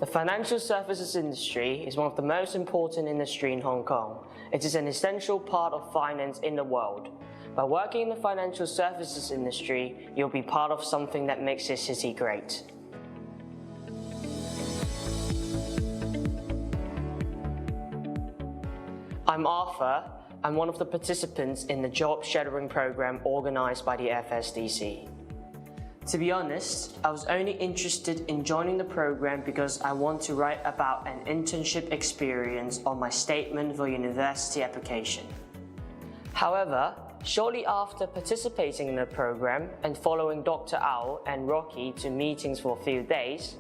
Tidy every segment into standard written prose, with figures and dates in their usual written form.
The financial services industry is one of the most important industries in Hong Kong. It is an essential part of finance in the world. By working in the financial services industry, you'll be part of something that makes this city great. I'm Arthur. I'm one of the participants in the job shadowing program organized by the FSDC. To be honest, I was only interested in joining the program because I want to write about an internship experience on my statement for university application. However, shortly after participating in the program and following Dr. Au and Rocky to meetings for a few days,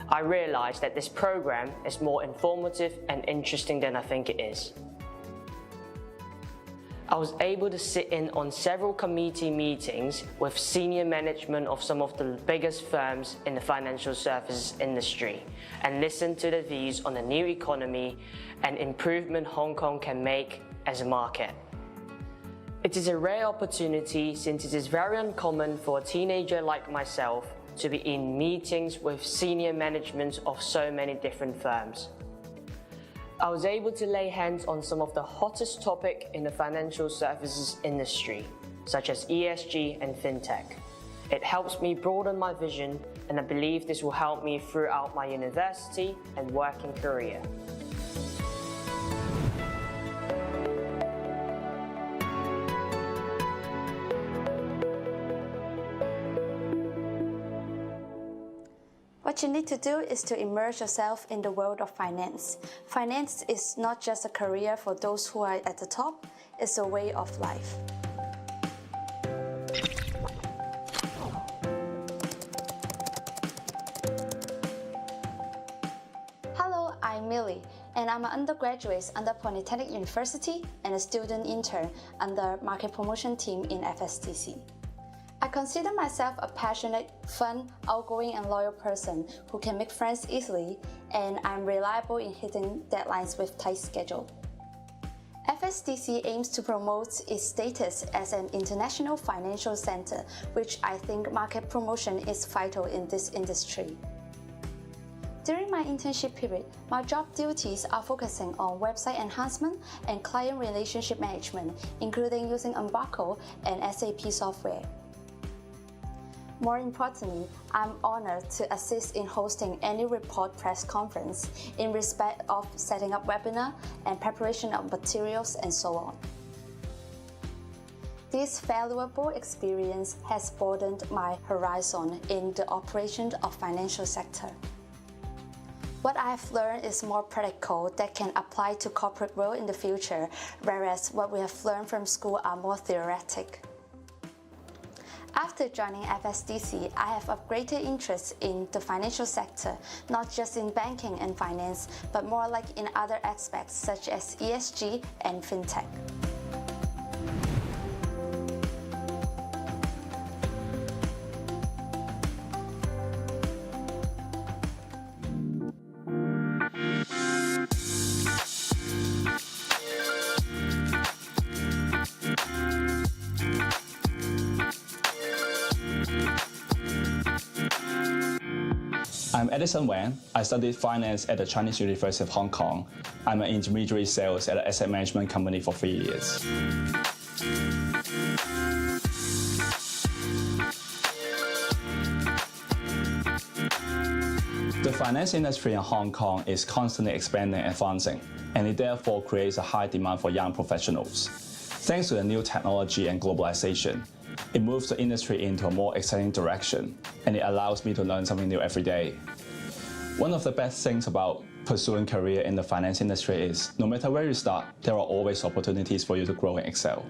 I realized that this program is more informative and interesting than I think it is. I was able to sit in on several committee meetings with senior management of some of the biggest firms in the financial services industry and listen to their views on the new economy and improvement Hong Kong can make as a market. It is a rare opportunity since it is very uncommon for a teenager like myself to be in meetings with senior management of so many different firms. I was able to lay hands on some of the hottest topics in the financial services industry, such as ESG and fintech. It helps me broaden my vision, and I believe this will help me throughout my university and working career. What you need to do is to immerse yourself in the world of finance. Finance is not just a career for those who are at the top, it's a way of life. Hello, I'm Millie, and I'm an undergraduate under Polytechnic University and a student intern under Market Promotion Team in FSDC. I consider myself a passionate, fun, outgoing and loyal person who can make friends easily, and I'm reliable in hitting deadlines with tight schedule. FSDC aims to promote its status as an international financial center, which I think market promotion is vital in this industry. During my internship period, my job duties are focusing on website enhancement and client relationship management, including using Embarco and SAP software. More importantly, I'm honored to assist in hosting annual report press conference in respect of setting up webinar and preparation of materials and so on. This valuable experience has broadened my horizon in the operation of financial sector. What I have learned is more practical that can apply to corporate world in the future, whereas what we have learned from school are more theoretic. After joining FSDC, I have a greater interest in the financial sector, not just in banking and finance, but more like in other aspects such as ESG and fintech. I'm Edison Wang. I studied finance at the Chinese University of Hong Kong. I'm an intermediary sales at an asset management company for 3 years. The finance industry in Hong Kong is constantly expanding and advancing, and it therefore creates a high demand for young professionals. Thanks to the new technology and globalization, it moves the industry into a more exciting direction, and it allows me to learn something new every day. One of the best things about pursuing a career in the finance industry is, no matter where you start, there are always opportunities for you to grow and excel.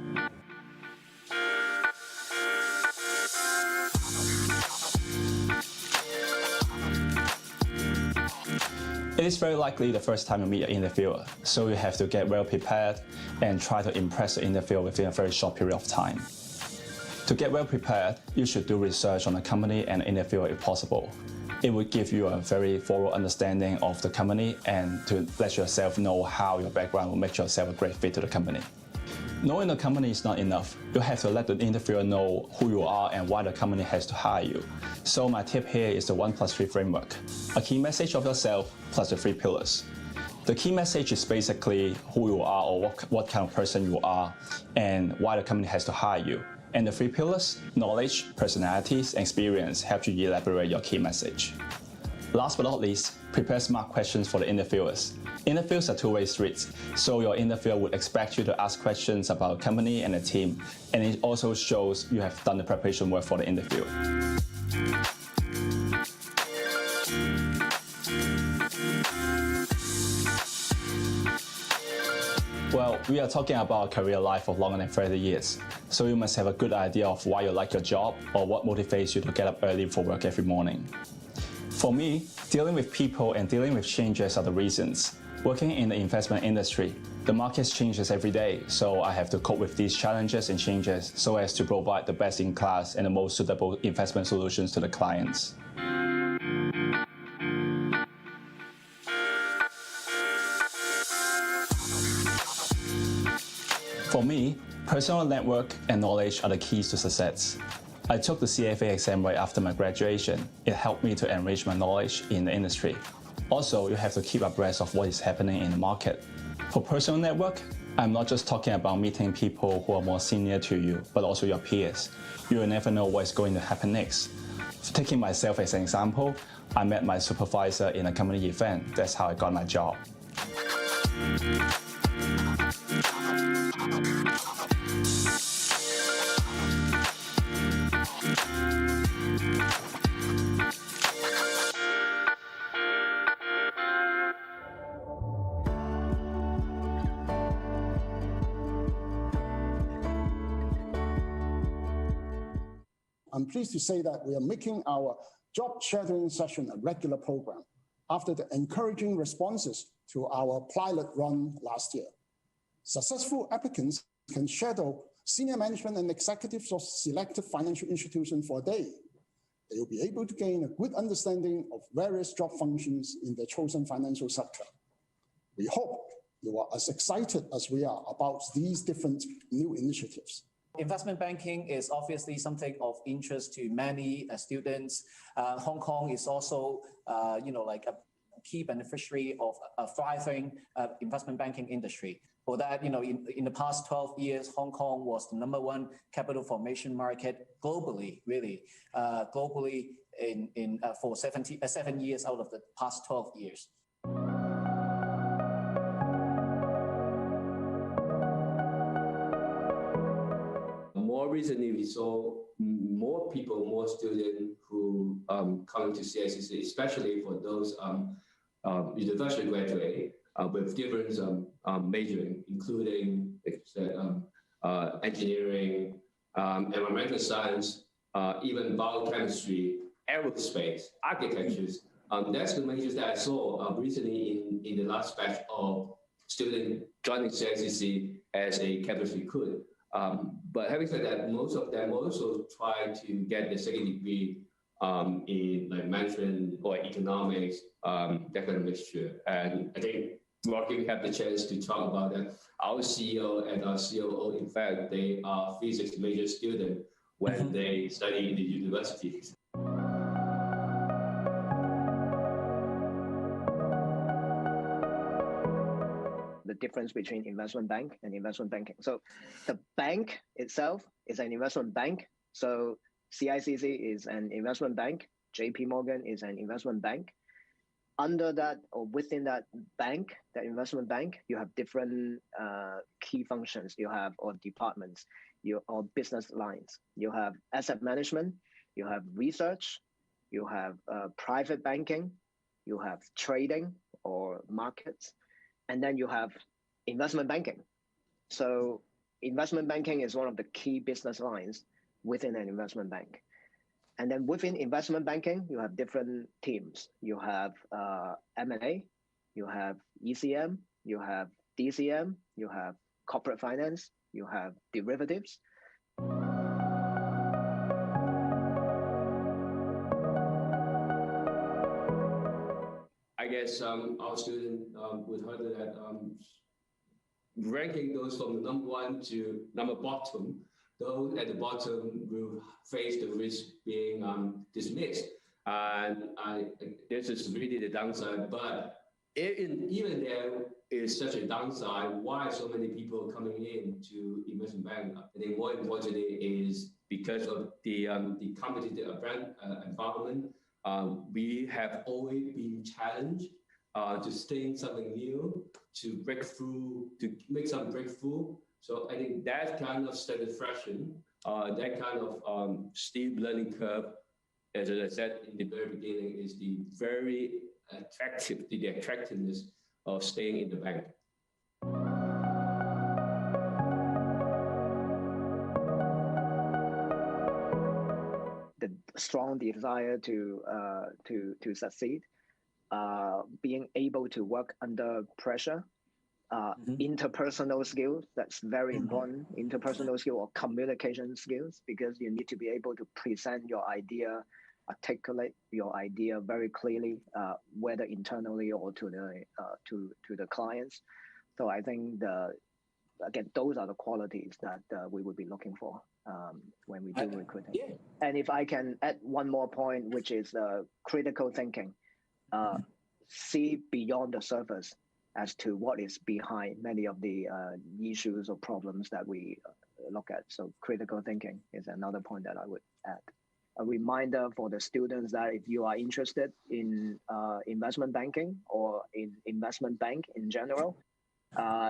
It is very likely the first time you meet an interviewer, so you have to get well prepared and try to impress the interviewer within a very short period of time. To get well prepared, you should do research on the company and interviewer if possible. It will give you a very thorough understanding of the company and to let yourself know how your background will make yourself a great fit to the company. Knowing the company is not enough. You have to let the interviewer know who you are and why the company has to hire you. So my tip here is the 1+3 framework. A key message of yourself plus the 3 pillars. The key message is basically who you are or what kind of person you are and why the company has to hire you. And the 3 pillars, knowledge, personalities, and experience, help you elaborate your key message. Last but not least, prepare smart questions for the interviewers. Interviews are two-way streets, so your interviewer would expect you to ask questions about the company and the team, and it also shows you have done the preparation work for the interview. Well, we are talking about a career life of longer than 30 years, so you must have a good idea of why you like your job or what motivates you to get up early for work every morning. For me, dealing with people and dealing with changes are the reasons. Working in the investment industry, the market changes every day, so I have to cope with these challenges and changes so as to provide the best-in-class and the most suitable investment solutions to the clients. For me, personal network and knowledge are the keys to success. I took the CFA exam right after my graduation. It helped me to enrich my knowledge in the industry. Also, you have to keep abreast of what is happening in the market. For personal network, I'm not just talking about meeting people who are more senior to you, but also your peers. You will never know what is going to happen next. Taking myself as an example, I met my supervisor in a company event. That's how I got my job. I'm pleased to say that we are making our job shadowing session a regular program after the encouraging responses to our pilot run last year. Successful applicants can shadow senior management and executives of selected financial institutions for a day. They will be able to gain a good understanding of various job functions in the chosen financial sector. We hope you are as excited as we are about these different new initiatives. Investment banking is obviously something of interest to many students. Hong Kong is also, like a key beneficiary of a thriving investment banking industry. For that, in the past 12 years, Hong Kong was the #1 capital formation market globally, really, for 7 years out of the past 12 years. More recently, we saw more people, more students who come to CICC, especially for those university graduate with different majoring, including engineering, environmental science, even biochemistry, aerospace, architectures. That's the majors that I saw recently in the last batch of students joining CICC as a campus recruit. But having said that, most of them also try to get the second degree in like management or economics, that kind of mixture. And I think Rocky, we have the chance to talk about that. Our CEO and our COO, in fact, they are physics major students when they study in the universities. The difference between investment bank and investment banking. So the bank itself is an investment bank. So CICC is an investment bank. JP Morgan is an investment bank. Under that or within that bank, that investment bank, you have different key functions. You have or departments, or business lines. You have asset management. You have research. You have private banking. You have trading or markets. And then you have investment banking. So investment banking is one of the key business lines within an investment bank. And then within investment banking, you have different teams. You have M&A, you have ECM, you have DCM, you have corporate finance, you have derivatives. I guess our student would heard that ranking those from the number 1 to number bottom, those at the bottom will face the risk being dismissed. And this is really the downside. But even there is such a downside, why so many people are coming in to investment bank? I think more importantly is because of the competitive environment. We have always been challenged to stay something new, to break through, to make some breakthrough. So I think that kind of satisfaction, that kind of steep learning curve, as I said in the very beginning, is the very attractive, the attractiveness of staying in the bank. The strong desire to succeed, being able to work under pressure, interpersonal skills, that's very important, interpersonal skill or communication skills, because you need to be able to present your idea, articulate your idea very clearly, whether internally or to the clients. So I think again, those are the qualities that we would be looking for when we do recruiting. Yeah. And if I can add one more point, which is critical thinking, see beyond the surface as to what is behind many of the issues or problems that we look at. So critical thinking is another point that I would add. A reminder for the students that if you are interested in investment banking or in investment bank in general,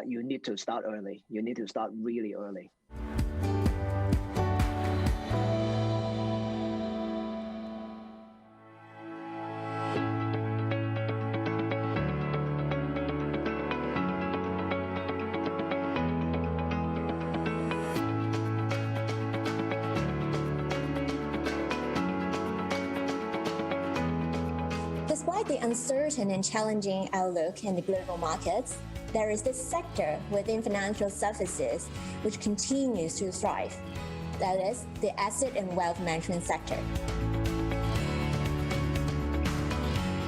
you need to start early. You need to start really early. Despite the uncertain and challenging outlook in the global markets, there is this sector within financial services which continues to thrive. That is the asset and wealth management sector.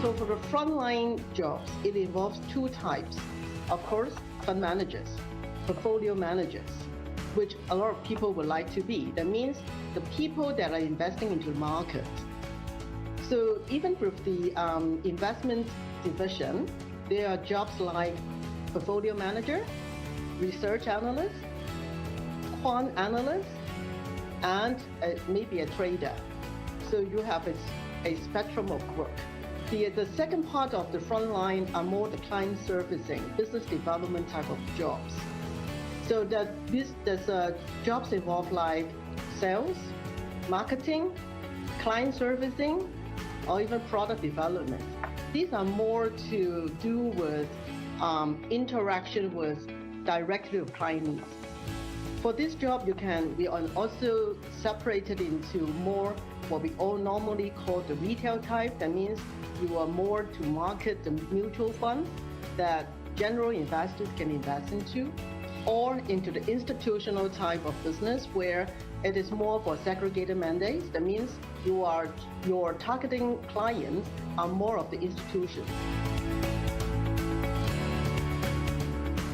So for the frontline jobs, it involves two types. Of course, fund managers, portfolio managers, which a lot of people would like to be. That means the people that are investing into the market. So even with the investment division, there are jobs like portfolio manager, research analyst, quant analyst, and maybe a trader. So you have a spectrum of work. The second part of the front line are more the client servicing, business development type of jobs. So there's jobs involved like sales, marketing, client servicing, or even product development. These are more to do with interaction with directly with client needs. For this job, we are also separated into more what we all normally call the retail type. That means you are more to market the mutual funds that general investors can invest into, or into the institutional type of business where it is more for segregated mandates. That means your targeting clients are more of the institutions.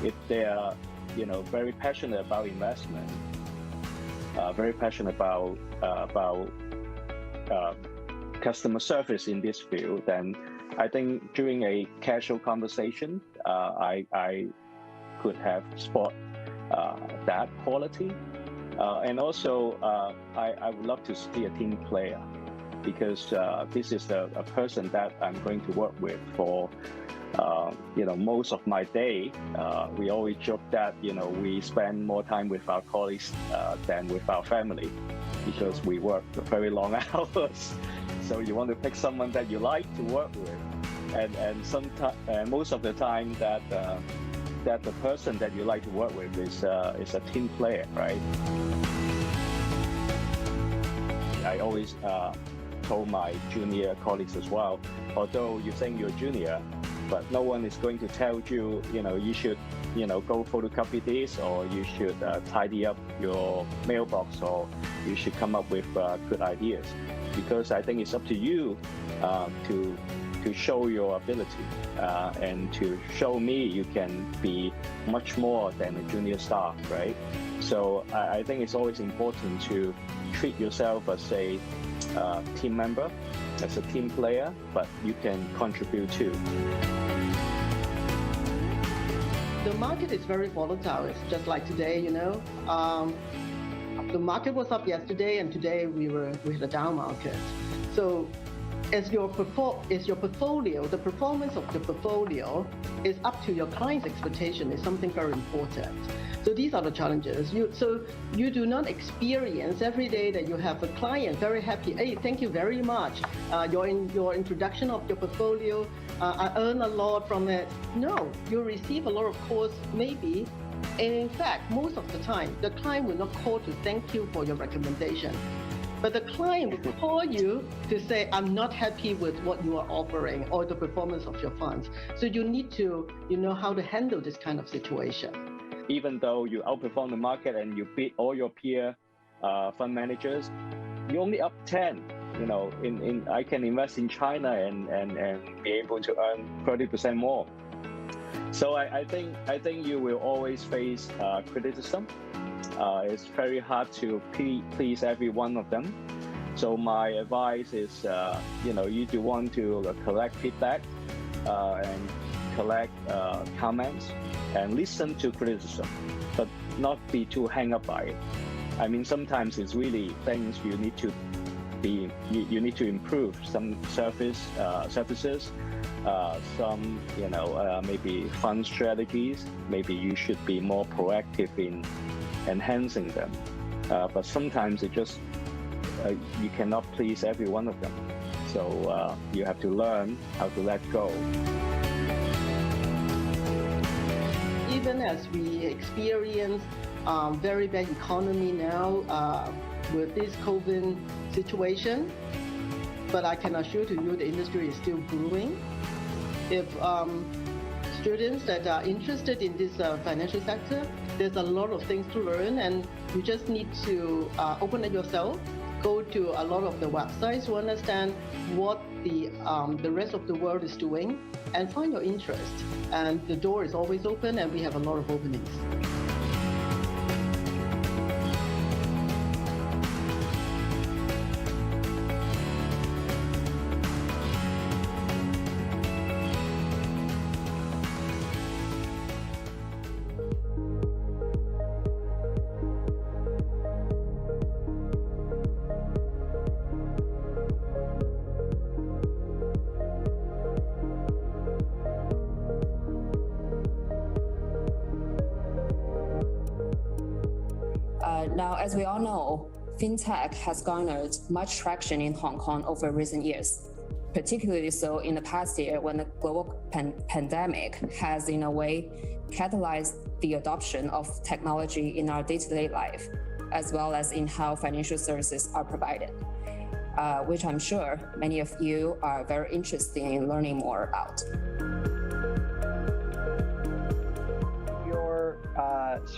If they are, very passionate about investment, very passionate about customer service in this field, then I think during a casual conversation, I could have spot that quality. And also, I would love to see a team player, because this is a person that I'm going to work with for most of my day. We always joke that we spend more time with our colleagues than with our family, because we work very long hours. So you want to pick someone that you like to work with, and most of the time that the person that you like to work with is a team player, right? I always told my junior colleagues as well, although you think you're junior, but no one is going to tell you, you should, go photocopy this, or you should tidy up your mailbox, or you should come up with good ideas. Because I think it's up to you to to show your ability and to show me you can be much more than a junior staff, right? So I think it's always important to treat yourself as a team member, as a team player, but you can contribute too. The market is very volatile. It's just like today, you know. The market was up yesterday, and today we had a down market. So, as your portfolio, the performance of the portfolio is up to your client's expectation is something very important. So these are the challenges. So you do not experience every day that you have a client very happy. Hey, thank you very much. Your introduction of your portfolio, I earn a lot from it. No, you receive a lot of calls, maybe. And in fact, most of the time, the client will not call to thank you for your recommendation. But the client will call you to say, I'm not happy with what you are offering or the performance of your funds. So you need to know how to handle this kind of situation. Even though you outperform the market and you beat all your peer fund managers, you only up 10. You know, I can invest in China and be able to earn 30% more. So I think you will always face criticism. It's very hard to please every one of them. So my advice is, you do want to collect feedback and collect comments and listen to criticism, but not be too hung up by it. I mean, sometimes it's really things you need to improve some services, some maybe fund strategies. Maybe you should be more proactive in enhancing them. But sometimes it just you cannot please every one of them. So you have to learn how to let go. Even as we experience very bad economy now with this COVID situation, but I can assure to you the industry is still growing. If students that are interested in this financial sector, there's a lot of things to learn, and you just need to open it yourself, go to a lot of the websites to understand what the rest of the world is doing, and find your interest. And the door is always open, and we have a lot of openings. Now, as we all know, fintech has garnered much traction in Hong Kong over recent years, particularly so in the past year when the global pandemic has, in a way, catalyzed the adoption of technology in our day-to-day life, as well as in how financial services are provided, which I'm sure many of you are very interested in learning more about.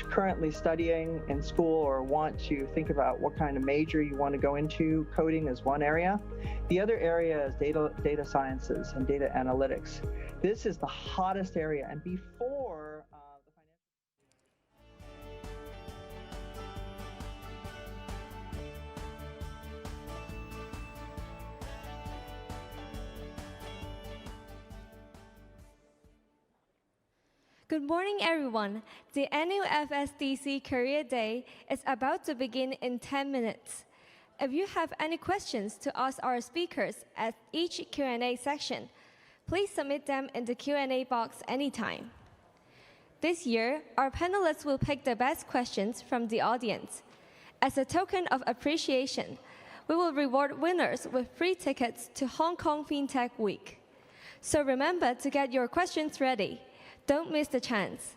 Currently studying in school or want to think about what kind of major you want to go into, coding is one area. The other area is data sciences and data analytics. This is the hottest area, and before Good morning, everyone. The annual FSDC Career Day is about to begin in 10 minutes. If you have any questions to ask our speakers at each Q&A section, please submit them in the Q&A box anytime. This year, our panelists will pick the best questions from the audience. As a token of appreciation, we will reward winners with free tickets to Hong Kong FinTech Week. So remember to get your questions ready. Don't miss the chance.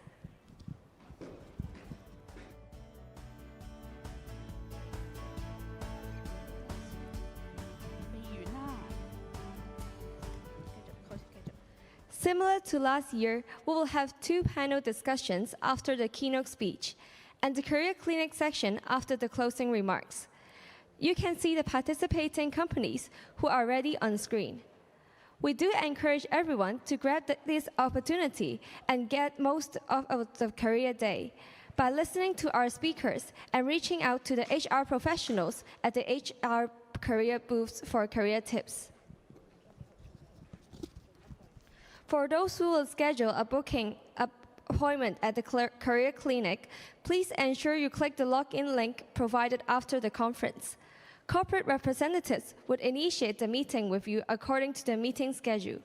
Similar to last year, we will have 2 panel discussions after the keynote speech and the Career Clinic section after the closing remarks. You can see the participating companies who are already on screen. We do encourage everyone to grab this opportunity and get most of the career day by listening to our speakers and reaching out to the HR professionals at the HR career booths for career tips. For those who will schedule a booking appointment at the Career Clinic, please ensure you click the login link provided after the conference. Corporate representatives would initiate the meeting with you according to the meeting schedule.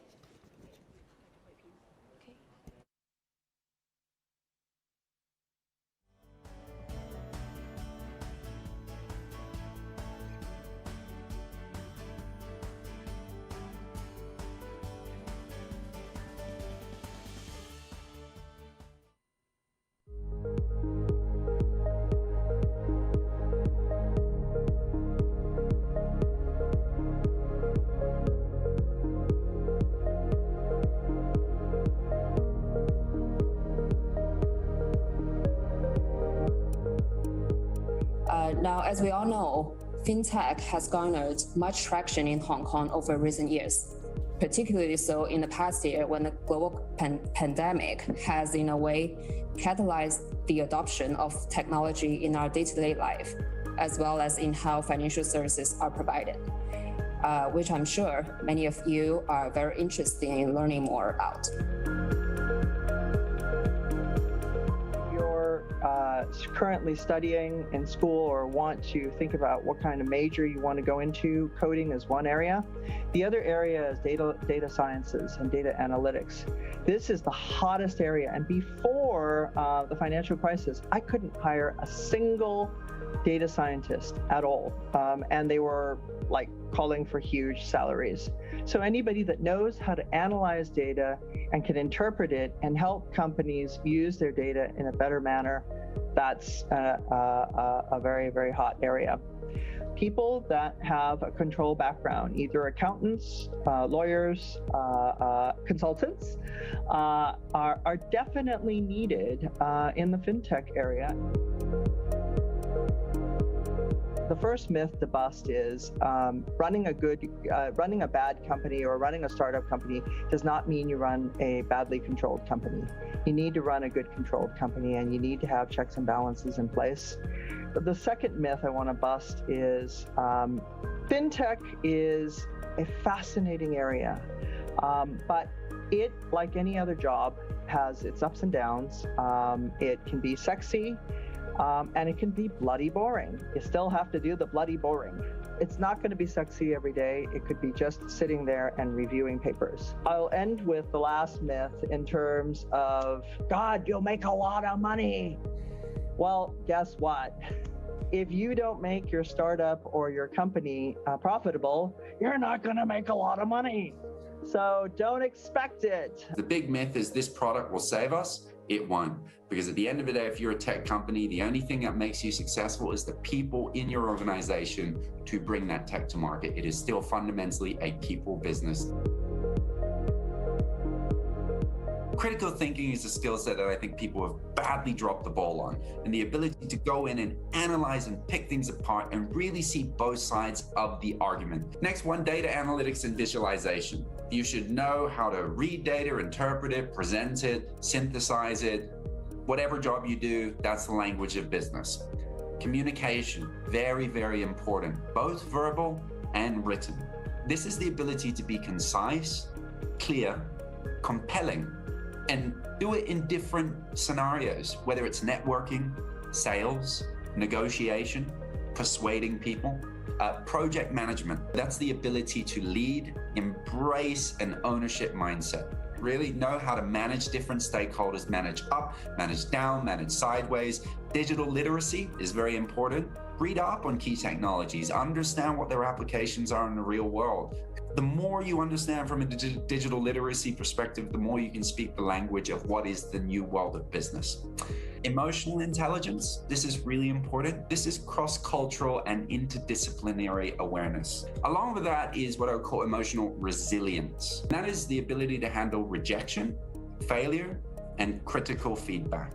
Now, as we all know, fintech has garnered much traction in Hong Kong over recent years, particularly so in the past year when the global pandemic has, in a way, catalyzed the adoption of technology in our day-to-day life, as well as in how financial services are provided, which I'm sure many of you are very interested in learning more about. Currently studying in school or want to think about what kind of major you want to go into, coding is one area. The other area is data sciences and data analytics. This is the hottest area, and before the financial crisis, I couldn't hire a single data scientist at all, and they were like calling for huge salaries. So anybody that knows how to analyze data and can interpret it and help companies use their data in a better manner, that's a very, very hot area. People that have a control background, either accountants, lawyers, consultants, are definitely needed in the fintech area. The first myth to bust is running a bad company or running a startup company does not mean you run a badly controlled company. You need to run a good controlled company, and you need to have checks and balances in place. But the second myth I want to bust is fintech is a fascinating area, but it, like any other job, has its ups and downs. It can be sexy. And it can be bloody boring. You still have to do the bloody boring. It's not going to be sexy every day. It could be just sitting there and reviewing papers. I'll end with the last myth in terms of, God, you'll make a lot of money. Well, guess what? If you don't make your startup or your company profitable, you're not going to make a lot of money. So don't expect it. The big myth is this product will save us. It won't. Because at the end of the day, if you're a tech company, the only thing that makes you successful is the people in your organization to bring that tech to market. It is still fundamentally a people business. Critical thinking is a skill set that I think people have badly dropped the ball on, and the ability to go in and analyze and pick things apart and really see both sides of the argument. Next one, data analytics and visualization. You should know how to read data, interpret it, present it, synthesize it. Whatever job you do, that's the language of business. Communication, very, very important, both verbal and written. This is the ability to be concise, clear, compelling, and do it in different scenarios, whether it's networking, sales, negotiation, persuading people, project management. That's the ability to lead, embrace an ownership mindset. Really know how to manage different stakeholders, manage up, manage down, manage sideways. Digital literacy is very important. Read up on key technologies, understand what their applications are in the real world. The more you understand from a digital literacy perspective, the more you can speak the language of what is the new world of business. Emotional intelligence, this is really important. This is cross-cultural and interdisciplinary awareness. Along with that is what I would call emotional resilience. That is the ability to handle rejection, failure, and critical feedback.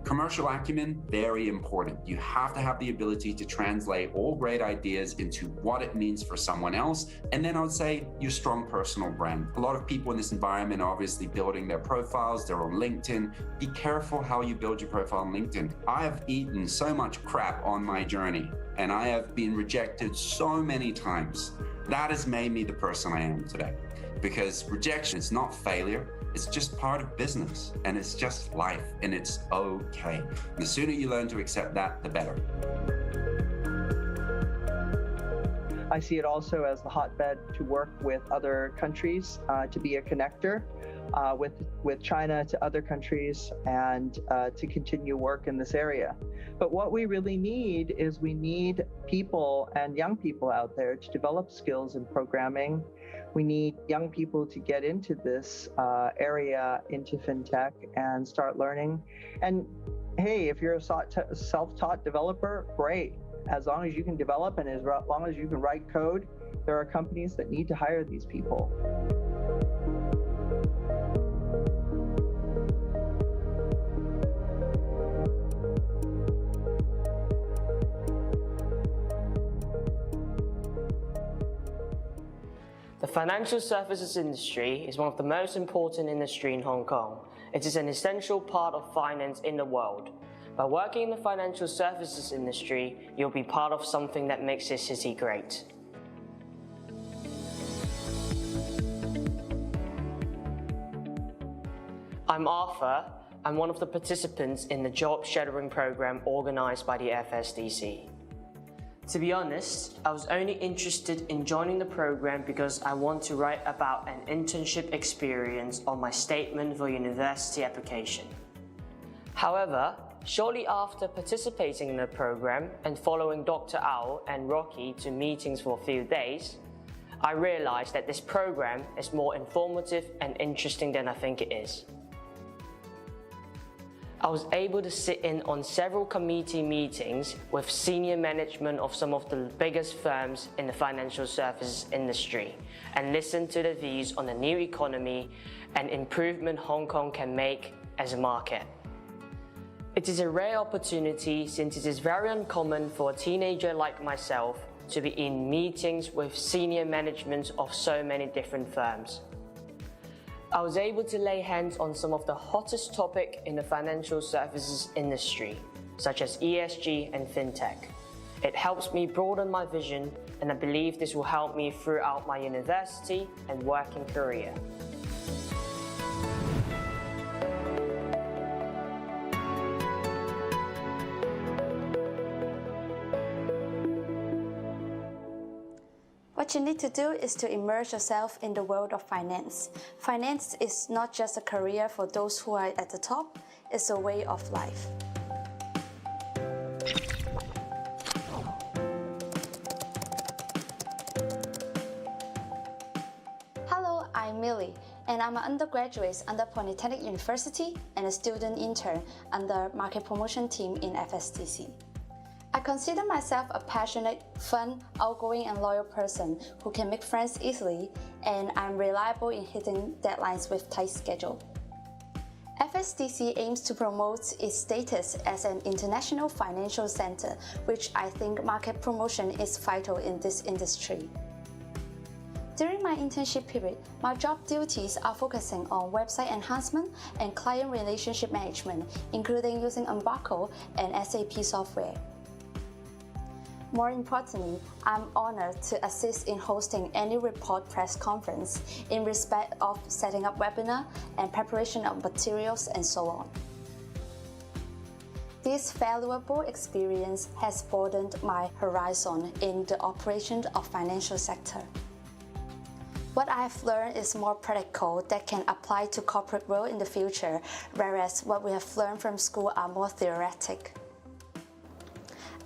Commercial acumen, very important. You have to have the ability to translate all great ideas into what it means for someone else. And then I would say your strong personal brand. A lot of people in this environment are obviously building their profiles. They're on LinkedIn. Be careful how you build your profile on LinkedIn. I have eaten so much crap on my journey, and I have been rejected so many times. That has made me the person I am today. Because rejection is not failure. It's just part of business, and it's just life, and it's okay. And the sooner you learn to accept that, the better. I see it also as the hotbed to work with other countries, to be a connector with China to other countries, and to continue work in this area. But what we really need is we need people and young people out there to develop skills in programming. We need young people to get into this area, into fintech, and start learning. And hey, if you're a self-taught developer, great. As long as you can develop and as long as you can write code, there are companies that need to hire these people. The financial services industry is one of the most important industries in Hong Kong. It is an essential part of finance in the world. By working in the financial services industry, you'll be part of something that makes this city great. I'm Arthur. I'm one of the participants in the job shadowing program organized by the FSDC. To be honest, I was only interested in joining the program because I want to write about an internship experience on my statement for university application. However, shortly after participating in the program and following Dr. Au and Rocky to meetings for a few days, I realized that this program is more informative and interesting than I think it is. I was able to sit in on several committee meetings with senior management of some of the biggest firms in the financial services industry and listen to their views on the new economy and improvement Hong Kong can make as a market. It is a rare opportunity since it is very uncommon for a teenager like myself to be in meetings with senior management of so many different firms. I was able to lay hands on some of the hottest topics in the financial services industry, such as ESG and fintech. It helps me broaden my vision, and I believe this will help me throughout my university and working career. What you need to do is to immerse yourself in the world of finance. Finance is not just a career for those who are at the top, it's a way of life. Hello, I'm Millie, and I'm an undergraduate under Polytechnic University and a student intern under Market Promotion Team in FSDC. I consider myself a passionate, fun, outgoing and loyal person who can make friends easily, and I'm reliable in hitting deadlines with tight schedule. FSDC aims to promote its status as an international financial center, which I think market promotion is vital in this industry. During my internship period, my job duties are focusing on website enhancement and client relationship management, including using Embarco and SAP software. More importantly, I'm honored to assist in hosting any report press conference in respect of setting up webinar and preparation of materials and so on. This valuable experience has broadened my horizon in the operation of financial sector. What I have learned is more practical that can apply to corporate world in the future, whereas what we have learned from school are more theoretic.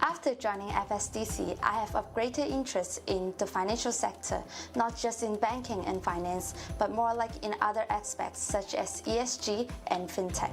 After joining FSDC, I have a greater interest in the financial sector, not just in banking and finance, but more like in other aspects such as ESG and fintech.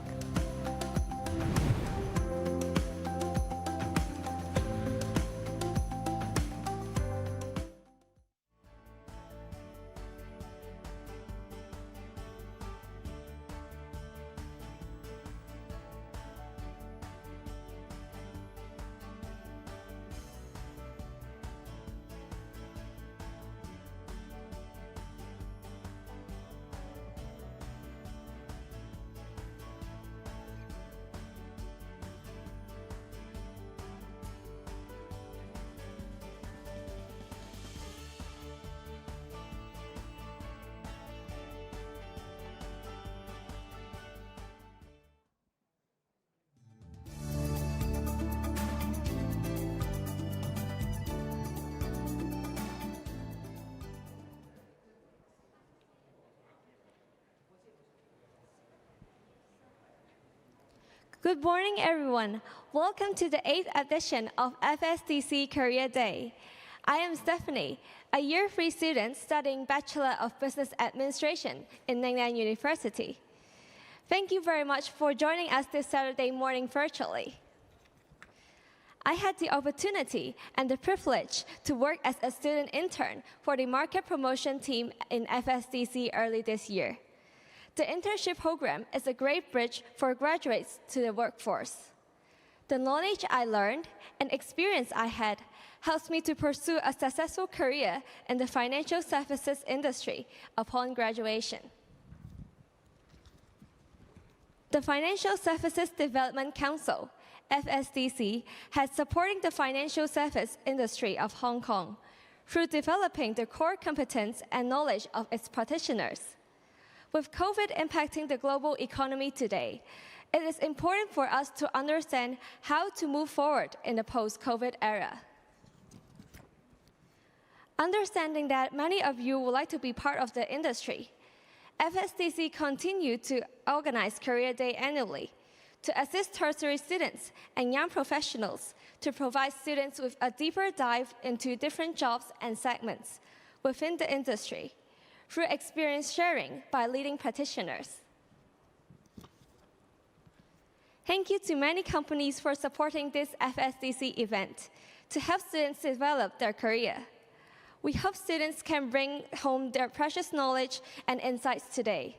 Good morning, everyone. Welcome to the 8th edition of FSDC Career Day. I am Stephanie, a Year 3 student studying Bachelor of Business Administration in Nanyang University. Thank you very much for joining us this Saturday morning virtually. I had the opportunity and the privilege to work as a student intern for the market promotion team in FSDC early this year. The internship program is a great bridge for graduates to the workforce. The knowledge I learned and experience I had helps me to pursue a successful career in the financial services industry upon graduation. The Financial Services Development Council, FSDC, has supported the financial service industry of Hong Kong through developing the core competence and knowledge of its practitioners. With COVID impacting the global economy today, it is important for us to understand how to move forward in the post-COVID era. Understanding that many of you would like to be part of the industry, FSDC continued to organize Career Day annually to assist tertiary students and young professionals to provide students with a deeper dive into different jobs and segments within the industry through experience sharing by leading practitioners. Thank you to many companies for supporting this FSDC event to help students develop their career. We hope students can bring home their precious knowledge and insights today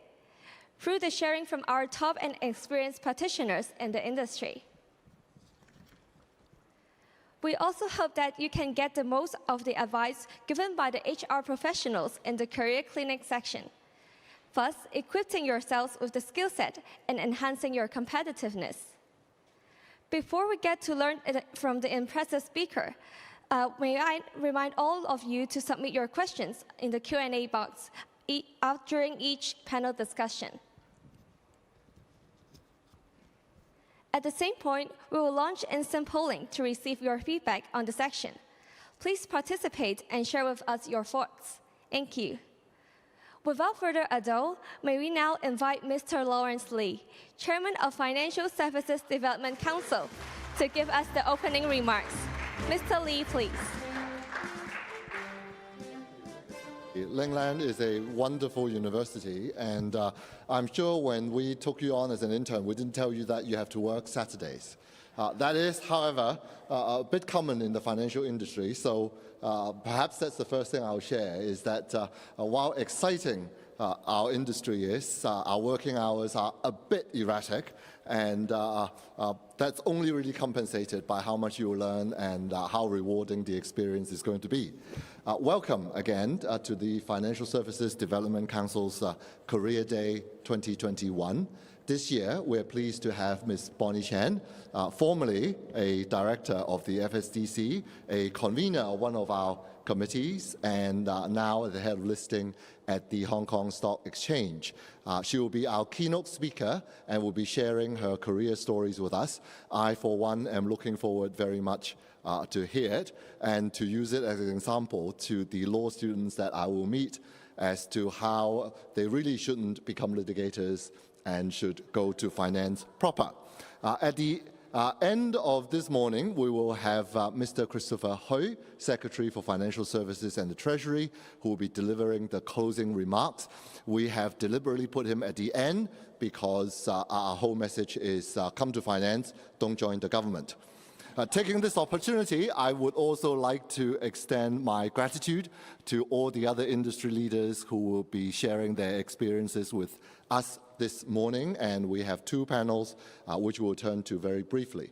through the sharing from our top and experienced practitioners in the industry. We also hope that you can get the most of the advice given by the HR professionals in the Career Clinic section, thus equipping yourselves with the skill set and enhancing your competitiveness. Before we get to learn from the impressive speaker, may I remind all of you to submit your questions in the Q&A box during each panel discussion. At the same point, we will launch instant polling to receive your feedback on the section. Please participate and share with us your thoughts. Thank you. Without further ado, may we now invite Mr. Lawrence Lee, Chairman of Financial Services Development Council, to give us the opening remarks. Mr. Lee, please. Lingland is a wonderful university, and I'm sure when we took you on as an intern, we didn't tell you that you have to work Saturdays. That is, however, a bit common in the financial industry, so perhaps that's the first thing I'll share, is that while exciting our industry is, our working hours are a bit erratic, and that's only really compensated by how much you will learn and how rewarding the experience is going to be. Welcome again to the Financial Services Development Council's Career Day 2021. This year, we're pleased to have Ms. Bonnie Chan, formerly a director of the FSDC, a convener of one of our committees, and now at the head of listing at the Hong Kong Stock Exchange. She will be our keynote speaker and will be sharing her career stories with us. I, for one, am looking forward very much to hear it and to use it as an example to the law students that I will meet as to how they really shouldn't become litigators and should go to finance proper. At the end of this morning, we will have Mr. Christopher Hui, Secretary for Financial Services and the Treasury, who will be delivering the closing remarks. We have deliberately put him at the end because our whole message is come to finance, don't join the government. Taking this opportunity, I would also like to extend my gratitude to all the other industry leaders who will be sharing their experiences with us this morning, and we have two panels which we'll turn to very briefly.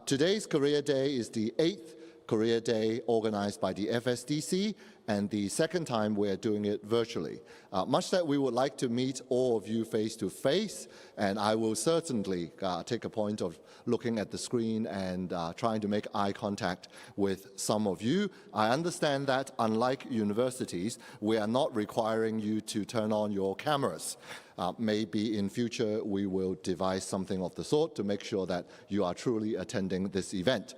Today's Career Day is the 8th Career Day organized by the FSDC, and the second time we're doing it virtually. Much that we would like to meet all of you face to face, and I will certainly take a point of looking at the screen and trying to make eye contact with some of you. I understand that unlike universities, we are not requiring you to turn on your cameras. Maybe in future we will devise something of the sort to make sure that you are truly attending this event.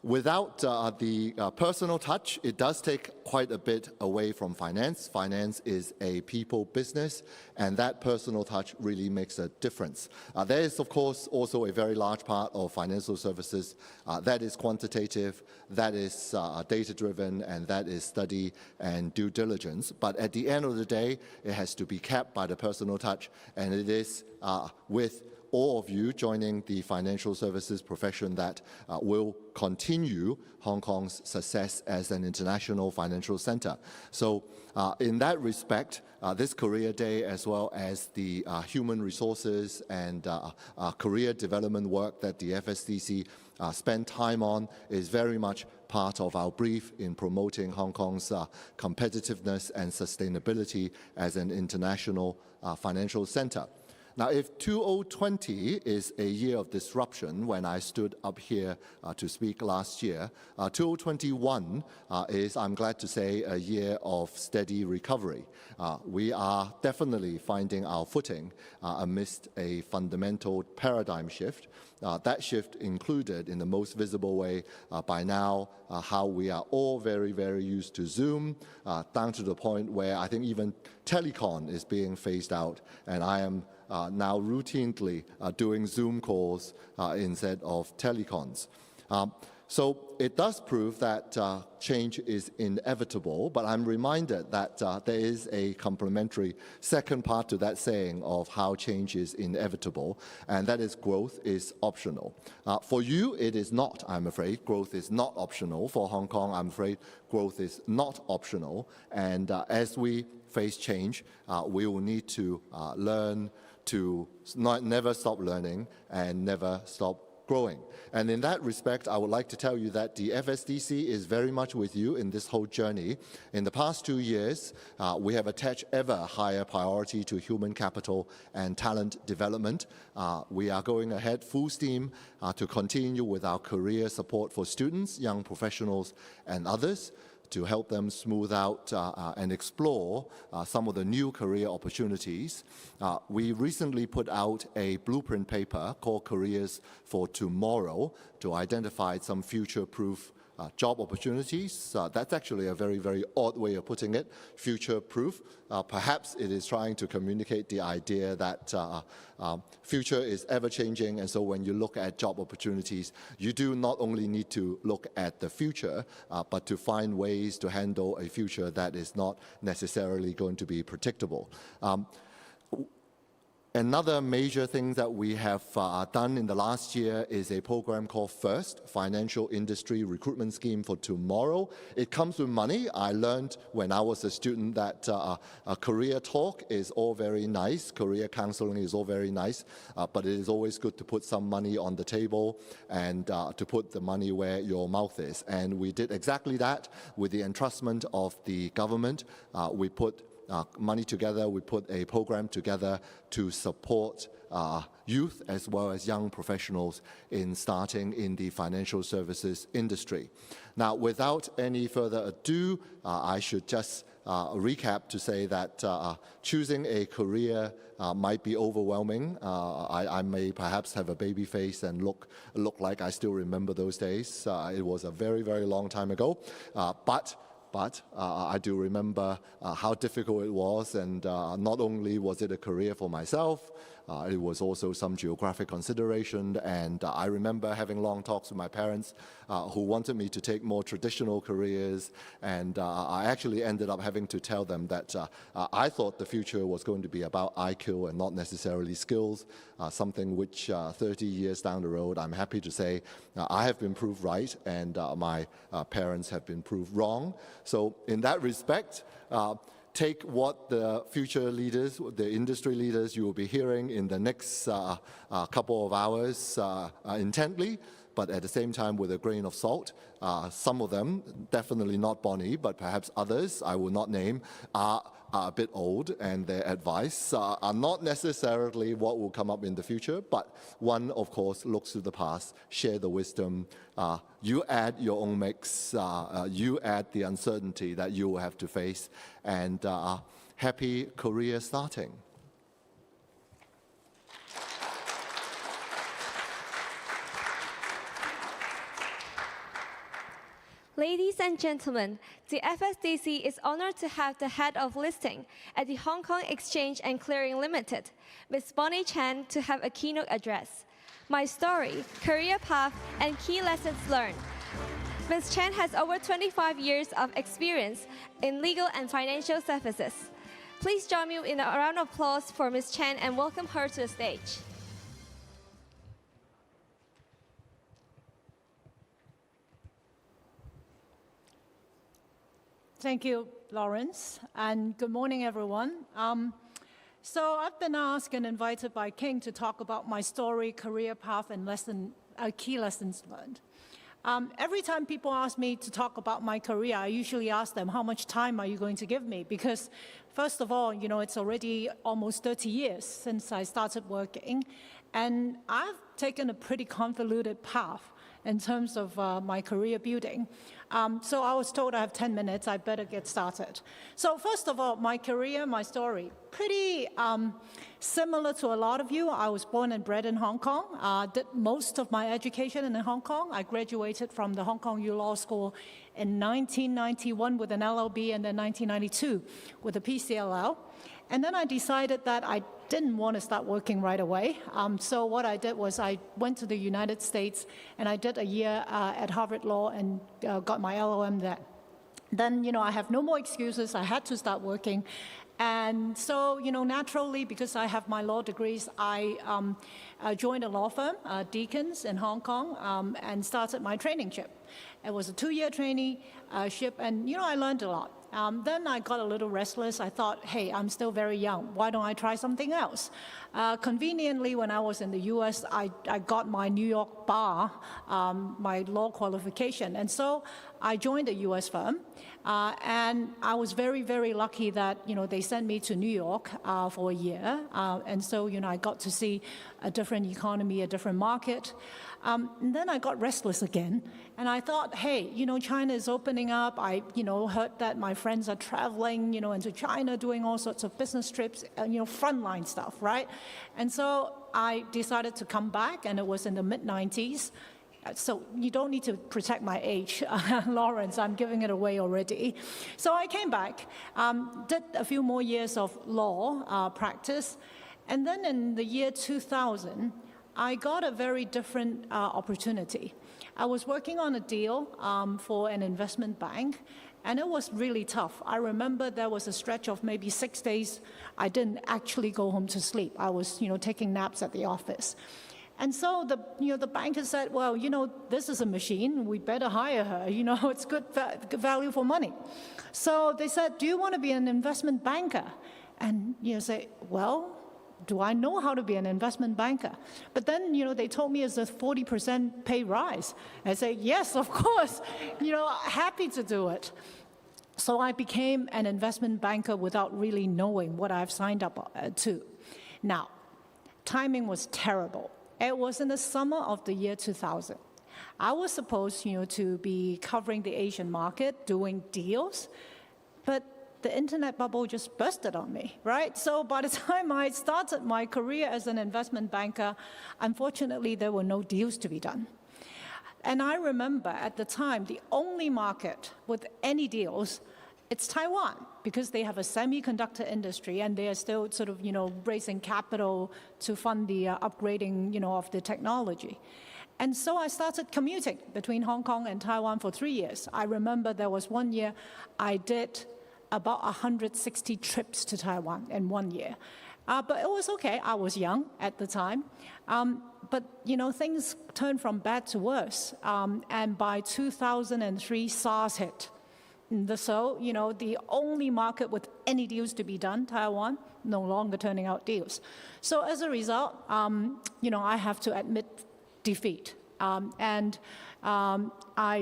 Without the personal touch, it does take quite a bit away from finance. Finance is a people business, and that personal touch really makes a difference. There is, of course, also a very large part of financial services that is quantitative, that is data-driven, and that is study and due diligence. But at the end of the day, it has to be capped by the personal touch, and it is with all of you joining the financial services profession that will continue Hong Kong's success as an international financial center. So in that respect, this Career Day, as well as the human resources and career development work that the FSDC spend time on, is very much part of our brief in promoting Hong Kong's competitiveness and sustainability as an international financial center. Now, if 2020 is a year of disruption, when I stood up here to speak last year, 2021 is, I'm glad to say, a year of steady recovery. We are definitely finding our footing amidst a fundamental paradigm shift. That shift included, in the most visible way by now, how we are all very, very used to Zoom, down to the point where I think even telecom is being phased out, and I am now routinely doing Zoom calls instead of telecoms. So it does prove that change is inevitable, but I'm reminded that there is a complementary second part to that saying of how change is inevitable, and that is growth is optional. For you, it is not, I'm afraid. Growth is not optional. For Hong Kong, I'm afraid growth is not optional. And as we face change, we will need to learn to never stop learning and never stop growing. And in that respect, I would like to tell you that the FSDC is very much with you in this whole journey. In the past 2 years, we have attached ever higher priority to human capital and talent development. We are going ahead full steam to continue with our career support for students, young professionals, and others, to help them smooth out and explore some of the new career opportunities. We recently put out a blueprint paper called Careers for Tomorrow to identify some future-proof job opportunities. That's actually a very, very odd way of putting it, future-proof. Perhaps it is trying to communicate the idea that future is ever-changing, and so when you look at job opportunities, you do not only need to look at the future, but to find ways to handle a future that is not necessarily going to be predictable. Another major thing that we have done in the last year is a program called FIRST, Financial Industry Recruitment Scheme for Tomorrow. It comes with money. I learned when I was a student that a career talk is all very nice, career counseling is all very nice, but it is always good to put some money on the table and to put the money where your mouth is. And we did exactly that with the entrustment of the government. We put money together, we put a program together to support youth as well as young professionals in starting in the financial services industry. Now, without any further ado, I should just recap to say that choosing a career might be overwhelming. I may perhaps have a baby face and look like I still remember those days. It was a very, very long time ago, but I do remember how difficult it was, and not only was it a career for myself, it was also some geographic consideration, and I remember having long talks with my parents who wanted me to take more traditional careers, and I actually ended up having to tell them that I thought the future was going to be about IQ and not necessarily skills, something which 30 years down the road, I'm happy to say I have been proved right, and my parents have been proved wrong. So in that respect, take what the future leaders, the industry leaders you will be hearing in the next couple of hours intently, but at the same time with a grain of salt. Some of them, definitely not Bonnie, but perhaps others, I will not name, are a bit old, and their advice are not necessarily what will come up in the future, but one, of course, looks to the past, share the wisdom. You add your own mix, you add the uncertainty that you will have to face, and happy career starting. Ladies and gentlemen, the FSDC is honored to have the head of listing at the Hong Kong Exchange and Clearing Limited, Ms. Bonnie Chan, to have a keynote address. My story, career path, and key lessons learned. Ms. Chan has over 25 years of experience in legal and financial services. Please join me in a round of applause for Ms. Chan and welcome her to the stage. Thank you, Lawrence, and good morning, everyone. So I've been asked and invited by King to talk about my story, career path, and key lessons learned. Every time people ask me to talk about my career, I usually ask them, how much time are you going to give me? Because first of all, it's already almost 30 years since I started working, and I've taken a pretty convoluted path in terms of my career building. So I was told I have 10 minutes, I better get started. So first of all, my career, my story, pretty similar to a lot of you. I was born and bred in Hong Kong, did most of my education in Hong Kong. I graduated from the Hong Kong U Law School in 1991 with an LLB and then 1992 with a PCLL. And then I decided that I didn't want to start working right away. So what I did was I went to the United States and I did a year at Harvard Law and got my LLM there. Then, I have no more excuses. I had to start working. And so, naturally, because I have my law degrees, I joined a law firm, Deakins in Hong Kong, and started my traineeship. It was a 2-year traineeship, and, I learned a lot. Then I got a little restless. I thought, hey, I'm still very young. Why don't I try something else? Conveniently, when I was in the US, I got my New York bar, my law qualification. And so I joined a US firm. And I was very, very lucky that, they sent me to New York for a year. And so, I got to see a different economy, a different market. And then I got restless again. And I thought, hey, China is opening up. I, heard that my friends are traveling, into China, doing all sorts of business trips, frontline stuff, right? And so I decided to come back, and it was in the mid-90s. So you don't need to protect my age, Lawrence, I'm giving it away already. So I came back, did a few more years of law practice, and then in the year 2000, I got a very different opportunity. I was working on a deal for an investment bank, and it was really tough. I remember there was a stretch of maybe 6 days I didn't actually go home to sleep. I was, taking naps at the office. And so the banker said, well, this is a machine. We better hire her. It's good value for money. So they said, do you want to be an investment banker? And say, well, do I know how to be an investment banker? But then, they told me it's a 40% pay rise. I say, yes, of course, happy to do it. So I became an investment banker without really knowing what I've signed up to. Now, timing was terrible. It was in the summer of the year 2000. I was supposed, to be covering the Asian market, doing deals, but the internet bubble just bursted on me, right? So by the time I started my career as an investment banker, unfortunately, there were no deals to be done. And I remember at the time, the only market with any deals, it's Taiwan, because they have a semiconductor industry and they are still sort of, raising capital to fund the upgrading, of the technology. And so I started commuting between Hong Kong and Taiwan for 3 years. I remember there was 1 year I did about 160 trips to Taiwan in 1 year. But it was okay. I was young at the time. But, things turned from bad to worse. And by 2003, SARS hit. So, the only market with any deals to be done, Taiwan, no longer turning out deals. So as a result, I have to admit defeat. I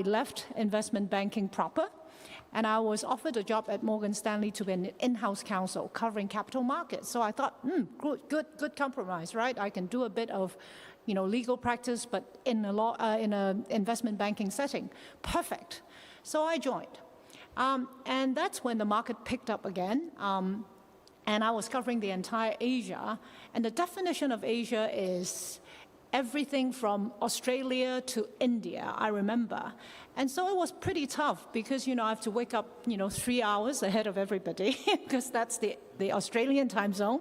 left investment banking proper, and I was offered a job at Morgan Stanley to be an in-house counsel covering capital markets. So I thought, good compromise, right? I can do a bit of, legal practice, but in an investment banking setting. Perfect. So I joined. And that's when the market picked up again. And I was covering the entire Asia. And the definition of Asia is everything from Australia to India, I remember. And so it was pretty tough because, I have to wake up, 3 hours ahead of everybody because that's the Australian time zone.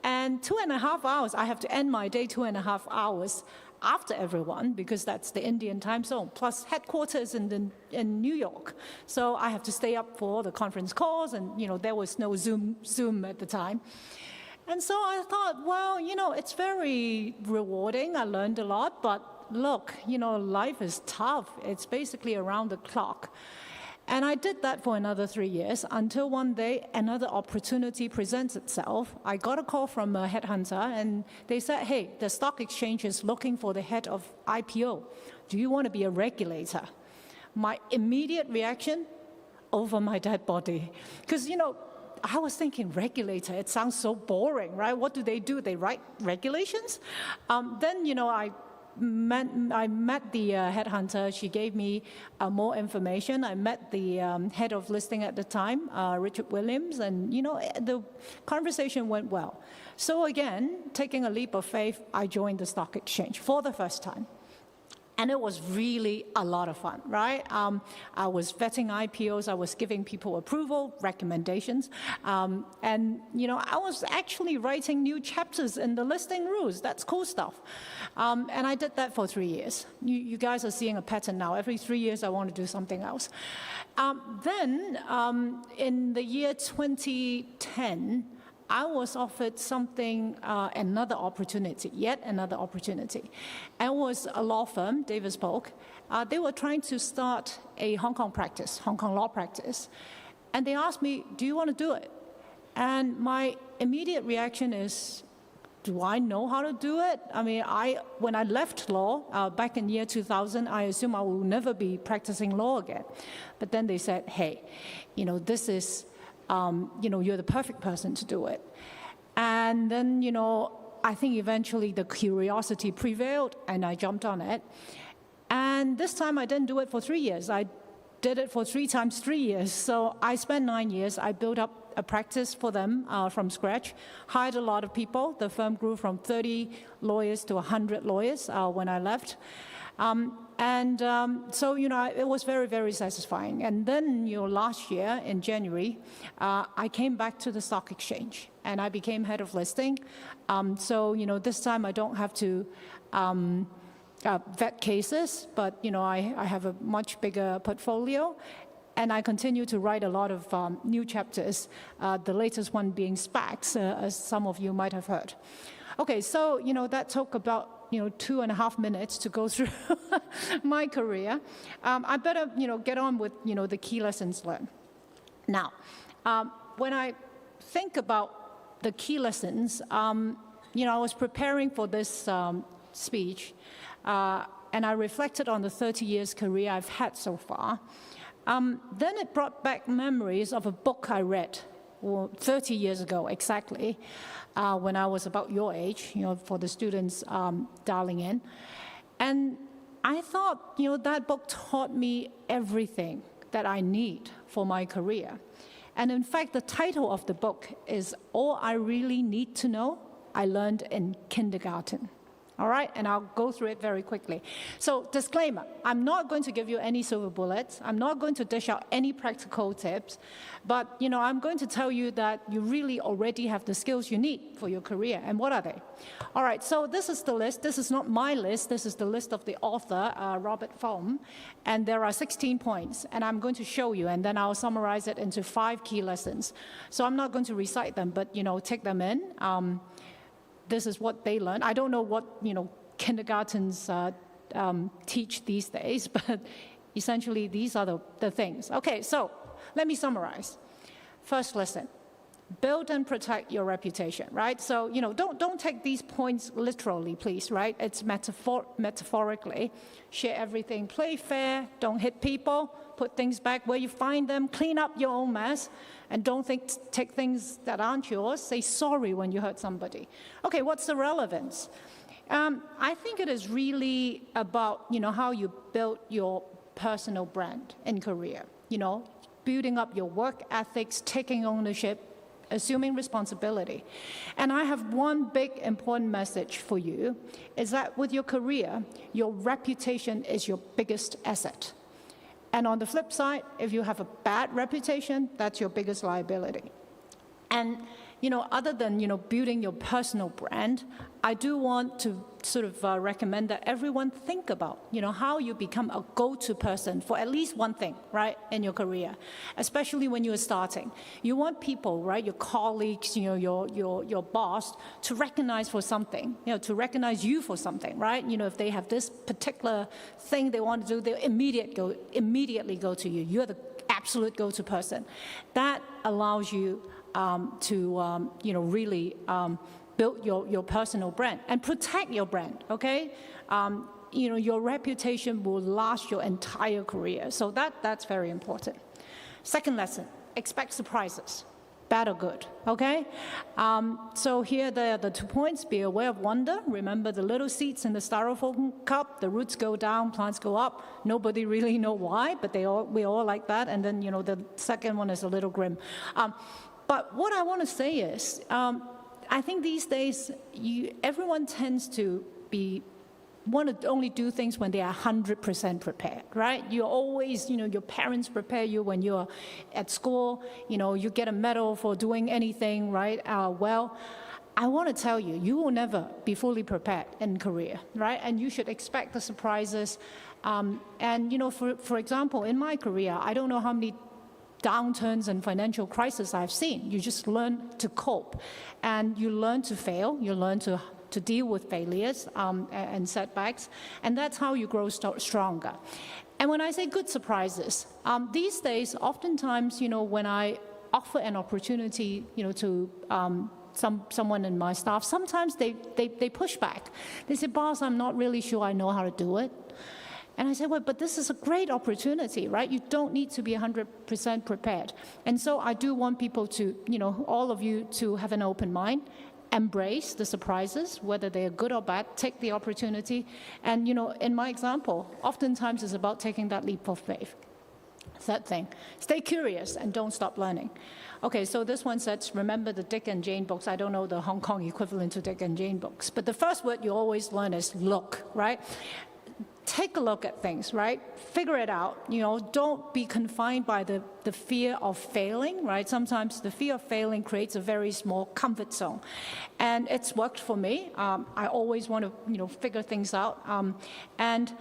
And 2.5 hours, I have to end my day 2.5 hours after everyone because that's the Indian time zone, plus headquarters in New York. So I have to stay up for the conference calls and, there was no Zoom at the time. And so I thought, well, it's very rewarding. I learned a lot, but look, life is tough. It's basically around the clock. And I did that for another 3 years until one day another opportunity presents itself. I got a call from a headhunter and they said, hey, the stock exchange is looking for the head of IPO. Do you want to be a regulator? My immediate reaction, over my dead body. Because, I was thinking regulator, it sounds so boring, right? What do? They write regulations? Then, I met the headhunter. She gave me more information. I met the head of listing at the time, Richard Williams, and the conversation went well. So again, taking a leap of faith, I joined the stock exchange for the first time. And it was really a lot of fun, right? I was vetting IPOs, I was giving people approval, recommendations, and I was actually writing new chapters in the listing rules. That's cool stuff. And I did that for 3 years. You guys are seeing a pattern now. Every 3 years, I want to do something else. Then, in the year 2010, I was offered something, another opportunity, yet another opportunity. It was a law firm, Davis Polk. They were trying to start a Hong Kong practice, Hong Kong law practice. And they asked me, do you want to do it? And my immediate reaction is, do I know how to do it? I mean, when I left law back in year 2000, I assumed I will never be practicing law again. But then they said, hey, this is, you're the perfect person to do it. And then, I think eventually the curiosity prevailed and I jumped on it. And this time I didn't do it for 3 years. I did it for 3 times 3 years. So I spent 9 years. I built up a practice for them from scratch, hired a lot of people. The firm grew from 30 lawyers to 100 lawyers when I left. So, it was very, very satisfying. And then, last year in January, I came back to the stock exchange and I became head of listing. So, this time I don't have to vet cases, but, I have a much bigger portfolio. And I continue to write a lot of new chapters, the latest one being SPACs, as some of you might have heard. Okay, so, that took about 2.5 minutes to go through my career. I better, get on with, the key lessons learned. Now, when I think about the key lessons, I was preparing for this speech, and I reflected on the 30 years career I've had so far. Then it brought back memories of a book I read 30 years ago exactly, when I was about your age, for the students dialing in. And I thought, that book taught me everything that I need for my career. And in fact, the title of the book is All I Really Need to Know I Learned in Kindergarten. All right, and I'll go through it very quickly. So, disclaimer, I'm not going to give you any silver bullets. I'm not going to dish out any practical tips. But, I'm going to tell you that you really already have the skills you need for your career. And what are they? All right, so this is the list. This is not my list. This is the list of the author, Robert Foam. And there are 16 points. And I'm going to show you, and then I'll summarize it into 5 key lessons. So I'm not going to recite them, but, take them in. This is what they learn. I don't know what, kindergartens teach these days, but essentially these are the things. Okay, so let me summarize. First lesson, build and protect your reputation, right? So, don't take these points literally, please, right? It's metaphorically. Share everything, play fair, don't hit people, put things back where you find them, clean up your own mess, and don't take things that aren't yours. Say sorry when you hurt somebody. Okay, what's the relevance? I think it is really about, how you build your personal brand in Korea. Building up your work ethics, taking ownership, assuming responsibility. And I have one big important message for you, is that with your career, your reputation is your biggest asset. And on the flip side, if you have a bad reputation, that's your biggest liability. And other than building your personal brand, I do want to sort of recommend that everyone think about how you become a go-to person for at least one thing, right, in your career, especially when you're starting. You want people, right, your colleagues, your boss, to recognize for something, to recognize you for something, right? If they have this particular thing they want to do, they immediately go to you. You're the absolute go-to person. That allows you to really build your personal brand and protect your brand, okay? Your reputation will last your entire career. So that's very important. Second lesson, expect surprises, bad or good, okay? So here are the 2 points. Be aware of wonder. Remember the little seeds in the styrofoam cup, the roots go down, plants go up. Nobody really know why, but we all like that. And then, the second one is a little grim. But what I want to say is, I think these days, everyone tends to want to only do things when they are 100% prepared, right? You're always, your parents prepare you when you're at school, you get a medal for doing anything, right? Well, I want to tell you, you will never be fully prepared in career, right? And you should expect the surprises. For example, in my career, I don't know how many downturns and financial crises I've seen. You just learn to cope, and you learn to fail. You learn to deal with failures and setbacks, and that's how you grow stronger. And when I say good surprises, these days, oftentimes, when I offer an opportunity, to someone in my staff, sometimes they push back. They say, "Boss, I'm not really sure I know how to do it." And I said, well, but this is a great opportunity, right? You don't need to be 100% prepared. And so I do want people to, all of you to have an open mind, embrace the surprises, whether they are good or bad, take the opportunity. And, in my example, oftentimes it's about taking that leap of faith. Third thing, stay curious and don't stop learning. Okay, so this one says, remember the Dick and Jane books. I don't know the Hong Kong equivalent to Dick and Jane books, but the first word you always learn is look, right? Take a look at things, right? Figure it out. Don't be confined by the fear of failing, right? Sometimes the fear of failing creates a very small comfort zone. And it's worked for me. I always want to, figure things out. And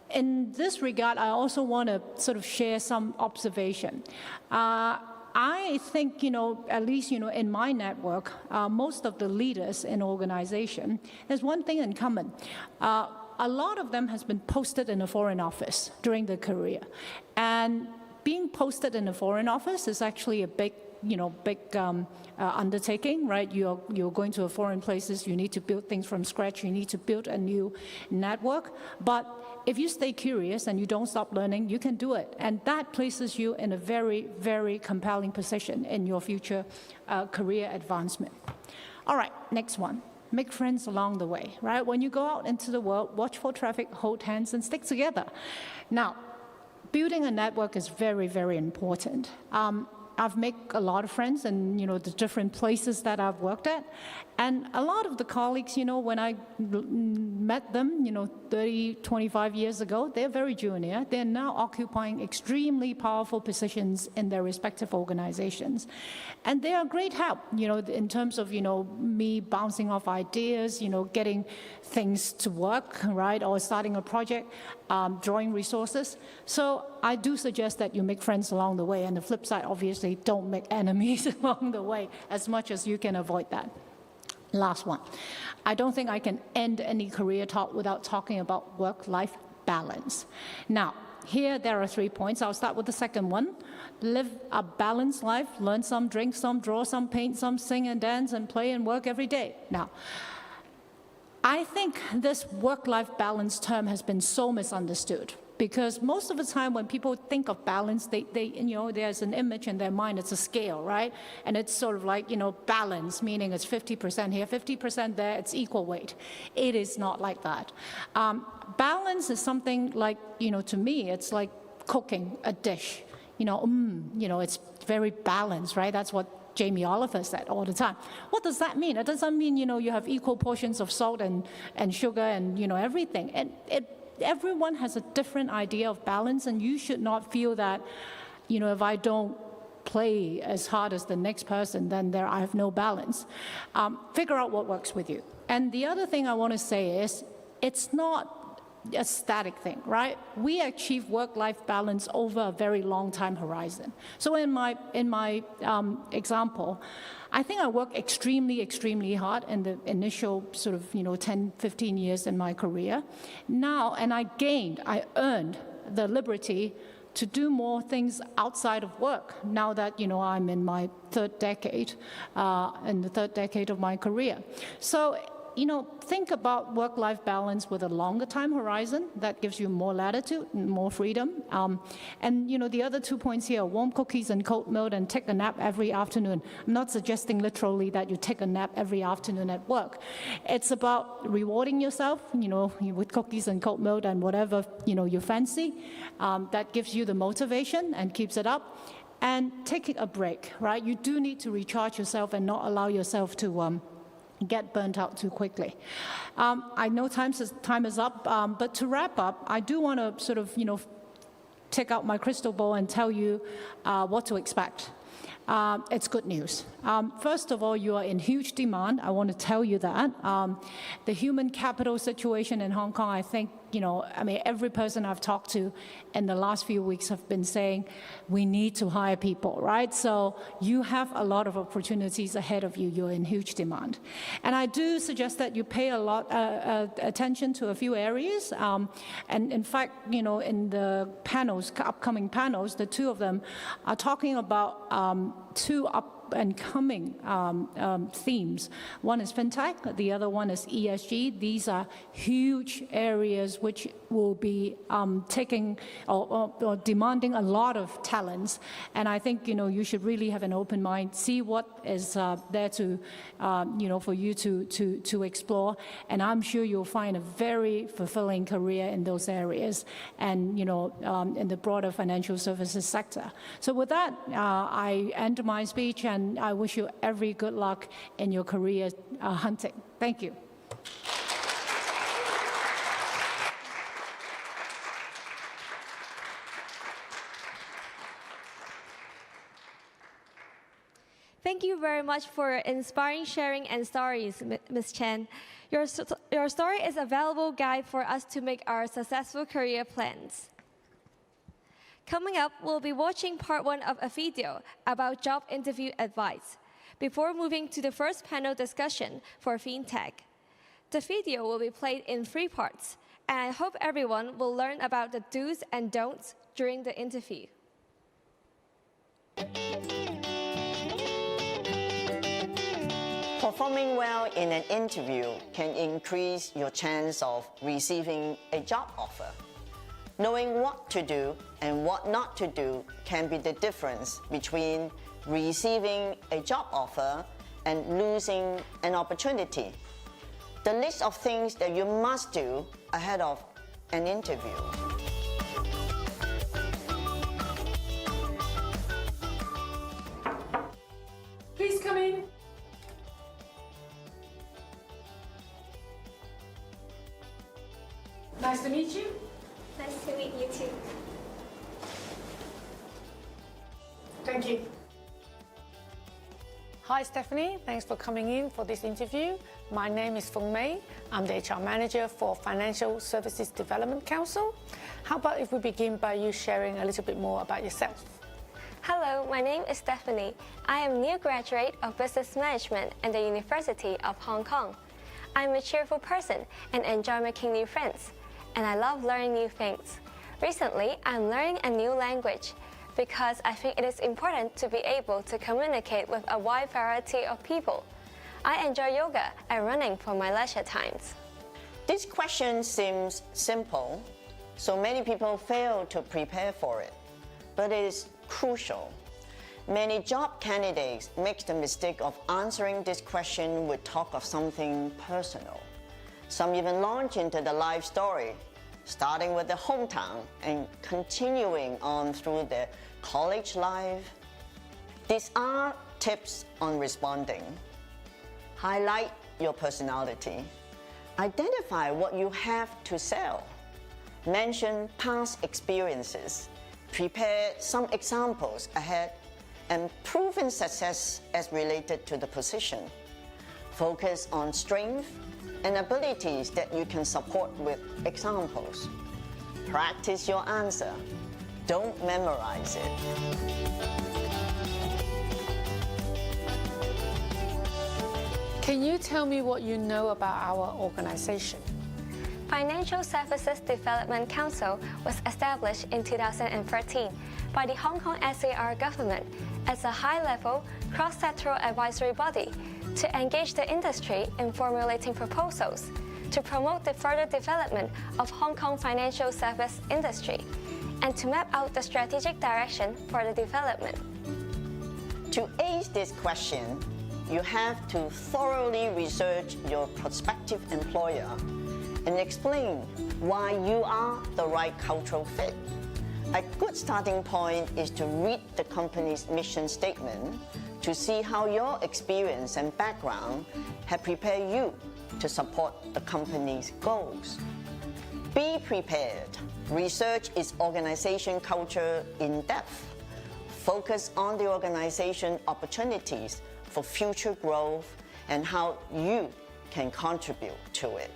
in this regard, I also want to sort of share some observation. I think, at least, in my network, most of the leaders in organization, there's one thing in common. A lot of them has been posted in a foreign office during their career. And being posted in a foreign office is actually a big undertaking, right? You're going to foreign places, you need to build things from scratch, you need to build a new network. But if you stay curious and you don't stop learning, you can do it. And that places you in a very, very compelling position in your future career advancement. All right, next one. Make friends along the way, right? When you go out into the world, watch for traffic, hold hands, and stick together. Now, building a network is very, very important. I've made a lot of friends in, the different places that I've worked at. And a lot of the colleagues, when I met them, 30, 25 years ago, they're very junior. They're now occupying extremely powerful positions in their respective organizations. And they are great help, in terms of, me bouncing off ideas, getting things to work, right? Or starting a project, drawing resources. So I do suggest that you make friends along the way. And the flip side, obviously, don't make enemies along the way as much as you can avoid that. Last one. I don't think I can end any career talk without talking about work-life balance. Now, here there are 3 points. I'll start with the second one. Live a balanced life, learn some, drink some, draw some, paint some, sing and dance and play and work every day. Now, I think this work-life balance term has been so misunderstood. Because most of the time when people think of balance, there's an image in their mind, it's a scale, right? And it's sort of like, balance, meaning it's 50% here, 50% there, it's equal weight. It is not like that. Balance is something like, to me, it's like cooking a dish. It's very balanced, right? That's what Jamie Oliver said all the time. What does that mean? It doesn't mean, you have equal portions of salt and sugar and, everything. And everyone has a different idea of balance, and you should not feel that, if I don't play as hard as the next person, then I have no balance. Figure out what works with you. And the other thing I want to say is, it's not a static thing, right? We achieve work-life balance over a very long time horizon. So in my example, I think I worked extremely, extremely hard in the initial sort of 10, 15 years in my career. Now, and I earned the liberty to do more things outside of work now that I'm in my third decade, in the third decade of my career. So think about work-life balance with a longer time horizon. That gives you more latitude and more freedom. And the other 2 points here, warm cookies and cold milk and take a nap every afternoon. I'm not suggesting literally that you take a nap every afternoon at work. It's about rewarding yourself, with cookies and cold milk and whatever, you fancy. That gives you the motivation and keeps it up. And taking a break, right? You do need to recharge yourself and not allow yourself to get burnt out too quickly. I know time is up, but to wrap up, I do want to sort of, take out my crystal ball and tell you what to expect. It's good news. First of all, you are in huge demand. I want to tell you that. The human capital situation in Hong Kong, I think, every person I've talked to in the last few weeks have been saying, we need to hire people, right? So you have a lot of opportunities ahead of you. You're in huge demand. And I do suggest that you pay a lot attention to a few areas. And in fact, in the upcoming panels, the two of them are talking about two up-and-coming themes. One is fintech, the other one is ESG. These are huge areas which will be taking or demanding a lot of talents. And I think, you should really have an open mind, see what is there to, for you to explore. And I'm sure you'll find a very fulfilling career in those areas and, in the broader financial services sector. So with that, I end my speech, and I wish you every good luck in your career hunting. Thank you. Thank you very much for inspiring sharing and stories, Ms. Chen. Your story is a valuable guide for us to make our successful career plans. Coming up, we'll be watching part 1 of a video about job interview advice before moving to the first panel discussion for fintech. The video will be played in 3 parts, and I hope everyone will learn about the do's and don'ts during the interview. Performing well in an interview can increase your chance of receiving a job offer. Knowing what to do and what not to do can be the difference between receiving a job offer and losing an opportunity. The list of things that you must do ahead of an interview. Please come in. Nice to meet you. Nice to meet you too. Thank you. Hi Stephanie, thanks for coming in for this interview. My name is Feng Mei. I'm the HR manager for Financial Services Development Council. How about if we begin by you sharing a little bit more about yourself? Hello, my name is Stephanie. I am a new graduate of Business Management at the University of Hong Kong. I'm a cheerful person and enjoy making new friends, and I love learning new things. Recently, I'm learning a new language because I think it is important to be able to communicate with a wide variety of people. I enjoy yoga and running for my leisure times. This question seems simple, so many people fail to prepare for it, but it is crucial. Many job candidates make the mistake of answering this question with talk of something personal. Some even launch into the life story, starting with the hometown and continuing on through their college life. These are tips on responding. Highlight your personality. Identify what you have to sell. Mention past experiences. Prepare some examples ahead and proven success as related to the position. Focus on strengths and abilities that you can support with examples. Practice your answer. Don't memorize it. Can you tell me what you know about our organization? Financial Services Development Council was established in 2013 by the Hong Kong SAR government as a high-level, cross-sectoral advisory body to engage the industry in formulating proposals to promote the further development of Hong Kong financial service industry and to map out the strategic direction for the development. To ace this question, you have to thoroughly research your prospective employer and explain why you are the right cultural fit. A good starting point is to read the company's mission statement to see how your experience and background have prepared you to support the company's goals. Be prepared. Research its organization culture in depth. Focus on the organization opportunities for future growth and how you can contribute to it.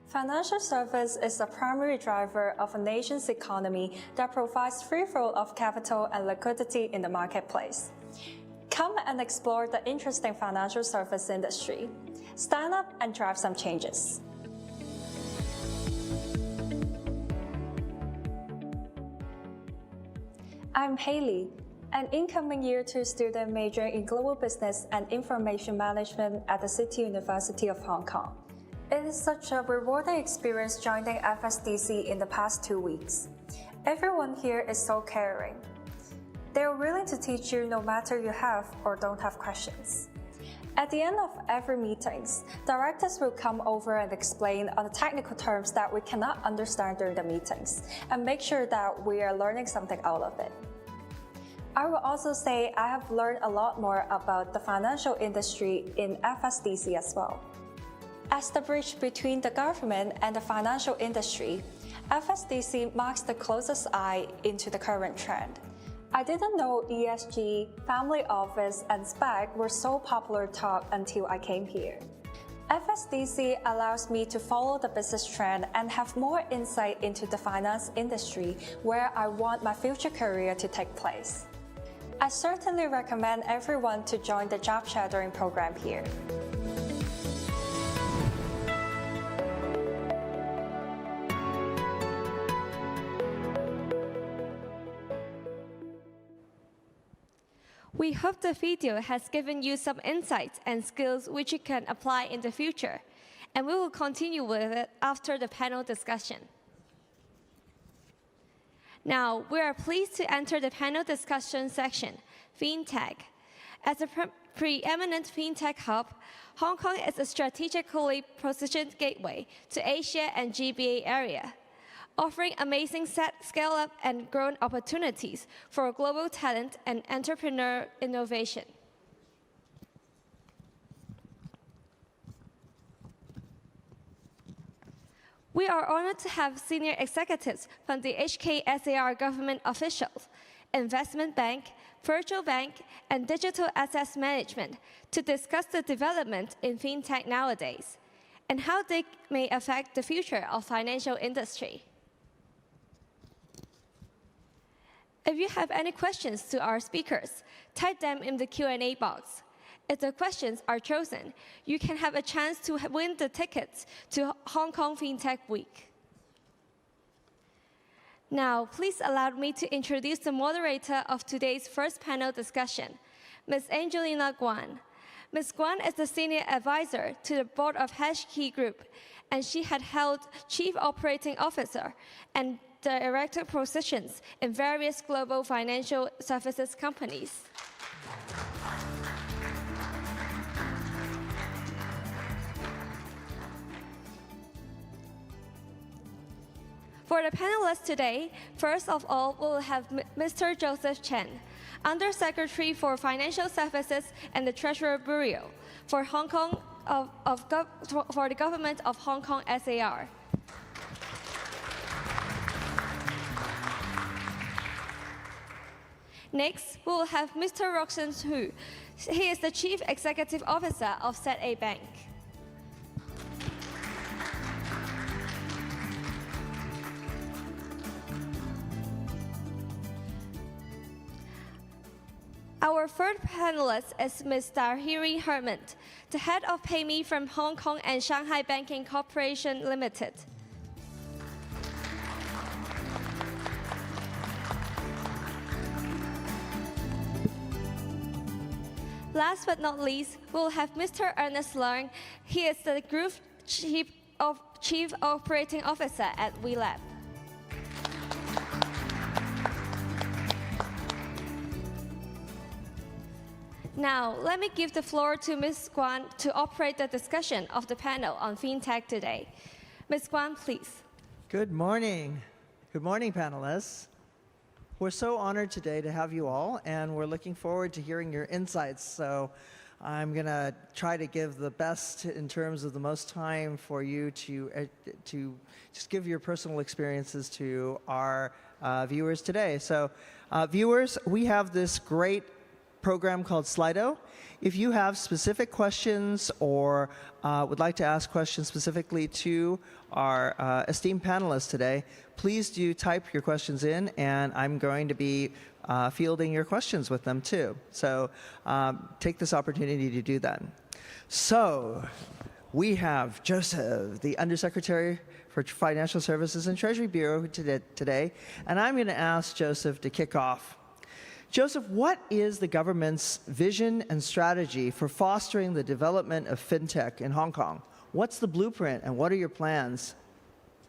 Financial service is the primary driver of a nation's economy that provides free flow of capital and liquidity in the marketplace. Come and explore the interesting financial service industry. Stand up and drive some changes. I'm Haley, an incoming Year 2 student majoring in Global Business and Information Management at the City University of Hong Kong. It is such a rewarding experience joining FSDC in the past 2 weeks. Everyone here is so caring. They are willing to teach you no matter you have or don't have questions. At the end of every meeting, directors will come over and explain on the technical terms that we cannot understand during the meetings and make sure that we are learning something out of it. I will also say I have learned a lot more about the financial industry in FSDC as well. As the bridge between the government and the financial industry, FSDC marks the closest eye into the current trend. I didn't know ESG, family office, and SPAC were so popular talk until I came here. FSDC allows me to follow the business trend and have more insight into the finance industry where I want my future career to take place. I certainly recommend everyone to join the job shadowing program here. We hope the video has given you some insights and skills which you can apply in the future, and we will continue with it after the panel discussion. Now, we are pleased to enter the panel discussion section, FinTech. As a preeminent FinTech hub, Hong Kong is a strategically positioned gateway to Asia and GBA area, offering amazing scale-up and growth opportunities for global talent and entrepreneur innovation. We are honored to have senior executives from the HKSAR government officials, investment bank, virtual bank, and digital assets management to discuss the development in fintech nowadays and how they may affect the future of financial industry. If you have any questions to our speakers, type them in the Q&A box. If the questions are chosen, you can have a chance to win the tickets to Hong Kong FinTech Week. Now, please allow me to introduce the moderator of today's first panel discussion, Ms. Angelina Guan. Ms. Guan is the Senior Advisor to the Board of HashKey Group, and she had held Chief Operating Officer and Director positions in various global financial services companies. For the panelists today, first of all, we'll have Mr. Joseph Chen, Undersecretary for Financial Services and the Treasurer Bureau for Hong Kong for the Government of Hong Kong SAR. Next, we will have Mr. Roxan Hu. He is the Chief Executive Officer of ZA Bank. Our third panelist is Ms. Tahiri Herman, the head of PayMe from Hong Kong and Shanghai Banking Corporation Limited. Last but not least, we'll have Mr. Ernest Leung. He is the Group Chief Operating Officer at WeLab. Now, let me give the floor to Ms. Guan to operate the discussion of the panel on fintech today. Ms. Guan, please. Good morning. Good morning, panelists. We're so honored today to have you all, and we're looking forward to hearing your insights. So I'm going to try to give the best in terms of the most time for you to just give your personal experiences to our viewers today. So viewers, we have this great program called Slido. If you have specific questions or would like to ask questions specifically to our esteemed panelists today, please do type your questions in, and I'm going to be fielding your questions with them too. So take this opportunity to do that. So we have Joseph, the Undersecretary for Financial Services and Treasury Bureau today, and I'm going to ask Joseph to kick off. Joseph, what is the government's vision and strategy for fostering the development of fintech in Hong Kong? What's the blueprint and what are your plans?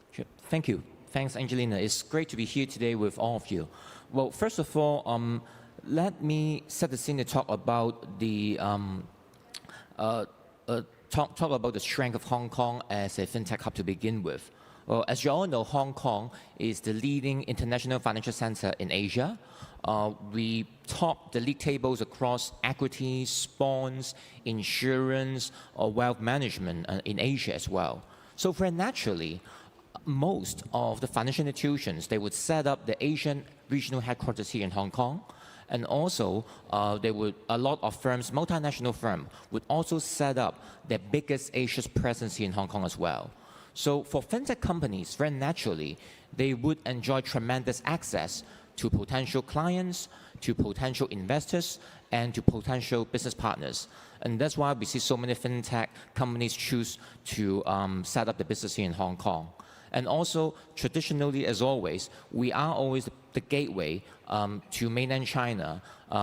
Sure. Thank you. Thanks, Angelina. It's great to be here today with all of you. Well, first of all, let me set the scene to talk about the talk about the strength of Hong Kong as a fintech hub to begin with. Well, as you all know, Hong Kong is the leading international financial center in Asia. We top the league tables across equities, bonds, insurance, or wealth management in Asia as well. So very naturally, most of the financial institutions, they would set up the Asian regional headquarters here in Hong Kong. And also, a lot of firms, multinational firms, would also set up their biggest Asia's presence here in Hong Kong as well. So for fintech companies, very naturally, they would enjoy tremendous access to potential clients, to potential investors, and to potential business partners. And that's why we see so many fintech companies choose to set up the business here in Hong Kong. And also, traditionally, as always, we are always the gateway to mainland China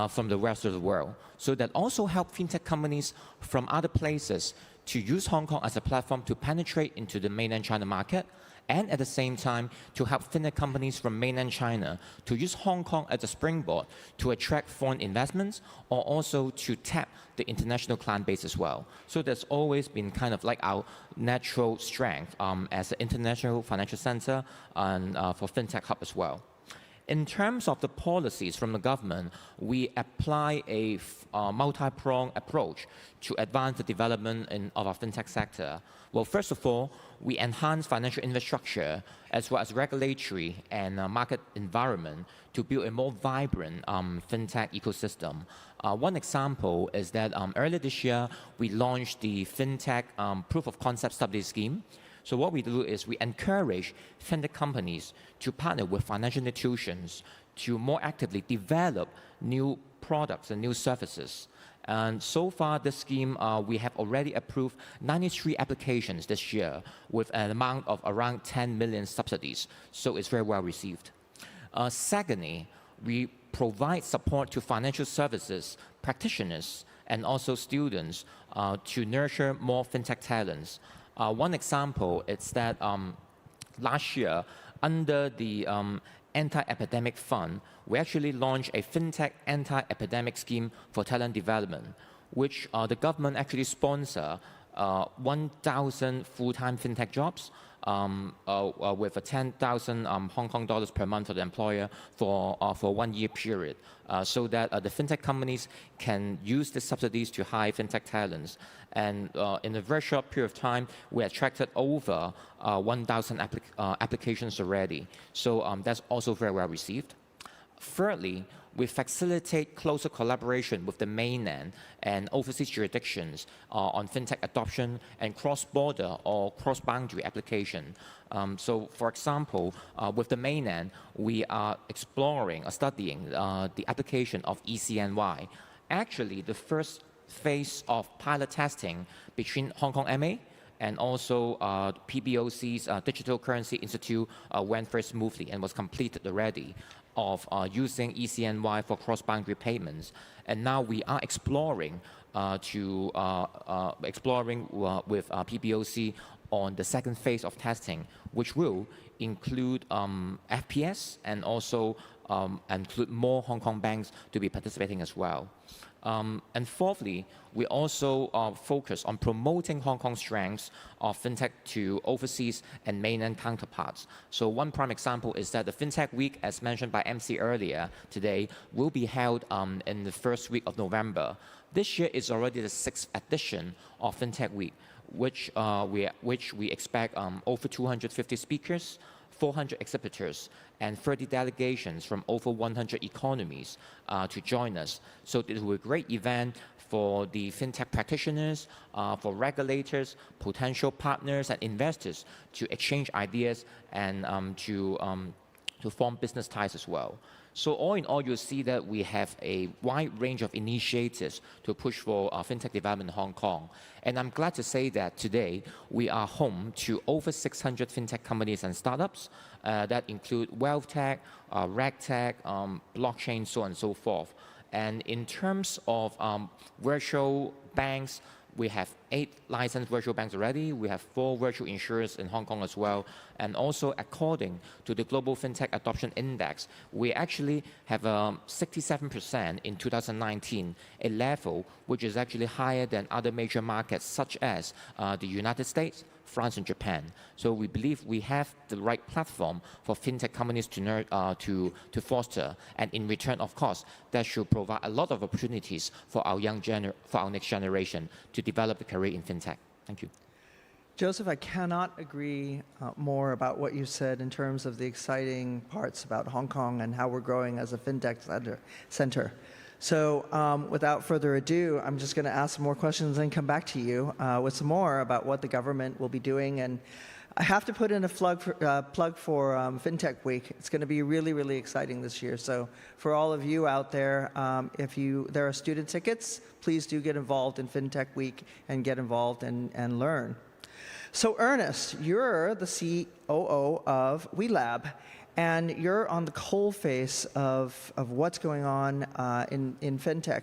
from the rest of the world. So that also help fintech companies from other places to use Hong Kong as a platform to penetrate into the mainland China market, and at the same time to help fintech companies from mainland China to use Hong Kong as a springboard to attract foreign investments or also to tap the international client base as well. So that's always been kind of like our natural strength as an international financial center and for fintech hub as well. In terms of the policies from the government, we apply a multi-pronged approach to advance the development of our fintech sector. Well, first of all, we enhance financial infrastructure as well as regulatory and market environment to build a more vibrant fintech ecosystem. One example is that earlier this year, we launched the fintech proof of concept study scheme. So what we do is we encourage fintech companies to partner with financial institutions to more actively develop new products and new services. And so far, this scheme, we have already approved 93 applications this year with an amount of around 10 million subsidies. So it's very well received. Secondly, we provide support to financial services practitioners and also students to nurture more fintech talents. One example is that last year, under the Anti-Epidemic Fund, we actually launched a fintech anti-epidemic scheme for talent development, which the government actually sponsor 1,000 full-time fintech jobs with a 10,000 Hong Kong dollars per month for the employer for 1 year period, so that the fintech companies can use the subsidies to hire fintech talents. And in a very short period of time, we attracted over 1,000 applications already. So that's also very well received. Thirdly, we facilitate closer collaboration with the mainland and overseas jurisdictions on fintech adoption and cross-border or cross-boundary application. So, for example, with the mainland, we are exploring or studying the application of ECNY. Actually, the first phase of pilot testing between Hong Kong MA and also PBOC's Digital Currency Institute went very smoothly and was completed already, of using ECNY for cross-boundary payments. And now we are exploring with PBOC on the second phase of testing, which will include FPS and also include more Hong Kong banks to be participating as well. And fourthly, we also focus on promoting Hong Kong's strengths of fintech to overseas and mainland counterparts. So one prime example is that the FinTech Week, as mentioned by MC earlier today, will be held in the first week of November. This year is already the 6th edition of FinTech Week, which we expect over 250 speakers, 400 exhibitors, and 30 delegations from over 100 economies to join us. So it will be a great event for the fintech practitioners, for regulators, potential partners, and investors to exchange ideas and to form business ties as well. So all in all, you'll see that we have a wide range of initiatives to push for fintech development in Hong Kong. And I'm glad to say that today we are home to over 600 fintech companies and startups that include wealth tech, reg tech, blockchain, so on and so forth. And in terms of virtual banks, we have 8 licensed virtual banks already. We have 4 virtual insurers in Hong Kong as well. And also, according to the Global FinTech Adoption Index, we actually have 67% in 2019, a level which is actually higher than other major markets such as the United States, France, and Japan. So we believe we have the right platform for fintech companies to foster, and in return, of course, that should provide a lot of opportunities for our next generation to develop a career in fintech. Thank you. Joseph, I cannot agree more about what you said in terms of the exciting parts about Hong Kong and how we're growing as a fintech center. So without further ado, I'm just going to ask some more questions and come back to you with some more about what the government will be doing. And I have to put in a plug for FinTech Week. It's going to be really, really exciting this year. So for all of you out there, if there are student tickets, please do get involved in FinTech Week and get involved and learn. So Ernest, you're the COO of WeLab, and you're on the coalface of what's going on in fintech.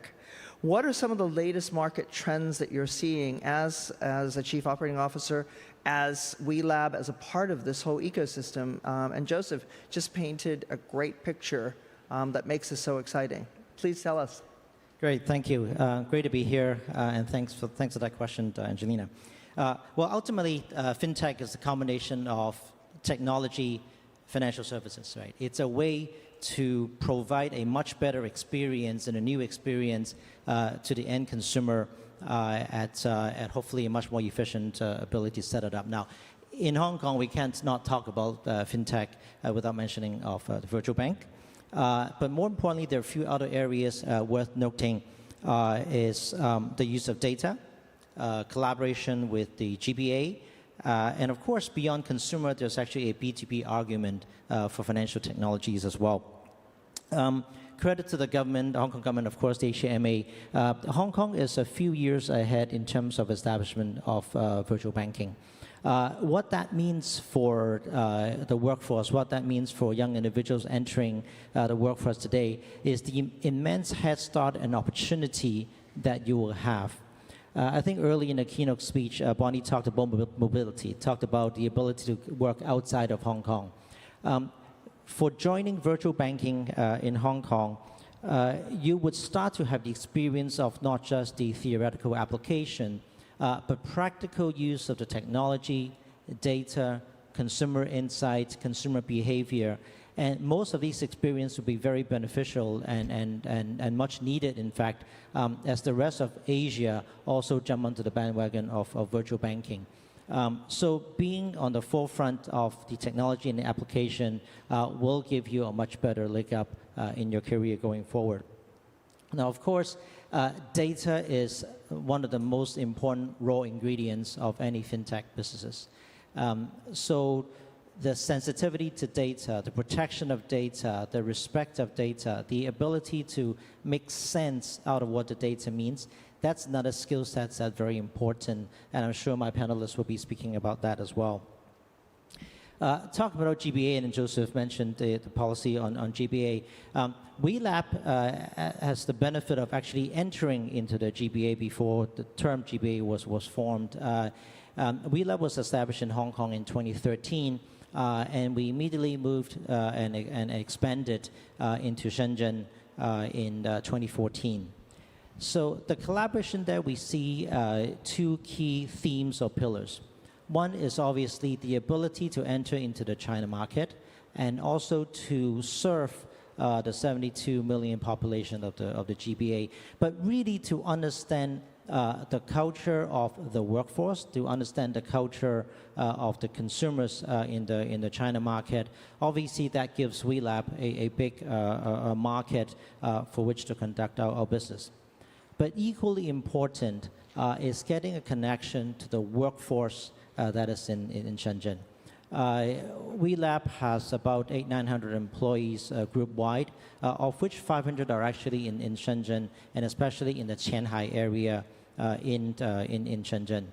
What are some of the latest market trends that you're seeing as a chief operating officer, as WeLab, as a part of this whole ecosystem? And Joseph just painted a great picture that makes this so exciting. Please tell us. Great, thank you. Great to be here, and thanks for that question, Angelina. Well, ultimately, fintech is a combination of technology, financial services, right? It's a way to provide a much better experience and a new experience to the end consumer at hopefully a much more efficient ability to set it up. Now, in Hong Kong, we can't not talk about fintech without mentioning of the virtual bank. But more importantly, there are a few other areas worth noting is the use of data, collaboration with the GBA, and of course, beyond consumer, there's actually a B2B argument for financial technologies as well. Credit to the government, the Hong Kong government, of course, the HKMA. Hong Kong is a few years ahead in terms of establishment of virtual banking. What that means for the workforce, what that means for young individuals entering the workforce today is the immense head start and opportunity that you will have. I think early in the keynote speech, Bonnie talked about mobility, talked about the ability to work outside of Hong Kong. For joining virtual banking in Hong Kong, you would start to have the experience of not just the theoretical application, but practical use of the technology, data, consumer insights, consumer behavior. And most of these experiences will be very beneficial and much needed, in fact, as the rest of Asia also jump onto the bandwagon of virtual banking. So being on the forefront of the technology and the application will give you a much better leg up in your career going forward. Now, of course, data is one of the most important raw ingredients of any fintech businesses. So the sensitivity to data, the protection of data, the respect of data, the ability to make sense out of what the data means, that's another skill set that's very important, and I'm sure my panelists will be speaking about that as well. Talk about GBA, and Joseph mentioned the policy on GBA. WeLab has the benefit of actually entering into the GBA before the term GBA was formed. WeLab was established in Hong Kong in 2013, and we immediately moved and expanded into Shenzhen in 2014. So the collaboration there, we see two key themes or pillars. One is obviously the ability to enter into the China market and also to serve the 72 million population of the GBA, but really to understand the culture of the workforce, to understand the culture of the consumers in the China market. Obviously, that gives WeLab a big market for which to conduct our business. But equally important is getting a connection to the workforce that is in Shenzhen. WeLab has about 800-900 employees group-wide, of which 500 are actually in Shenzhen, and especially in the Qianhai area in Shenzhen.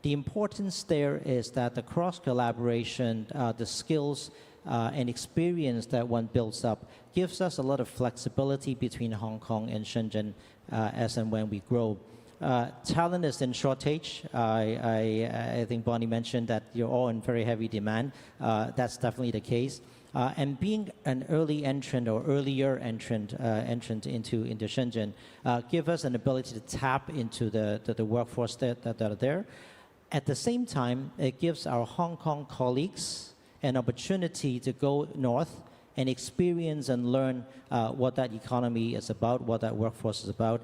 The importance there is that the cross-collaboration, the skills and experience that one builds up gives us a lot of flexibility between Hong Kong and Shenzhen as and when we grow. Talent is in shortage. I think Bonnie mentioned that you're all in very heavy demand. That's definitely the case. And being an early entrant or earlier entrant into Shenzhen give us an ability to tap into the workforce that are there. At the same time, it gives our Hong Kong colleagues an opportunity to go north and experience and learn what that economy is about, what that workforce is about,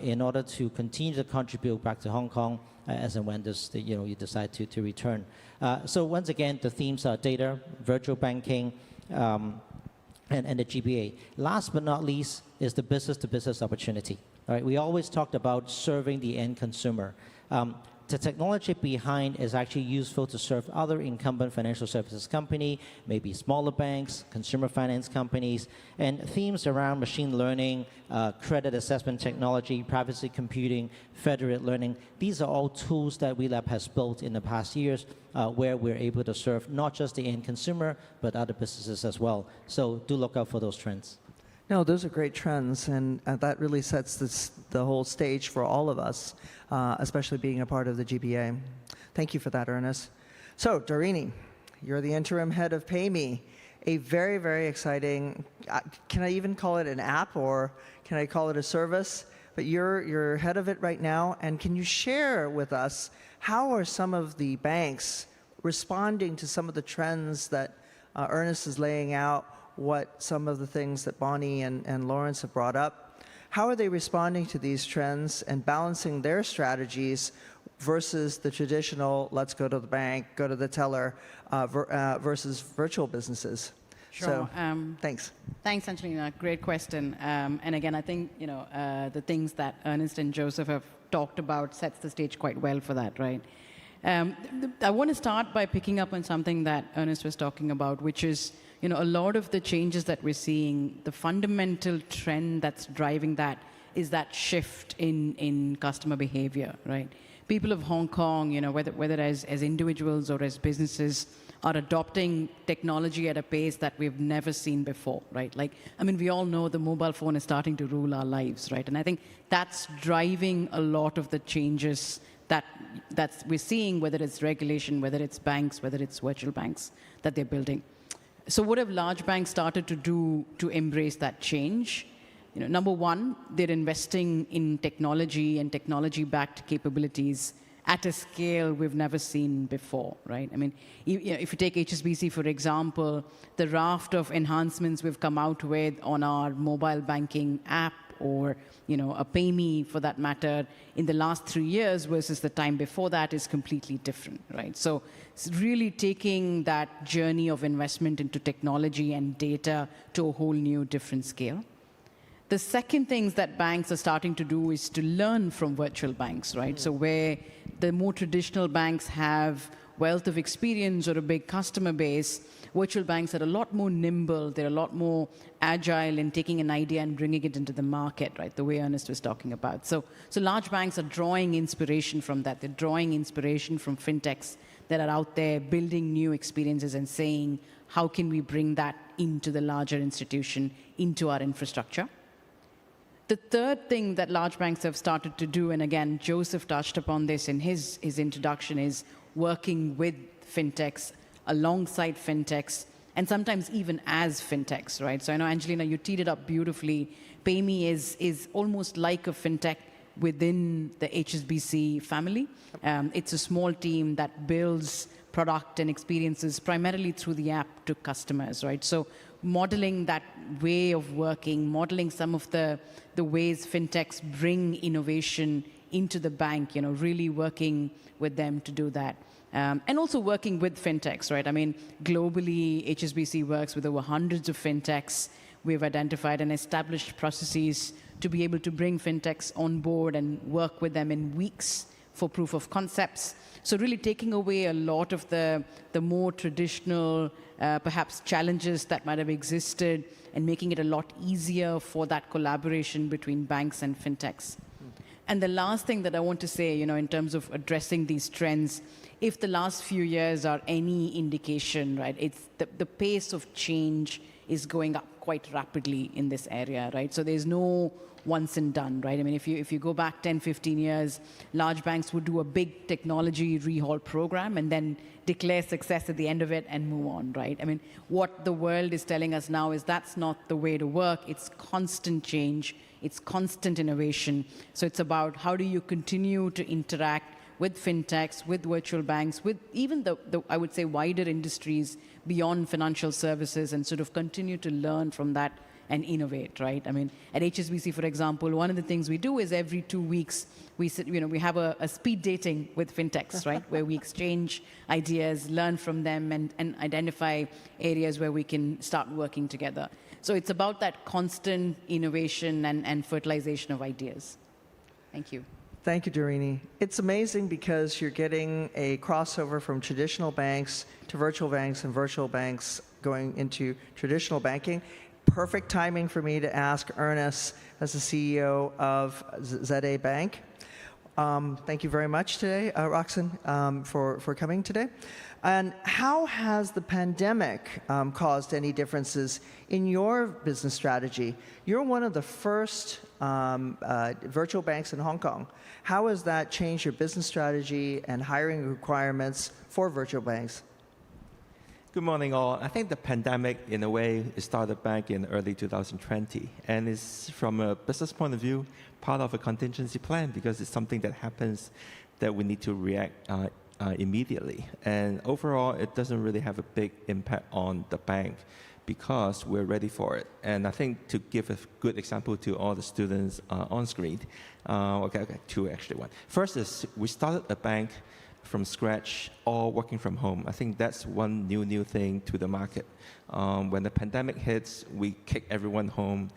in order to continue to contribute back to Hong Kong as and when you decide to return. So once again, the themes are data, virtual banking, and the GBA. Last but not least is the business-to-business opportunity. All right, we always talked about serving the end consumer. The technology behind is actually useful to serve other incumbent financial services company, maybe smaller banks, consumer finance companies, and themes around machine learning, credit assessment technology, privacy computing, federated learning. These are all tools that WeLab has built in the past years where we're able to serve not just the end consumer, but other businesses as well. So do look out for those trends. No, those are great trends, and that really sets the whole stage for all of us, especially being a part of the GBA. Thank you for that, Ernest. So, Darini, you're the interim head of PayMe, a very, very exciting, can I even call it an app, or can I call it a service? But you're head of it right now, and can you share with us how are some of the banks responding to some of the trends that Ernest is laying out, what some of the things that Bonnie and Lawrence have brought up? How are they responding to these trends and balancing their strategies versus the traditional, let's go to the bank, go to the teller, versus virtual businesses? Sure. So, thanks. Thanks, Angelina. Great question. And again, I think the things that Ernest and Joseph have talked about sets the stage quite well for that, right? I want to start by picking up on something that Ernest was talking about, which is a lot of the changes that we're seeing, the fundamental trend that's driving that is that shift in customer behavior, right? People of Hong Kong, whether as individuals or as businesses, are adopting technology at a pace that we've never seen before, right? We all know the mobile phone is starting to rule our lives, right? And I think that's driving a lot of the changes that we're seeing, whether it's regulation, whether it's banks, whether it's virtual banks that they're building. So what have large banks started to do to embrace that change? Number one, they're investing in technology and technology-backed capabilities at a scale we've never seen before, right? I mean, if you take HSBC, for example, the raft of enhancements we've come out with on our mobile banking app or a PayMe for that matter in the last 3 years versus the time before that is completely different, right? So it's really taking that journey of investment into technology and data to a whole new different scale. The second things that banks are starting to do is to learn from virtual banks, right? So where the more traditional banks have wealth of experience or a big customer base, virtual banks are a lot more nimble, they're a lot more agile in taking an idea and bringing it into the market, right? The way Ernest was talking about. So large banks are drawing inspiration from that. They're drawing inspiration from fintechs that are out there building new experiences and saying, how can we bring that into the larger institution, into our infrastructure? The third thing that large banks have started to do, and again, Joseph touched upon this in his introduction, is working with fintechs, alongside fintechs, and sometimes even as fintechs, right? So I know, Angelina, you teed it up beautifully. PayMe is almost like a fintech within the HSBC family. It's a small team that builds product and experiences primarily through the app to customers, right? So modeling that way of working, modeling some of the ways fintechs bring innovation into the bank, really working with them to do that. And also working with fintechs, right? I mean, globally, HSBC works with over hundreds of fintechs. We've identified and established processes to be able to bring fintechs on board and work with them in weeks for proof of concepts. So really taking away a lot of the more traditional, perhaps challenges that might have existed and making it a lot easier for that collaboration between banks and fintechs. And the last thing that I want to say, in terms of addressing these trends, if the last few years are any indication, right, it's the pace of change is going up quite rapidly in this area, right? So there's no once and done, right? I mean, if you go back 10, 15 years, large banks would do a big technology rehaul program and then declare success at the end of it and move on, right? I mean, what the world is telling us now is that's not the way to work. It's constant change. It's constant innovation. So it's about how do you continue to interact with fintechs, with virtual banks, with even the I would say, wider industries beyond financial services and sort of continue to learn from that and innovate, right? I mean, at HSBC, for example, one of the things we do is every 2 weeks, we have a speed dating with fintechs, right? Where we exchange ideas, learn from them, and identify areas where we can start working together. So it's about that constant innovation and fertilization of ideas. Thank you. Thank you, Dharini. It's amazing because you're getting a crossover from traditional banks to virtual banks and virtual banks going into traditional banking. Perfect timing for me to ask Ernest, as the CEO of ZA Bank. Thank you very much today, Roxanne, for coming today. And how has the pandemic caused any differences in your business strategy? You're one of the first virtual banks in Hong Kong. How has that changed your business strategy and hiring requirements for virtual banks? Good morning, all. I think the pandemic, in a way, it started back in early 2020, and it's, from a business point of view, part of a contingency plan because it's something that happens that we need to react immediately. And overall, it doesn't really have a big impact on the bank because we're ready for it. And I think to give a good example to all the students on screen, two actually. One. First is we started a bank from scratch, all working from home. I think that's one new thing to the market. When the pandemic hits, we kick everyone home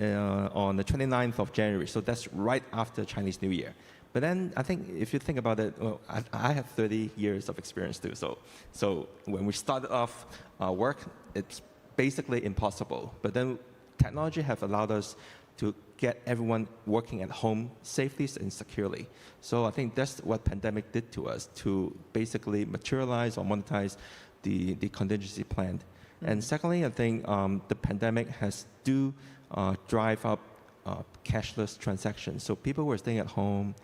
on the 29th of January. So that's right after Chinese New Year. But then I think if you think about it, well, I have 30 years of experience too. So when we started off work, it's basically impossible. But then technology have allowed us to get everyone working at home safely and securely. So I think that's what pandemic did to us, to basically materialize or monetize the contingency plan. Mm-hmm. And secondly, I think the pandemic has drive up cashless transactions. So people were staying at home.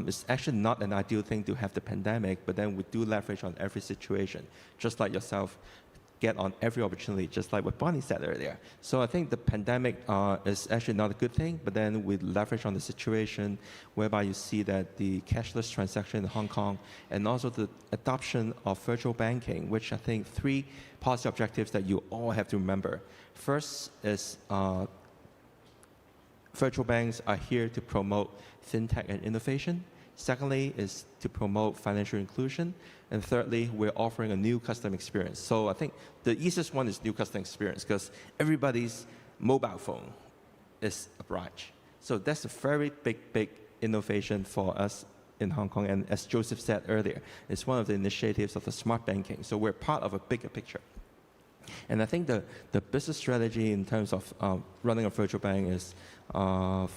It's actually not an ideal thing to have the pandemic, but then we do leverage on every situation, just like yourself. get on every opportunity, just like what Bonnie said earlier. So I think the pandemic is actually not a good thing, but then we leverage on the situation whereby you see that the cashless transaction in Hong Kong and also the adoption of virtual banking, which I think 3 policy objectives that you all have to remember. First is virtual banks are here to promote fintech and innovation. Secondly is to promote financial inclusion. And thirdly, we're offering a new customer experience. So I think the easiest one is new customer experience because everybody's mobile phone is a branch. So that's a very big innovation for us in Hong Kong. And as Joseph said earlier, it's one of the initiatives of the smart banking. So we're part of a bigger picture. And I think the business strategy in terms of running a virtual bank is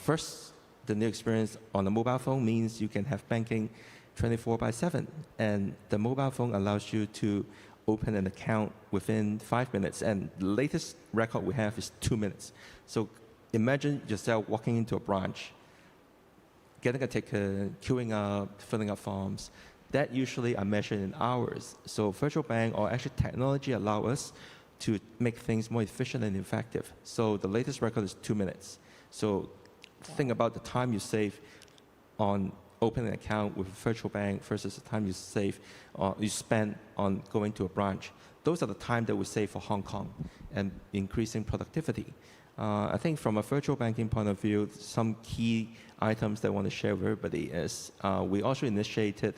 first, the new experience on the mobile phone means you can have banking 24/7. And the mobile phone allows you to open an account within 5 minutes. And the latest record we have is 2 minutes. So imagine yourself walking into a branch, getting a ticket, queuing up, filling up forms. That usually are measured in hours. So virtual bank or actually technology allow us to make things more efficient and effective. So the latest record is 2 minutes. So think about the time you save on opening an account with a virtual bank versus the time you save or you spend on going to a branch. Those are the time that we save for Hong Kong and increasing productivity. I think from a virtual banking point of view, some key items that I want to share with everybody is we also initiated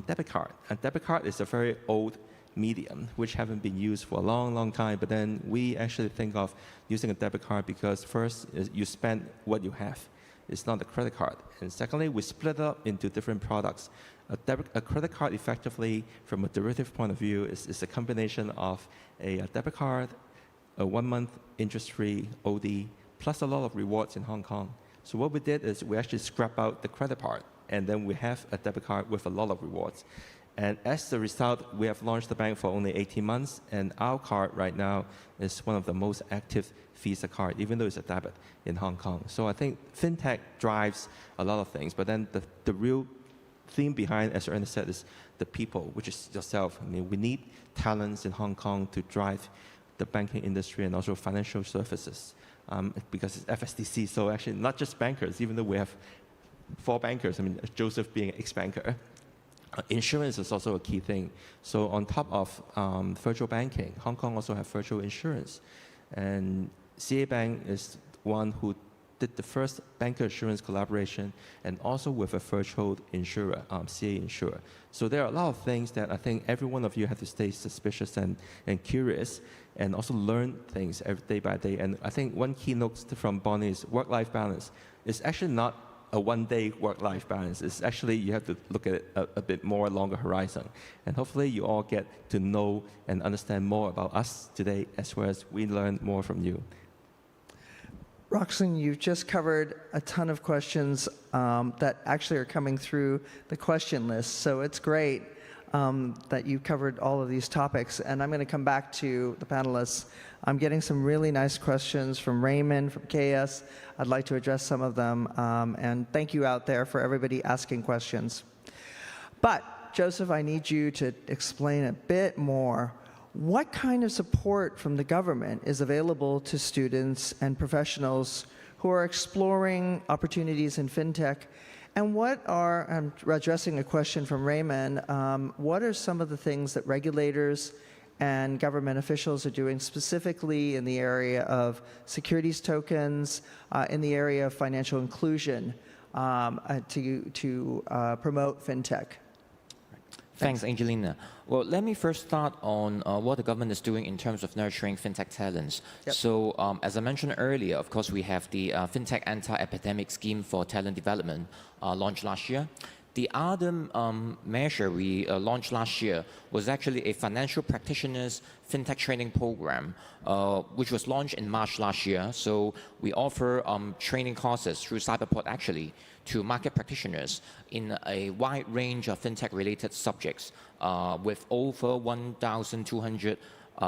debit card. A debit card is a very old medium which haven't been used for a long time, but then we actually think of using a debit card because first is you spend what you have. It's not a credit card. And secondly, we split up into different products. A credit card effectively, from a derivative point of view, is a combination of a debit card, a 1-month interest-free OD, plus a lot of rewards in Hong Kong. So what we did is we actually scrap out the credit part, and then we have a debit card with a lot of rewards. And as a result, we have launched the bank for only 18 months, and our card right now is one of the most active Visa card, even though it's a debit in Hong Kong. So I think fintech drives a lot of things, but then the real theme behind, as Ernest said, is the people, which is yourself. I mean, we need talents in Hong Kong to drive the banking industry and also financial services because it's FSDC, so actually not just bankers, even though we have 4 bankers, I mean, Joseph being an ex-banker. Insurance is also a key thing. So on top of virtual banking, Hong Kong also have virtual insurance. And CA Bank is one who did the first banker insurance collaboration and also with a virtual insurer, CA Insurer. So there are a lot of things that I think every one of you have to stay suspicious and curious and also learn things every day by day. And I think one keynote from Bonnie is work-life balance. It's actually not a one-day work-life balance. It's actually, you have to look at it a bit more longer horizon. And hopefully you all get to know and understand more about us today as well as we learn more from you. Roxanne, you've just covered a ton of questions that actually are coming through the question list. So it's great that you covered all of these topics. And I'm going to come back to the panelists. I'm getting some really nice questions from Raymond, from KS. I'd like to address some of them. And thank you out there for everybody asking questions. But Joseph, I need you to explain a bit more. What kind of support from the government is available to students and professionals who are exploring opportunities in fintech? And what are, I'm addressing a question from Raymond, what are some of the things that regulators and government officials are doing specifically in the area of securities tokens, in the area of financial inclusion to promote fintech? Thanks, Angelina. Well, let me first start on what the government is doing in terms of nurturing fintech talents. Yep. So, as I mentioned earlier, of course, we have the Fintech Anti-Epidemic Scheme for Talent Development launched last year. The other measure we launched last year was actually a financial practitioners fintech training program, which was launched in March last year. So we offer training courses through Cyberport actually to market practitioners in a wide range of fintech related subjects with over 1,200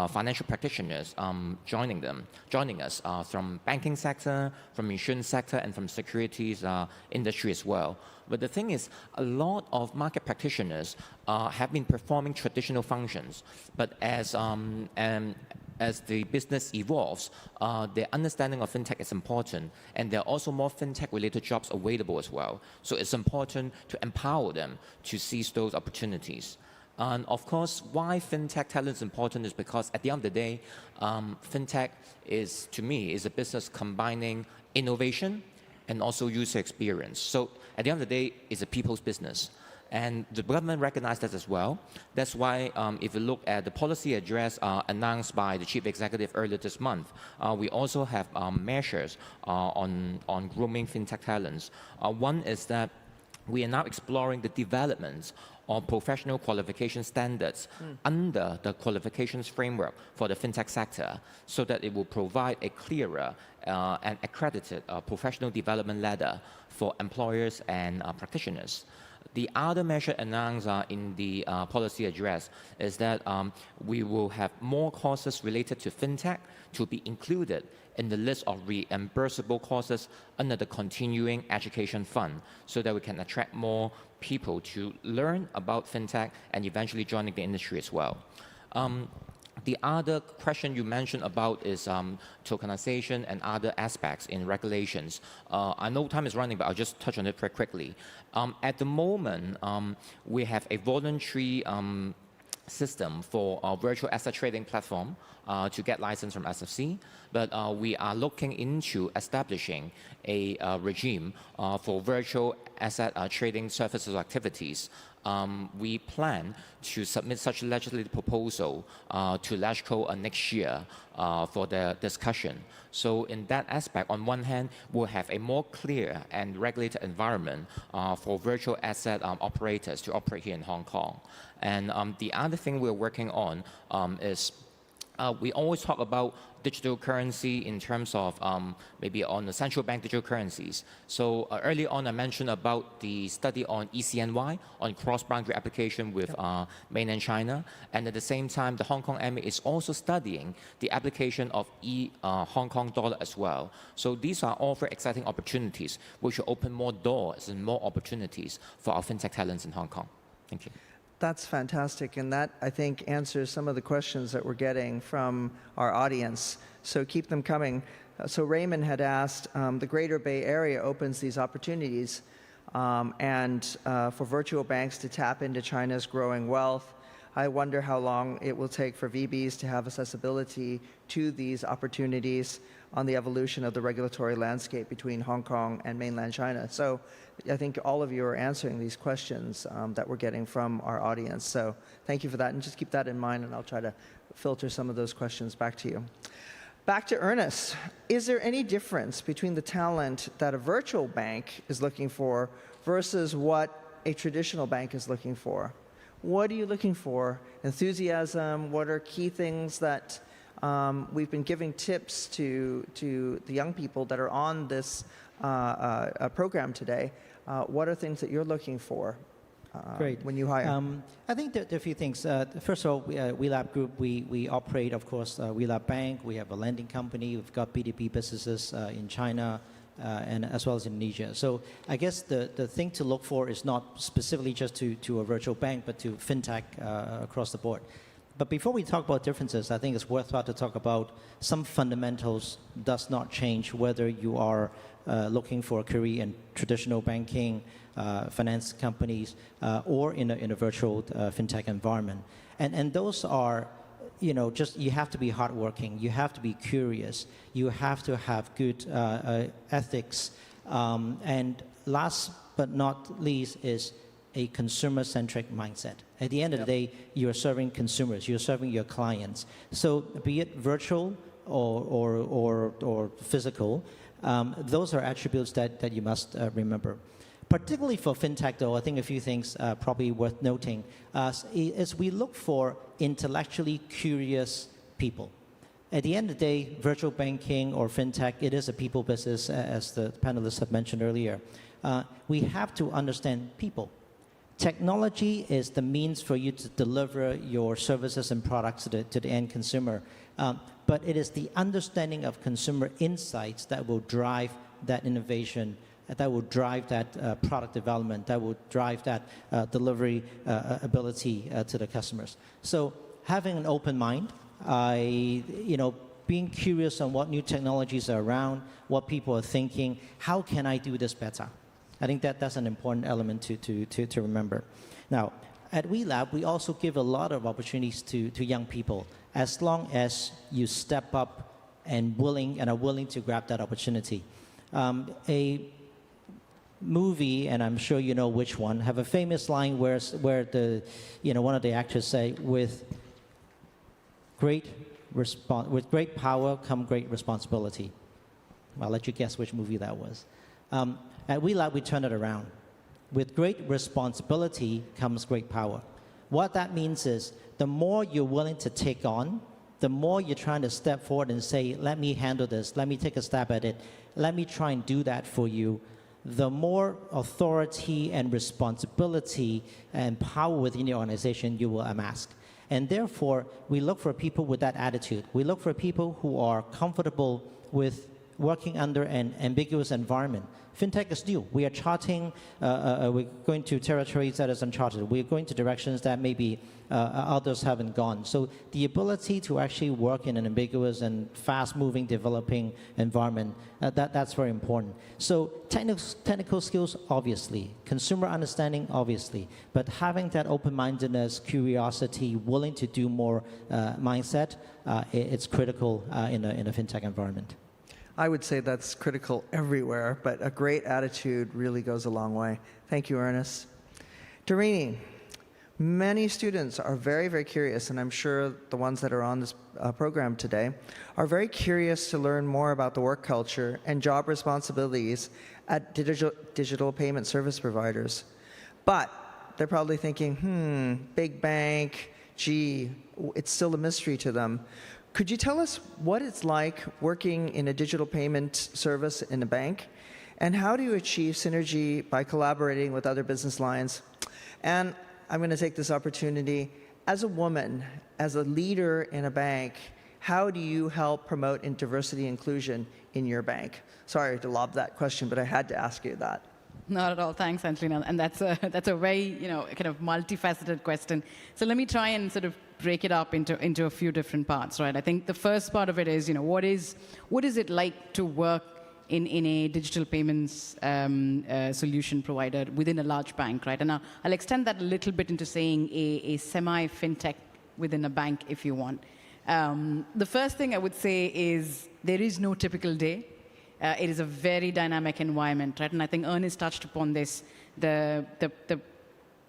financial practitioners joining us from banking sector, from insurance sector, and from securities industry as well. But the thing is, a lot of market practitioners have been performing traditional functions, but as the business evolves, their understanding of fintech is important, and there are also more fintech-related jobs available as well. So it's important to empower them to seize those opportunities. And of course, why fintech talent is important is because at the end of the day, fintech is, to me, is a business combining innovation and also user experience. So at the end of the day, it's a people's business. And the government recognized that as well. That's why if you look at the policy address announced by the chief executive earlier this month, we also have measures on grooming fintech talents. One is that we are now exploring the development of professional qualification standards under the qualifications framework for the fintech sector, so that it will provide a clearer and accredited professional development ladder for employers and practitioners. The other measure announced in the policy address is that we will have more courses related to fintech to be included in the list of reimbursable courses under the Continuing Education Fund, so that we can attract more people to learn about fintech and eventually joining the industry as well. The other question you mentioned about is tokenization and other aspects in regulations. I know time is running, but I'll just touch on it very quickly. At the moment, we have a voluntary system for a virtual asset trading platform to get license from SFC, but we are looking into establishing a regime for virtual asset trading services or activities. We plan to submit such a legislative proposal to LegCo next year for the discussion. So in that aspect, on one hand, we'll have a more clear and regulated environment for virtual asset operators to operate here in Hong Kong. And the other thing we're working on is we always talk about digital currency in terms of maybe on the central bank digital currencies. So early on, I mentioned about the study on ECNY, on cross-boundary application with mainland China. And at the same time, the Hong Kong MA is also studying the application of Hong Kong dollar as well. So these are all very exciting opportunities, which will open more doors and more opportunities for our fintech talents in Hong Kong. Thank you. That's fantastic, and that, I think, answers some of the questions that we're getting from our audience. So keep them coming. So Raymond had asked, the Greater Bay Area opens these opportunities and for virtual banks to tap into China's growing wealth. I wonder how long it will take for VBs to have accessibility to these opportunities on the evolution of the regulatory landscape between Hong Kong and mainland China. So I think all of you are answering these questions that we're getting from our audience. So thank you for that, and just keep that in mind, and I'll try to filter some of those questions back to you. Back to Ernest. Is there any difference between the talent that a virtual bank is looking for versus what a traditional bank is looking for? What are you looking for? Enthusiasm? What are key things that we've been giving tips to the young people that are on this program today? What are things that you're looking for when you hire? I think there are a few things. First of all, WeLab Group, we operate, of course, WeLab Bank. We have a lending company. We've got B2B businesses in China and as well as Indonesia. So I guess the thing to look for is not specifically just to a virtual bank, but to fintech across the board. But before we talk about differences, I think it's worthwhile to talk about some fundamentals does not change whether you are looking for a career in traditional banking, finance companies, or in a virtual fintech environment. And those are, just you have to be hardworking, you have to be curious, you have to have good ethics, and last but not least is a consumer-centric mindset. At the end of the day, you're serving consumers, you're serving your clients. So be it virtual or physical, those are attributes that you must remember. Particularly for fintech, though, I think a few things probably worth noting is we look for intellectually curious people. At the end of the day, virtual banking or fintech, it is a people business, as the panelists have mentioned earlier. We have to understand people. Technology is the means for you to deliver your services and products to the end consumer. But it is the understanding of consumer insights that will drive that innovation, that will drive that product development, that will drive that delivery ability to the customers. So having an open mind, being curious on what new technologies are around, what people are thinking, how can I do this better? I think that's an important element to remember. Now, at WeLab, we also give a lot of opportunities to young people, as long as you step up and are willing to grab that opportunity. A movie, and I'm sure you know which one, have a famous line where one of the actors say, with great power come great responsibility. I'll let you guess which movie that was. At WeLab, we turn it around. With great responsibility comes great power. What that means is the more you're willing to take on, the more you're trying to step forward and say, let me handle this, let me take a stab at it, let me try and do that for you, the more authority and responsibility and power within your organization you will amass. And therefore, we look for people with that attitude. We look for people who are comfortable with working under an ambiguous environment. Fintech is new. We are charting, we're going to territories that is uncharted. We're going to directions that maybe others haven't gone. So the ability to actually work in an ambiguous and fast-moving, developing environment, that's very important. So technical skills, obviously. Consumer understanding, obviously. But having that open-mindedness, curiosity, willing to do more mindset, it's critical in a fintech environment. I would say that's critical everywhere, but a great attitude really goes a long way. Thank you, Ernest. Darini, many students are very, very curious, and I'm sure the ones that are on this program today are very curious to learn more about the work culture and job responsibilities at digital payment service providers. But they're probably thinking, big bank, gee, it's still a mystery to them. Could you tell us what it's like working in a digital payment service in a bank? And how do you achieve synergy by collaborating with other business lines? And I'm going to take this opportunity, as a woman, as a leader in a bank, how do you help promote diversity and inclusion in your bank? Sorry to lob that question, but I had to ask you that. Not at all. Thanks, Angelina. And that's a very kind of multifaceted question. So let me try and sort of break it up into a few different parts, right? I think the first part of it is, what is it like to work in a digital payments solution provider within a large bank, right? And I'll extend that a little bit into saying a semi-fintech within a bank, if you want. The first thing I would say is there is no typical day. It is a very dynamic environment, right? And I think Ernest touched upon this. The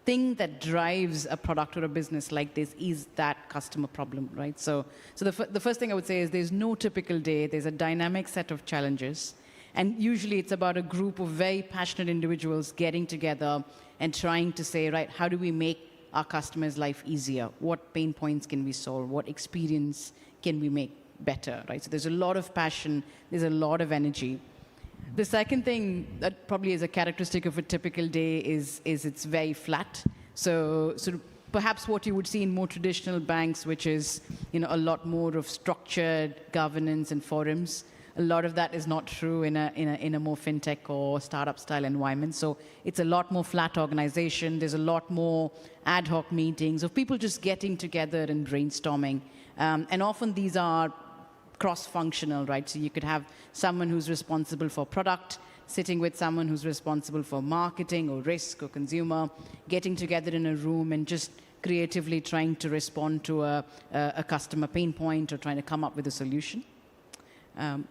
thing that drives a product or a business like this is that customer problem, right? So the first thing I would say is there's no typical day. There's a dynamic set of challenges. And usually it's about a group of very passionate individuals getting together and trying to say, right, how do we make our customers' life easier? What pain points can we solve? What experience can we make better, right? So there's a lot of passion, there's a lot of energy. The second thing that probably is a characteristic of a typical day is it's very flat. So sort of perhaps what you would see in more traditional banks, which is a lot more of structured governance and forums. A lot of that is not true in a more fintech or startup style environment. So it's a lot more flat organization. There's a lot more ad hoc meetings of people just getting together and brainstorming. And often these are cross-functional, right? So you could have someone who's responsible for product sitting with someone who's responsible for marketing or risk or consumer, getting together in a room and just creatively trying to respond to a customer pain point or trying to come up with a solution.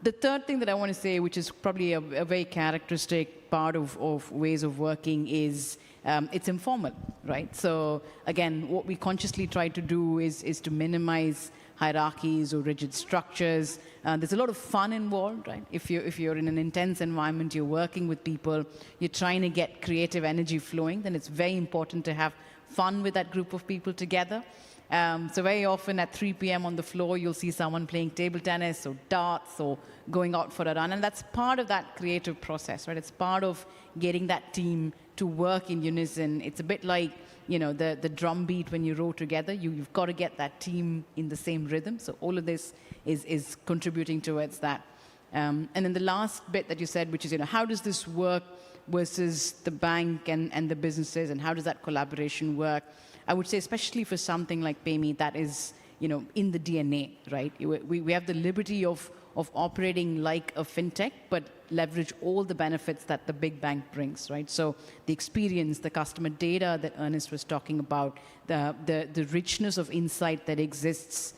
The third thing that I want to say, which is probably a very characteristic part of ways of working, is it's informal, right? So again, what we consciously try to do is to minimize hierarchies or rigid structures. There's a lot of fun involved, right? If you're in an intense environment, you're working with people, you're trying to get creative energy flowing, then it's very important to have fun with that group of people together. So very often at 3 p.m. on the floor, you'll see someone playing table tennis or darts or going out for a run. And that's part of that creative process, right? It's part of getting that team to work in unison. It's a bit like, you know, the drum beat when you row together. You've got to get that team in the same rhythm. So all of this is contributing towards that. And then the last bit that you said, which is, you know, how does this work versus the bank and the businesses, and how does that collaboration work? I would say, especially for something like PayMe, that is, you know, in the DNA, right? We have the liberty of operating like a fintech, but leverage all the benefits that the big bank brings, right? So the experience, the customer data that Ernest was talking about, the richness of insight that exists,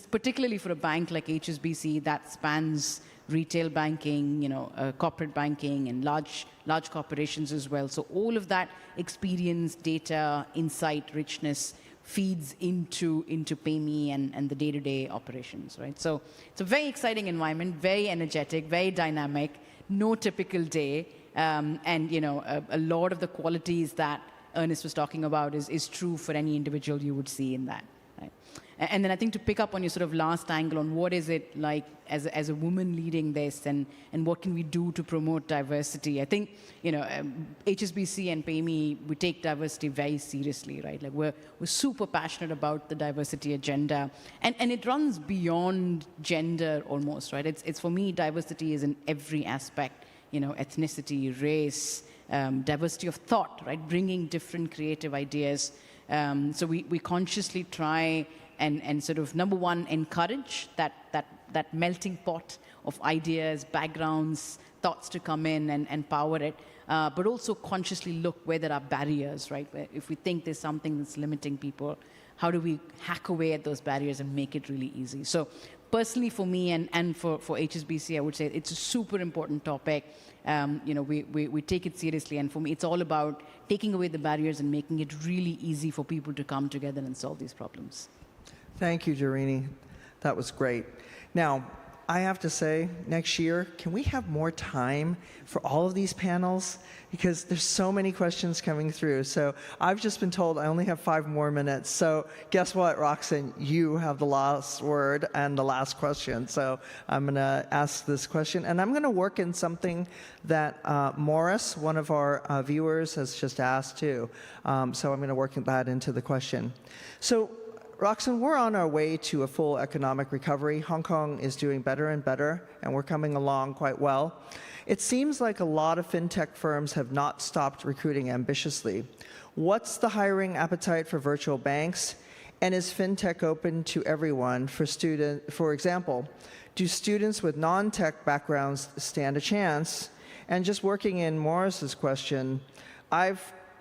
particularly for a bank like HSBC that spans retail banking, you know, corporate banking, and large corporations as well. So all of that experience, data, insight, richness feeds into PayMe and the day-to-day operations, right? So it's a very exciting environment, very energetic, very dynamic, no typical day, and you know, a lot of the qualities that Ernest was talking about is true for any individual you would see in that. Right? And then I think to pick up on your sort of last angle on what is it like as a woman leading this, and what can we do to promote diversity, I think, you know, HSBC and PayMe, we take diversity very seriously, right? Like we're super passionate about the diversity agenda, and it runs beyond gender almost, right? It's for me, diversity is in every aspect, you know, ethnicity, race, diversity of thought, right? Bringing different creative ideas. So we consciously try and sort of, number one, encourage that melting pot of ideas, backgrounds, thoughts to come in and power it, but also consciously look where there are barriers, right? Where if we think there's something that's limiting people, how do we hack away at those barriers and make it really easy? So personally for me and for HSBC, I would say it's a super important topic. You know, we take it seriously, and for me, it's all about taking away the barriers and making it really easy for people to come together and solve these problems. Thank you, Jarini. That was great. Now, I have to say, next year, can we have more time for all of these panels? Because there's so many questions coming through. So I've just been told I only have 5 more minutes. So guess what, Roxanne? You have the last word and the last question. So I'm going to ask this question. And I'm going to work in something that Morris, one of our viewers, has just asked too. So I'm going to work that into the question. So Roxanne, we're on our way to a full economic recovery. Hong Kong is doing better and better, and we're coming along quite well. It seems like a lot of fintech firms have not stopped recruiting ambitiously. What's the hiring appetite for virtual banks? And is fintech open to everyone? For example, do students with non-tech backgrounds stand a chance? And just working in Morris's question,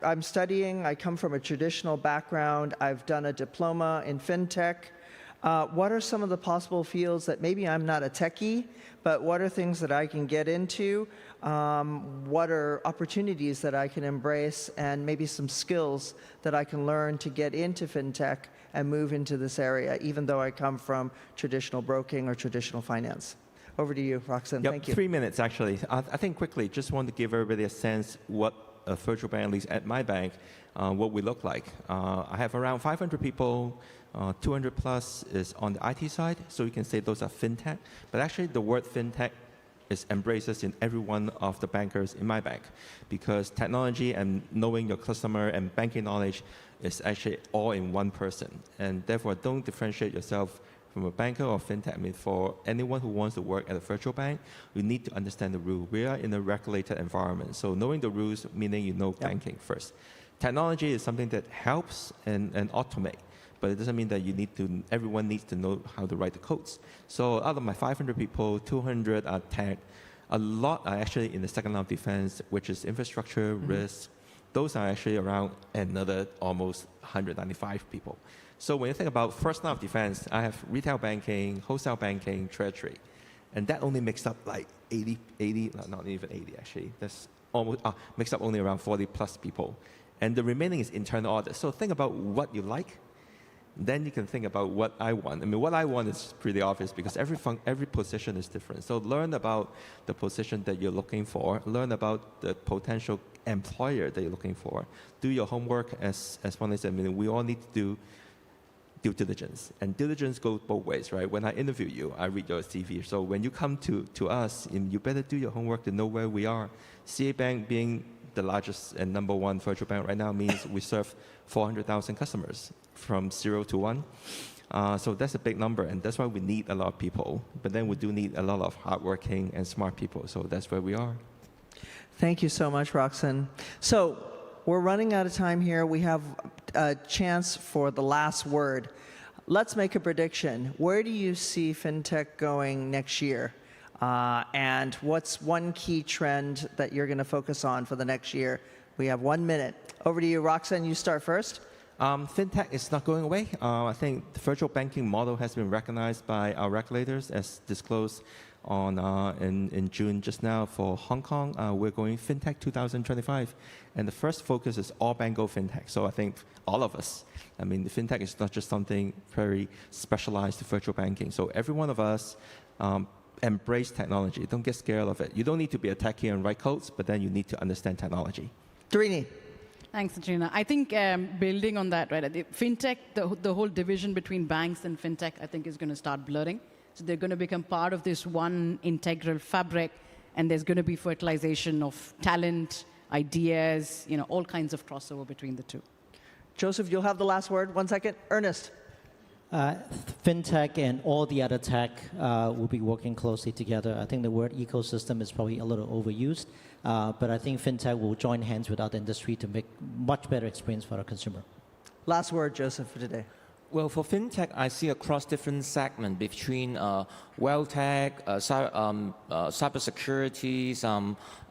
I'm studying, I come from a traditional background, I've done a diploma in fintech. What are some of the possible fields that maybe I'm not a techie, but what are things that I can get into? What are opportunities that I can embrace, and maybe some skills that I can learn to get into fintech and move into this area, even though I come from traditional broking or traditional finance? Over to you, Roxanne. Yep, Thank you. 3 minutes, actually. I think quickly, just want to give everybody a sense what a virtual bank, at least at my bank, what we look like. I have around 500 people, 200 plus is on the IT side, so you can say those are fintech. But actually, the word fintech is embraces in every one of the bankers in my bank, because technology and knowing your customer and banking knowledge is actually all in one person. And therefore, don't differentiate yourself from a banker or fintech. I mean, for anyone who wants to work at a virtual bank, you need to understand the rule. We are in a regulated environment, so knowing the rules, meaning you know banking first. Technology is something that helps and automate, but it doesn't mean that everyone needs to know how to write the codes. So out of my 500 people, 200 are tech. A lot are actually in the second line of defense, which is infrastructure, risk. Those are actually around another almost 195 people. So when you think about first line of defense, I have retail banking, wholesale banking, treasury. And that only makes up like 80, not even 80 actually. That's almost, makes up only around 40 plus people. And the remaining is internal audit. So think about what you like, then you can think about what I want. I mean, what I want is pretty obvious because every position is different. So learn about the position that you're looking for, learn about the potential employer that you're looking for. Do your homework as one is, I mean, we all need to do due diligence. And diligence goes both ways, right? When I interview you, I read your CV. So when you come to us, you better do your homework to know where we are. CA Bank being the largest and #1 virtual bank right now means we serve 400,000 customers from 0 to 1. So that's a big number, and that's why we need a lot of people. But then we do need a lot of hardworking and smart people. So that's where we are. Thank you so much, Roxanne. So we're running out of time here. We have a chance for the last word. Let's make a prediction. Where do you see fintech going next year? And what's one key trend that you're going to focus on for the next year? We have 1 minute. Over to you, Roxanne. You start first. Fintech is not going away. I think the virtual banking model has been recognized by our regulators as disclosed in June just now for Hong Kong. We're going Fintech 2025. And the first focus is all bank go Fintech. So I think all of us, I mean, the Fintech is not just something very specialized to virtual banking. So every one of us embrace technology. Don't get scared of it. You don't need to be a techie and write codes, but then you need to understand technology. Darini. Thanks, Katrina. I think building on that, right, fintech, the whole division between banks and fintech, I think is going to start blurring. So they're going to become part of this one integral fabric, and there's going to be fertilization of talent, ideas, all kinds of crossover between the two. Joseph, you'll have the last word. 1 second. Ernest. Fintech and all the other tech will be working closely together. I think the word ecosystem is probably a little overused, but I think fintech will join hands with other industry to make much better experience for our consumer. Last word, Joseph, for today. Well, for fintech, I see across different segments between wealth tech, cybersecurity,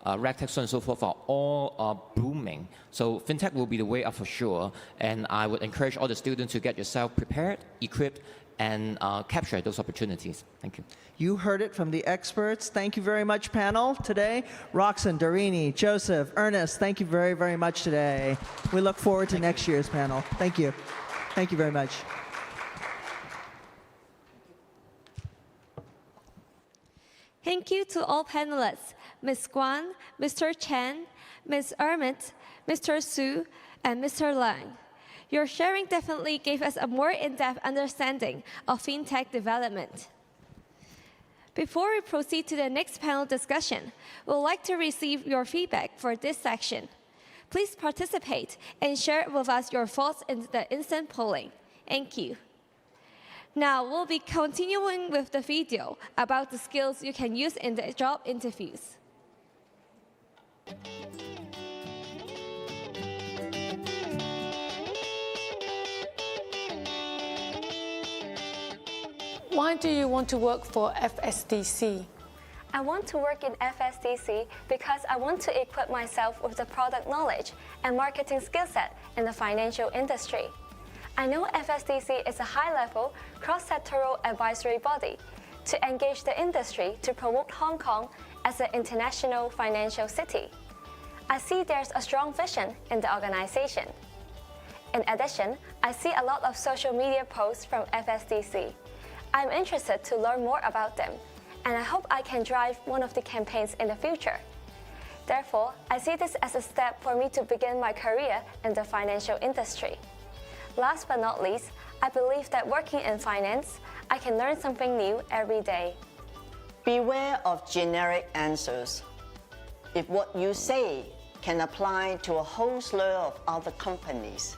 regtech, so on and so forth are all booming. So fintech will be the way up for sure. And I would encourage all the students to get yourself prepared, equipped, and capture those opportunities. Thank you. You heard it from the experts. Thank you very much, panel, today. Roxanne, Darini, Joseph, Ernest, thank you very, very much today. We look forward to next year's panel. Thank you. Thank you very much. Thank you to all panelists, Ms. Guan, Mr. Chen, Ms. Ermit, Mr. Su, and Mr. Lang. Your sharing definitely gave us a more in-depth understanding of fintech development. Before we proceed to the next panel discussion, we'd like to receive your feedback for this section. Please participate and share with us your thoughts in the instant polling. Thank you. Now, we'll be continuing with the video about the skills you can use in the job interviews. Why do you want to work for FSDC? I want to work in FSDC because I want to equip myself with the product knowledge and marketing skill set in the financial industry. I know FSDC is a high-level, cross-sectoral advisory body to engage the industry to promote Hong Kong as an international financial city. I see there's a strong vision in the organization. In addition, I see a lot of social media posts from FSDC. I'm interested to learn more about them, and I hope I can drive one of the campaigns in the future. Therefore, I see this as a step for me to begin my career in the financial industry. Last but not least, I believe that working in finance, I can learn something new every day. Beware of generic answers. If what you say can apply to a whole slew of other companies,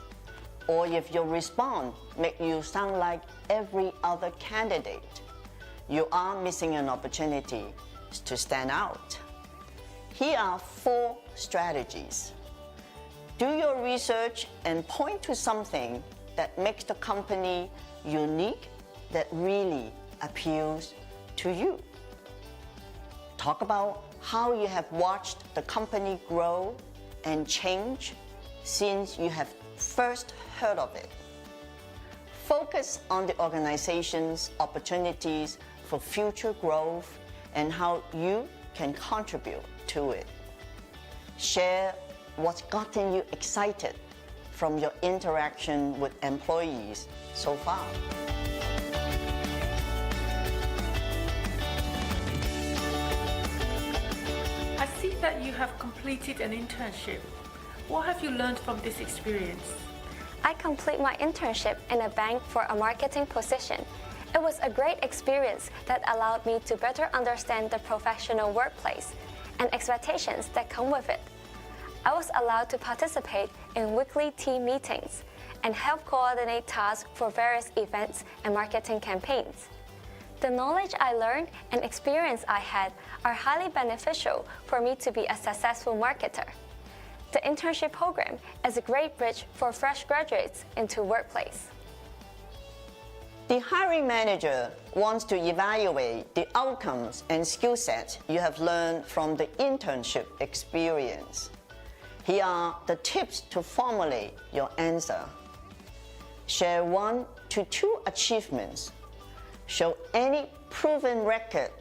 or if your response makes you sound like every other candidate, you are missing an opportunity to stand out. Here are 4 strategies. Do your research and point to something that makes the company unique, that really appeals to you. Talk about how you have watched the company grow and change since you have first heard of it. Focus on the organization's opportunities for future growth and how you can contribute to it. Share what's gotten you excited from your interaction with employees so far. I see that you have completed an internship. What have you learned from this experience? I complete my internship in a bank for a marketing position. It was a great experience that allowed me to better understand the professional workplace and expectations that come with it. I was allowed to participate in weekly team meetings and help coordinate tasks for various events and marketing campaigns. The knowledge I learned and experience I had are highly beneficial for me to be a successful marketer. The internship program is a great bridge for fresh graduates into workplace. The hiring manager wants to evaluate the outcomes and skill sets you have learned from the internship experience. Here are the tips to formulate your answer. Share 1 to 2 achievements. Show any proven record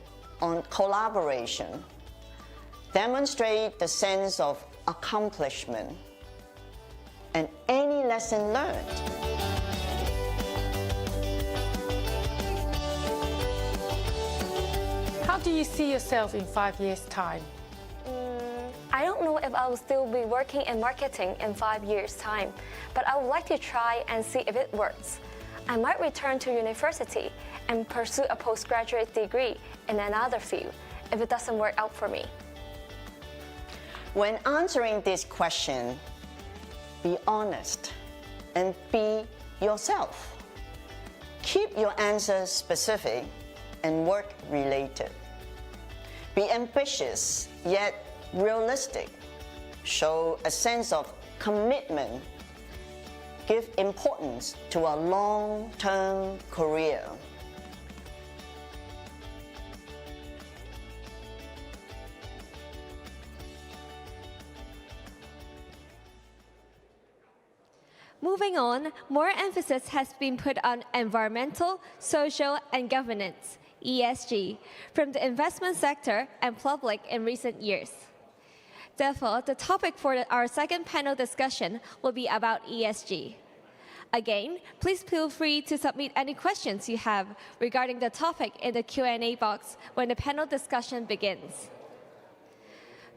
on collaboration. Demonstrate the sense of accomplishment and any lesson learned. How do you see yourself in 5 years' time? I don't know if I will still be working in marketing in 5 years' time, but I would like to try and see if it works. I might return to university and pursue a postgraduate degree in another field if it doesn't work out for me. When answering this question, be honest and be yourself. Keep your answers specific and work-related. Be ambitious, yet realistic. Show a sense of commitment. Give importance to a long-term career. Moving on, more emphasis has been put on environmental, social, and governance, ESG, from the investment sector and public in recent years. Therefore, the topic for our second panel discussion will be about ESG. Again, please feel free to submit any questions you have regarding the topic in the Q&A box when the panel discussion begins.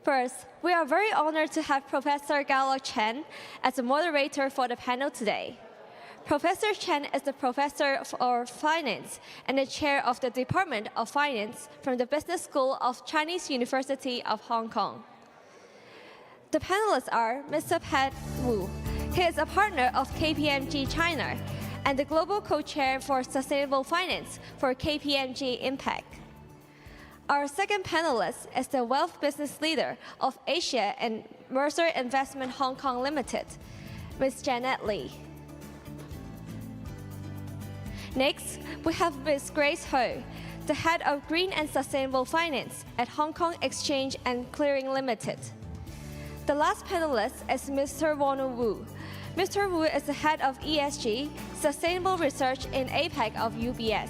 First, we are very honored to have Professor Galo Chen as the moderator for the panel today. Professor Chen is the Professor of Finance and the Chair of the Department of Finance from the Business School of Chinese University of Hong Kong. The panelists are Mr. Pat Wu. He is a partner of KPMG China and the Global Co-Chair for Sustainable Finance for KPMG Impact. Our second panelist is the Wealth Business Leader of Asia and Mercer Investment Hong Kong Limited, Ms. Janet Lee. Next, we have Ms. Grace Ho, the Head of Green and Sustainable Finance at Hong Kong Exchange and Clearing Limited. The last panelist is Mr. Wonu Wu. Mr. Wu is the Head of ESG, Sustainable Research in APAC of UBS.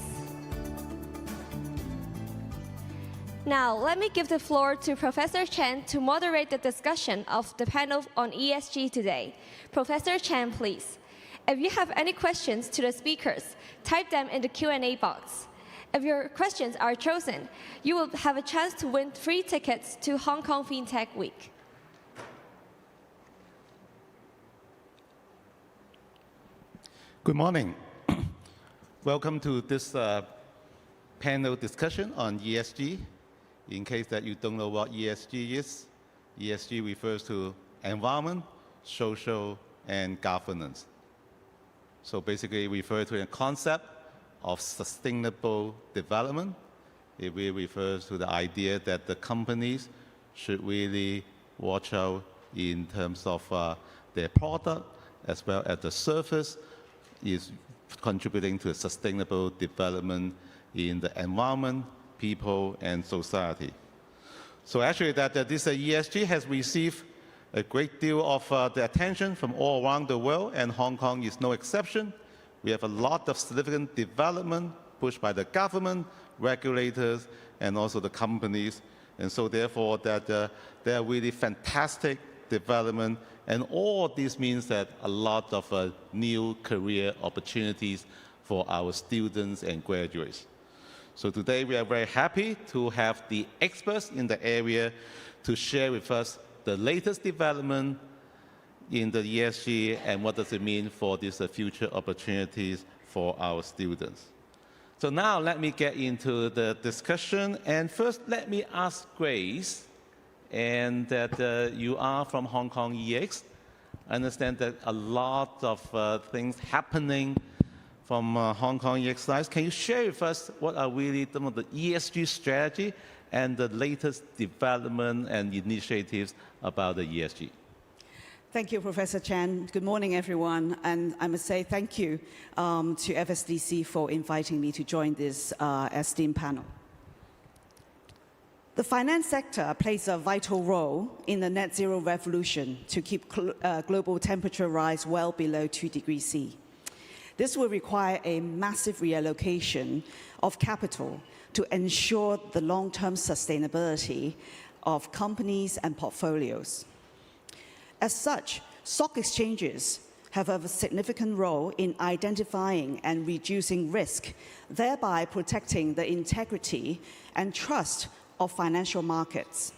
Now, let me give the floor to Professor Chen to moderate the discussion of the panel on ESG today. Professor Chen, please. If you have any questions to the speakers, type them in the Q&A box. If your questions are chosen, you will have a chance to win free tickets to Hong Kong FinTech Week. Good morning. Welcome to this panel discussion on ESG. In case that you don't know what ESG is, ESG refers to environment, social, and governance. So basically, we refer to the concept of sustainable development. It really refers to the idea that the companies should really watch out in terms of their product as well as the service is contributing to sustainable development in the environment, people, and society. So actually this ESG has received a great deal of the attention from all around the world, and Hong Kong is no exception. We have a lot of significant development pushed by the government, regulators, and also the companies. And so therefore there are really fantastic development, and all this means that a lot of new career opportunities for our students and graduates. So today we are very happy to have the experts in the area to share with us the latest development in the ESG and what does it mean for these future opportunities for our students. So now let me get into the discussion. And first, let me ask Grace, and that you are from Hong Kong EX. I understand that a lot of things happening from Hong Kong EX side. Can you share with us what are really some of the ESG strategy and the latest development and initiatives about the ESG? Thank you, Professor Chan. Good morning, everyone. And I must say thank you to FSDC for inviting me to join this esteemed panel. The finance sector plays a vital role in the net zero revolution to keep global temperature rise well below 2 degrees C. This will require a massive reallocation of capital to ensure the long-term sustainability of companies and portfolios. As such, stock exchanges have a significant role in identifying and reducing risk, thereby protecting the integrity and trust of financial markets.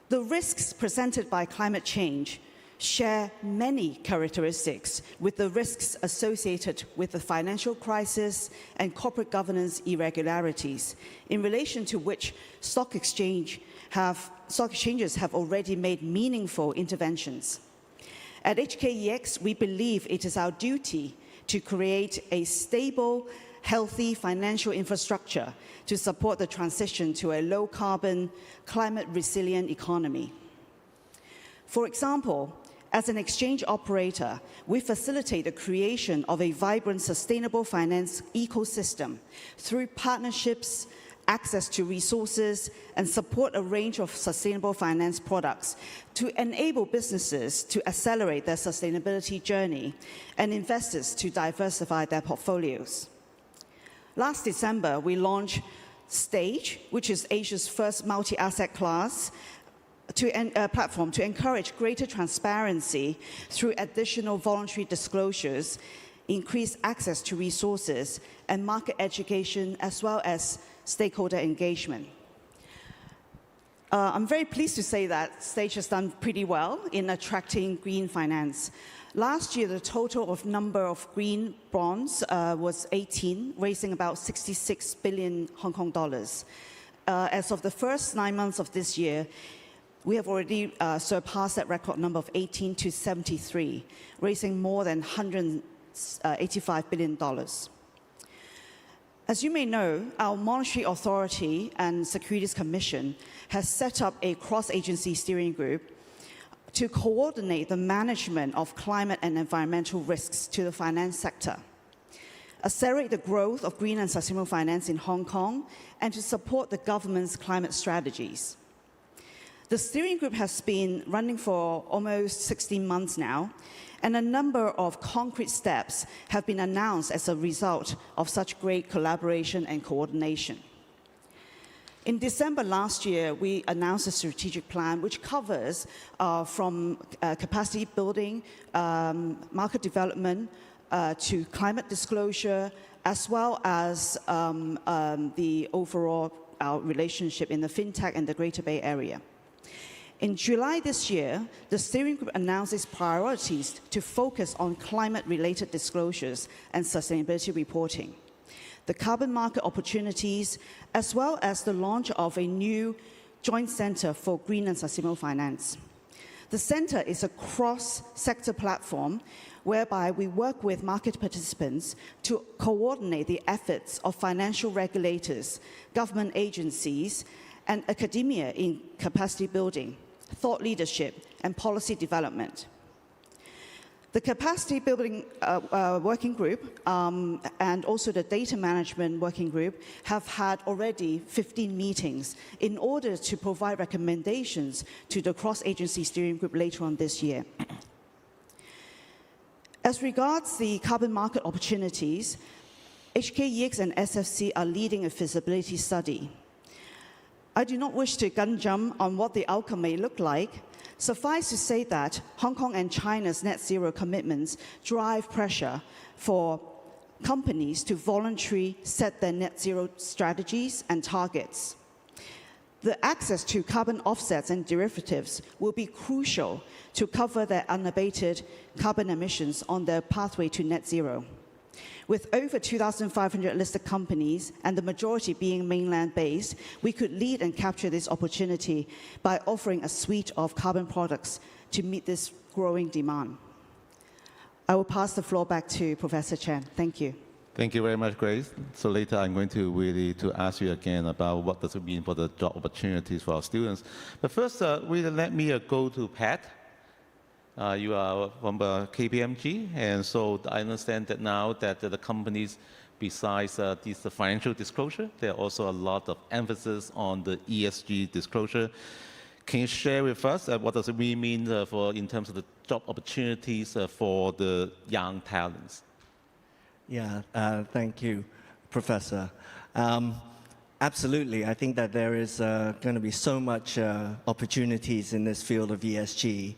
The risks presented by climate change share many characteristics with the risks associated with the financial crisis and corporate governance irregularities, in relation to which stock exchanges have already made meaningful interventions. At HKEX, we believe it is our duty to create a stable, healthy financial infrastructure to support the transition to a low-carbon, climate-resilient economy. For example, as an exchange operator, we facilitate the creation of a vibrant, sustainable finance ecosystem through partnerships, access to resources, and support a range of sustainable finance products to enable businesses to accelerate their sustainability journey and investors to diversify their portfolios. Last December, we launched Stage, which is Asia's first multi-asset class platform to encourage greater transparency through additional voluntary disclosures, increased access to resources, and market education, as well as stakeholder engagement. I'm very pleased to say that Stage has done pretty well in attracting green finance. Last year, the total of number of green bonds was 18, raising about 66 billion Hong Kong dollars. As of the first 9 months of this year, we have already surpassed that record number of 18 to 73, raising more than $185 billion. As you may know, our Monetary Authority and Securities Commission has set up a cross-agency steering group to coordinate the management of climate and environmental risks to the finance sector, accelerate the growth of green and sustainable finance in Hong Kong, and to support the government's climate strategies. The steering group has been running for almost 16 months now, and a number of concrete steps have been announced as a result of such great collaboration and coordination. In December last year, we announced a strategic plan which covers from capacity building, market development, to climate disclosure, as well as the overall relationship in the fintech and the Greater Bay Area. In July this year, the steering group announced its priorities to focus on climate-related disclosures and sustainability reporting, the carbon market opportunities, as well as the launch of a new joint center for green and sustainable finance. The center is a cross-sector platform whereby we work with market participants to coordinate the efforts of financial regulators, government agencies, and academia in capacity building, thought leadership, and policy development. The capacity building working group and also the data management working group have had already 15 meetings in order to provide recommendations to the cross-agency steering group later on this year. As regards the carbon market opportunities, HKEX and SFC are leading a feasibility study. I do not wish to gun jump on what the outcome may look like. Suffice to say that Hong Kong and China's net zero commitments drive pressure for companies to voluntarily set their net zero strategies and targets. The access to carbon offsets and derivatives will be crucial to cover their unabated carbon emissions on their pathway to net zero. With over 2,500 listed companies and the majority being mainland-based, we could lead and capture this opportunity by offering a suite of carbon products to meet this growing demand. I will pass the floor back to Professor Chen. Thank you. Thank you very much, Grace. So later I'm going to really ask you again about what does it mean for the job opportunities for our students. But first, really let me go to Pat. You are from KPMG, and so I understand that now that the companies, besides this financial disclosure, there are also a lot of emphasis on the ESG disclosure. Can you share with us what does it really mean in terms of the job opportunities for the young talents? Yeah, thank you, Professor. Absolutely, I think that there is going to be so much opportunities in this field of ESG.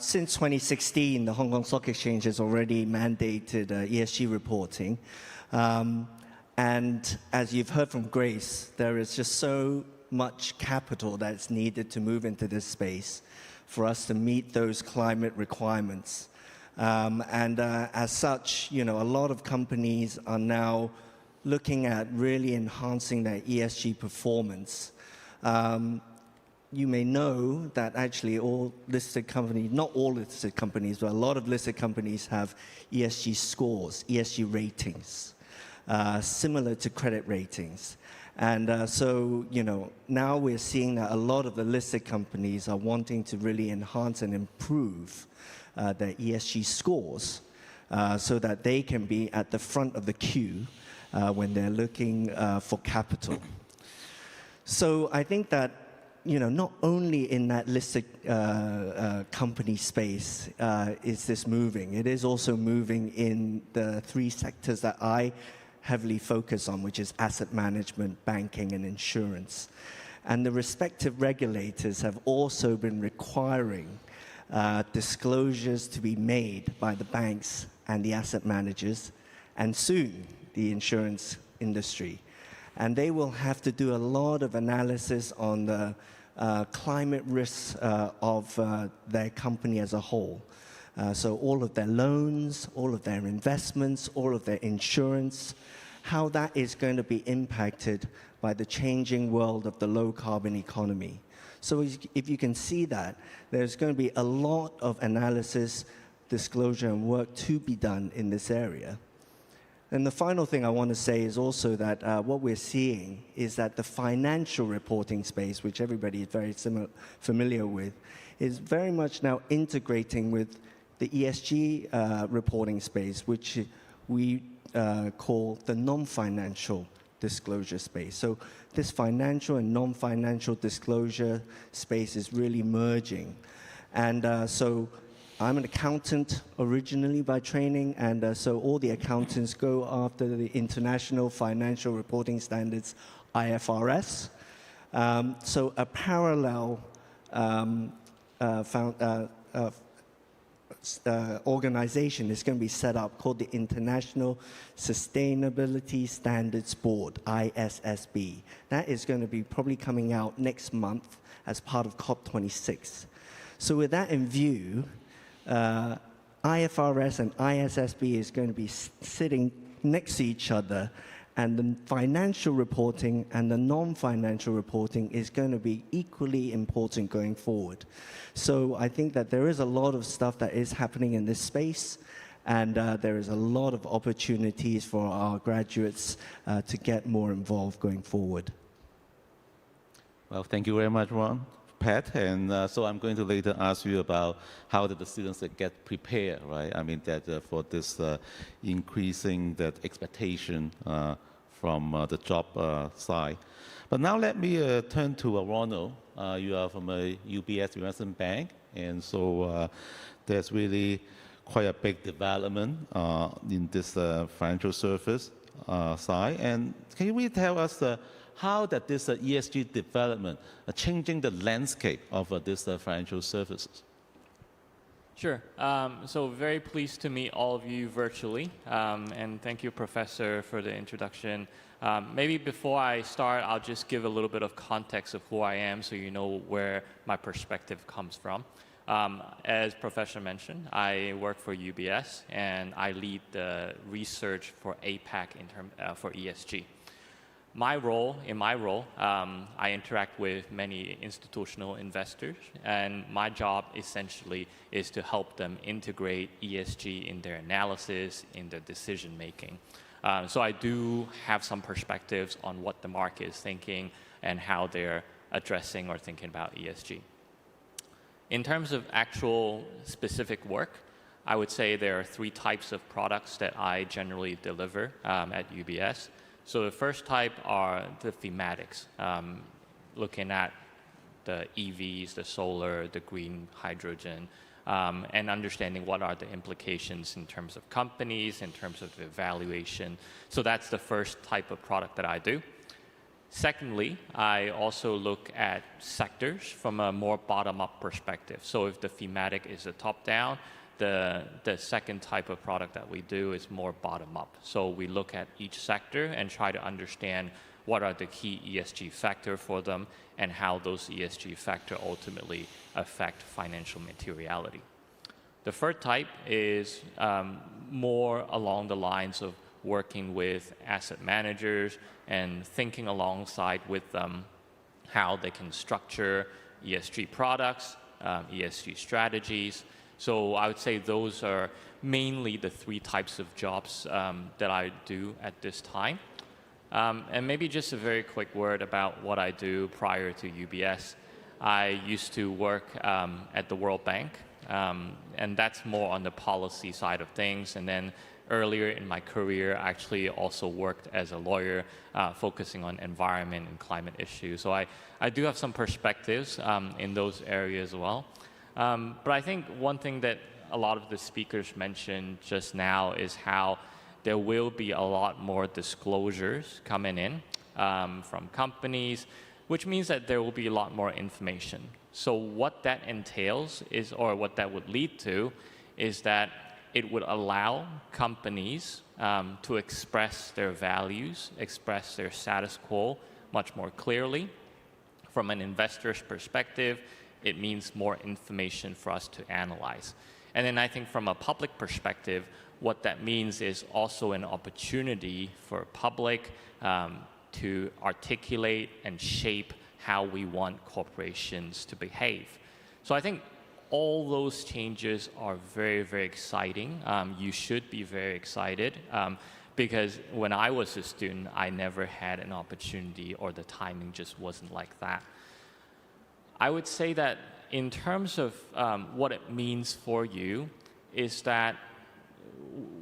Since 2016, the Hong Kong Stock Exchange has already mandated ESG reporting. And as you've heard from Grace, there is just so much capital that's needed to move into this space for us to meet those climate requirements. As such, a lot of companies are now looking at really enhancing their ESG performance. You may know that actually all listed companies, not all listed companies, but a lot of listed companies have ESG scores, ESG ratings, similar to credit ratings. And so, now we're seeing that a lot of the listed companies are wanting to really enhance and improve their ESG scores so that they can be at the front of the queue when they're looking for capital. So I think that, not only in that listed company space is this moving, it is also moving in the three sectors that I heavily focus on, which is asset management, banking, and insurance. And the respective regulators have also been requiring disclosures to be made by the banks and the asset managers, and soon the insurance industry. And they will have to do a lot of analysis on the climate risks of their company as a whole. So all of their loans, all of their investments, all of their insurance, how that is going to be impacted by the changing world of the low-carbon economy. So if you can see that, there's going to be a lot of analysis, disclosure, and work to be done in this area. And the final thing I want to say is also that what we're seeing is that the financial reporting space, which everybody is very familiar with, is very much now integrating with the ESG reporting space, which we call the non-financial disclosure space. So this financial and non-financial disclosure space is really merging. And so I'm an accountant originally by training, and so all the accountants go after the International Financial Reporting Standards, IFRS. So a parallel organization is going to be set up called the International Sustainability Standards Board, ISSB. That is going to be probably coming out next month as part of COP26. So with that in view, IFRS and ISSB is going to be sitting next to each other, and the financial reporting and the non-financial reporting is going to be equally important going forward. So I think that there is a lot of stuff that is happening in this space, and there is a lot of opportunities for our graduates to get more involved going forward. Well, thank you very much, Pat. And so I'm going to later ask you about how did the students get prepared, right? I mean, that for this increasing that expectation from the job side. But now let me turn to Ronald. You are from a UBS Investment Bank, and so there's really quite a big development in this financial service side. And can you really tell us how that this ESG development changing the landscape of this financial services? Sure. So very pleased to meet all of you virtually. And thank you, Professor, for the introduction. Maybe before I start, I'll just give a little bit of context of who I am so you know where my perspective comes from. As Professor mentioned, I work for UBS, and I lead the research for APAC for ESG. In my role, I interact with many institutional investors, and my job essentially is to help them integrate ESG in their analysis, in their decision making. So I do have some perspectives on what the market is thinking and how they're addressing or thinking about ESG. In terms of actual specific work, I would say there are 3 types of products that I generally deliver at UBS. So the first type are the thematics, looking at the EVs, the solar, the green hydrogen, and understanding what are the implications in terms of companies, in terms of the valuation. So that's the first type of product that I do. Secondly, I also look at sectors from a more bottom-up perspective. So if the thematic is a top-down, the second type of product that we do is more bottom-up. So we look at each sector and try to understand what are the key ESG factors for them and how those ESG factors ultimately affect financial materiality. The third type is more along the lines of working with asset managers and thinking alongside with them how they can structure ESG products, ESG strategies. So I would say those are mainly the 3 types of jobs that I do at this time. And maybe just a very quick word about what I do prior to UBS. I used to work at the World Bank, and that's more on the policy side of things. And then earlier in my career, I actually also worked as a lawyer focusing on environment and climate issues. So I do have some perspectives in those areas as well. But I think one thing that a lot of the speakers mentioned just now is how there will be a lot more disclosures coming in from companies, which means that there will be a lot more information. So what that entails is, or what that would lead to, is that it would allow companies to express their values, express their status quo much more clearly. From an investor's perspective, it means more information for us to analyze. And then I think from a public perspective, what that means is also an opportunity for public to articulate and shape how we want corporations to behave. So I think all those changes are very, very exciting. You should be very excited because when I was a student, I never had an opportunity, or the timing just wasn't like that. I would say that in terms of what it means for you is that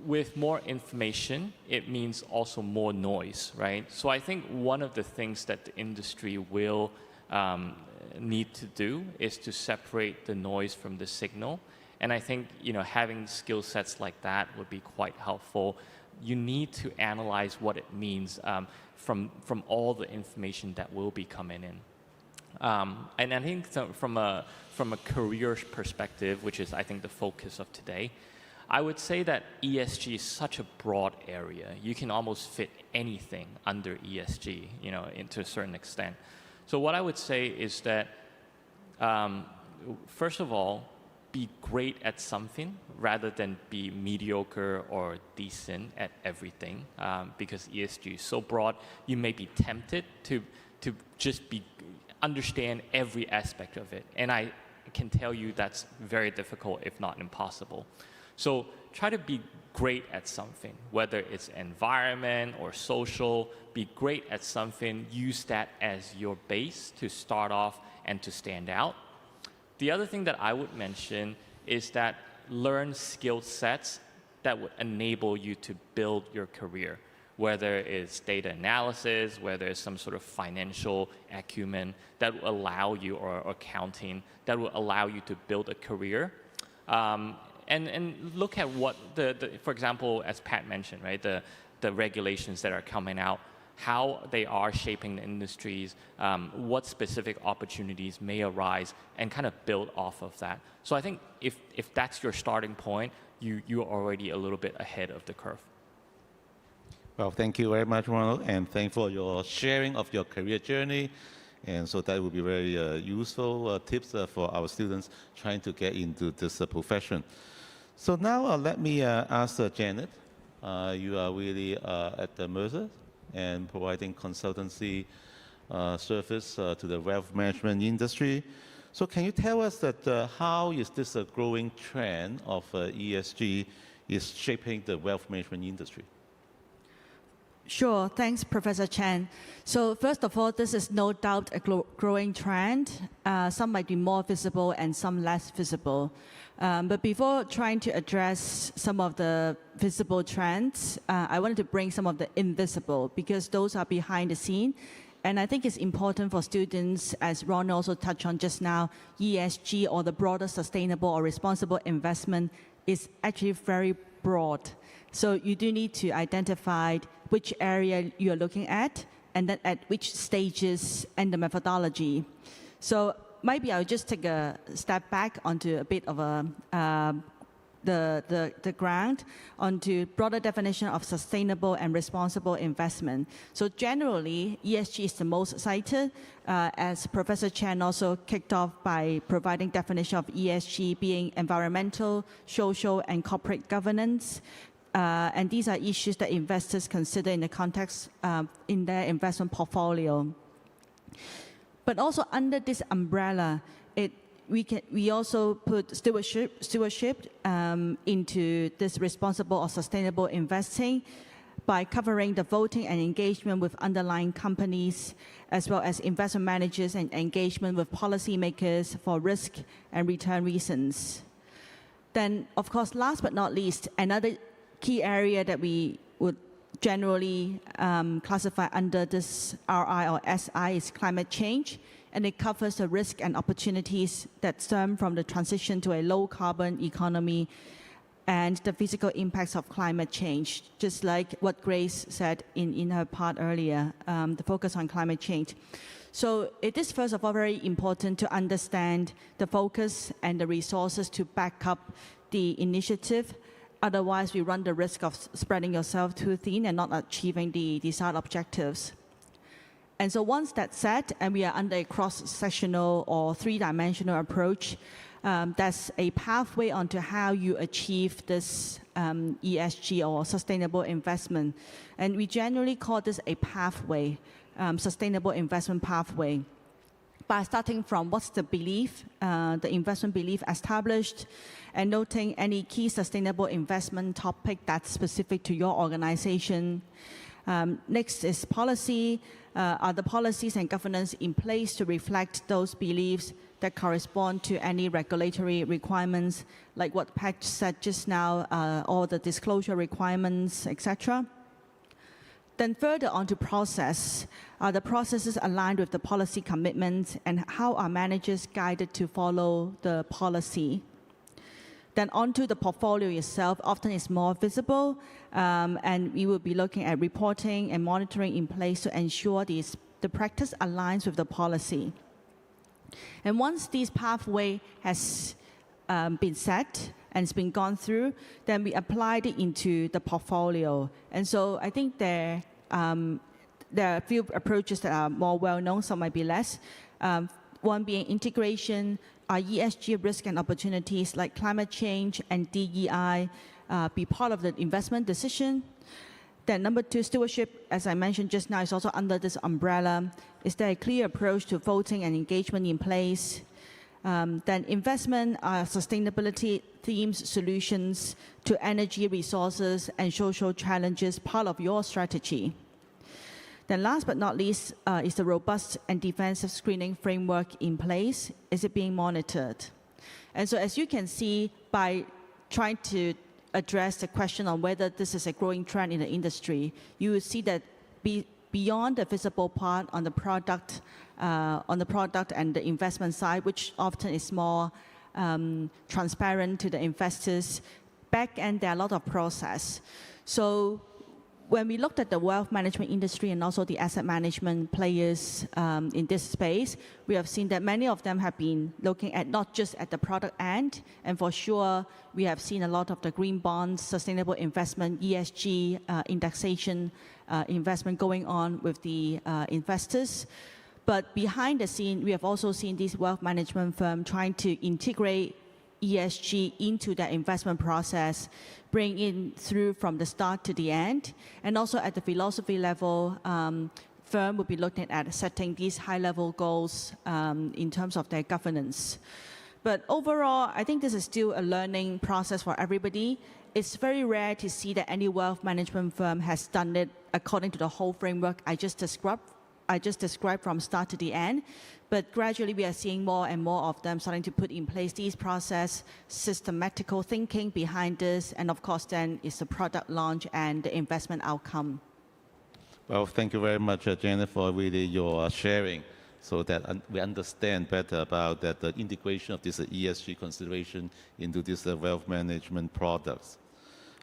with more information, it means also more noise, right? So I think one of the things that the industry will need to do is to separate the noise from the signal. And I think having skill sets like that would be quite helpful. You need to analyze what it means from all the information that will be coming in. And I think from a career perspective, which is I think the focus of today, I would say that ESG is such a broad area. You can almost fit anything under ESG, to a certain extent. So what I would say is that, first of all, be great at something rather than be mediocre or decent at everything, because ESG is so broad, you may be tempted to just understand every aspect of it. And I can tell you that's very difficult, if not impossible. So try to be great at something, whether it's environment or social, be great at something, use that as your base to start off and to stand out. The other thing that I would mention is that learn skill sets that would enable you to build your career, whether it's data analysis, whether it's some sort of financial acumen that will allow you, or accounting, that will allow you to build a career. And look at what for example, as Pat mentioned, right, the regulations that are coming out. how they are shaping the industries, what specific opportunities may arise, and kind of build off of that. So I think if that's your starting point, you're already a little bit ahead of the curve. Well, thank you very much, Ronald, and thanks for your sharing of your career journey. And so that will be very useful tips for our students trying to get into this profession. So now let me ask Janet. You are really at the Mercer and providing consultancy service to the wealth management industry. So can you tell us that how is this growing trend of ESG is shaping the wealth management industry? Sure, thanks, Professor Chan. So first of all, this is no doubt a growing trend. Some might be more visible and some less visible. But before trying to address some of the visible trends, I wanted to bring some of the invisible because those are behind the scene. And I think it's important for students, as Ron also touched on just now, ESG or the broader sustainable or responsible investment is actually very broad. So you do need to identify which area you're looking at and then at which stages and the methodology. So maybe I'll just take a step back onto a bit of the ground onto broader definition of sustainable and responsible investment. So generally, ESG is the most cited, as Professor Chan also kicked off by providing definition of ESG being environmental, social, and corporate governance. And these are issues that investors consider in the context in their investment portfolio. But also under this umbrella, we also put stewardship into this responsible or sustainable investing by covering the voting and engagement with underlying companies, as well as investment managers and engagement with policymakers for risk and return reasons. Then, of course, last but not least, another key area that we would generally classify under this RI or SI is climate change, and it covers the risk and opportunities that stem from the transition to a low-carbon economy and the physical impacts of climate change, just like what Grace said in her part earlier, the focus on climate change. So it is, first of all, very important to understand the focus and the resources to back up the initiative. Otherwise, we run the risk of spreading yourself too thin and not achieving the desired objectives. And so once that's set, and we are under a cross-sectional or three-dimensional approach, that's a pathway onto how you achieve this ESG or sustainable investment. And we generally call this a pathway, sustainable investment pathway, by starting from what's the belief, the investment belief established, and noting any key sustainable investment topic that's specific to your organization. Next is policy. Are the policies and governance in place to reflect those beliefs that correspond to any regulatory requirements, like what Pat said just now, all the disclosure requirements, etc. Then further on to process. Are the processes aligned with the policy commitments, and how are managers guided to follow the policy? Then onto the portfolio itself, often it's more visible, and we will be looking at reporting and monitoring in place to ensure the practice aligns with the policy. And once this pathway has been set and it's been gone through, then we applied it into the portfolio. And so I think there are a few approaches that are more well-known, some might be less. One being integration. Are ESG risk and opportunities like climate change and DEI be part of the investment decision? Then number two, stewardship, as I mentioned just now, is also under this umbrella. Is there a clear approach to voting and engagement in place? Then investment, sustainability themes, solutions to energy resources and social challenges, part of your strategy. Then last but not least is the robust and defensive screening framework in place. Is it being monitored? And so as you can see, by trying to address the question on whether this is a growing trend in the industry, you will see that beyond the visible part on the product and the investment side, which often is more transparent to the investors, back end there are a lot of process. So when we looked at the wealth management industry and also the asset management players in this space, we have seen that many of them have been looking at not just at the product end, and for sure, we have seen a lot of the green bonds, sustainable investment, ESG, indexation investment going on with the investors. But behind the scene, we have also seen these wealth management firms trying to integrate ESG into their investment process, bring in through from the start to the end. And also at the philosophy level, firm will be looking at setting these high-level goals in terms of their governance. But overall, I think this is still a learning process for everybody. It's very rare to see that any wealth management firm has done it according to the whole framework I just described from start to the end. But gradually, we are seeing more and more of them starting to put in place these process, systematical thinking behind this, and of course, then is the product launch and the investment outcome. Well, thank you very much, Janet, for really your sharing, so that we understand better about that the integration of this ESG consideration into this wealth management products.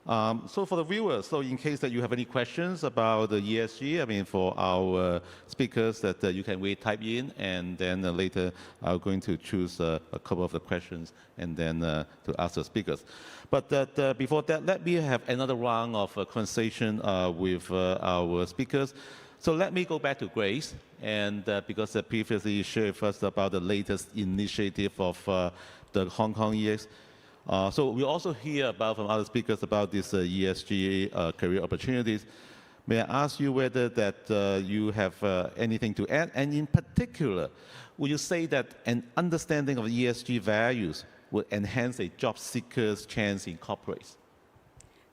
So for the viewers, so in case that you have any questions about the ESG, I mean, for our speakers, that you can type in, and then later I'm going to choose a couple of the questions and then to ask the speakers. But before that, let me have another round of conversation with our speakers. So let me go back to Grace, and because previously you shared first about the latest initiative of the Hong Kong EX. So we also hear about from other speakers about this ESG career opportunities. May I ask you whether that you have anything to add? And in particular, would you say that an understanding of ESG values would enhance a job seeker's chance in corporates?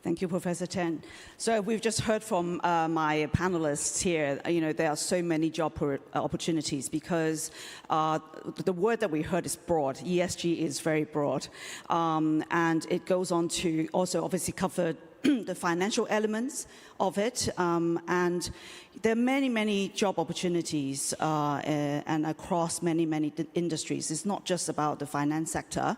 Thank you, Professor Chen. So we've just heard from my panelists here, there are so many job opportunities because the word that we heard is broad. ESG is very broad. And it goes on to also obviously cover the financial elements of it. And there are many, many job opportunities and across many, many industries. It's not just about the finance sector.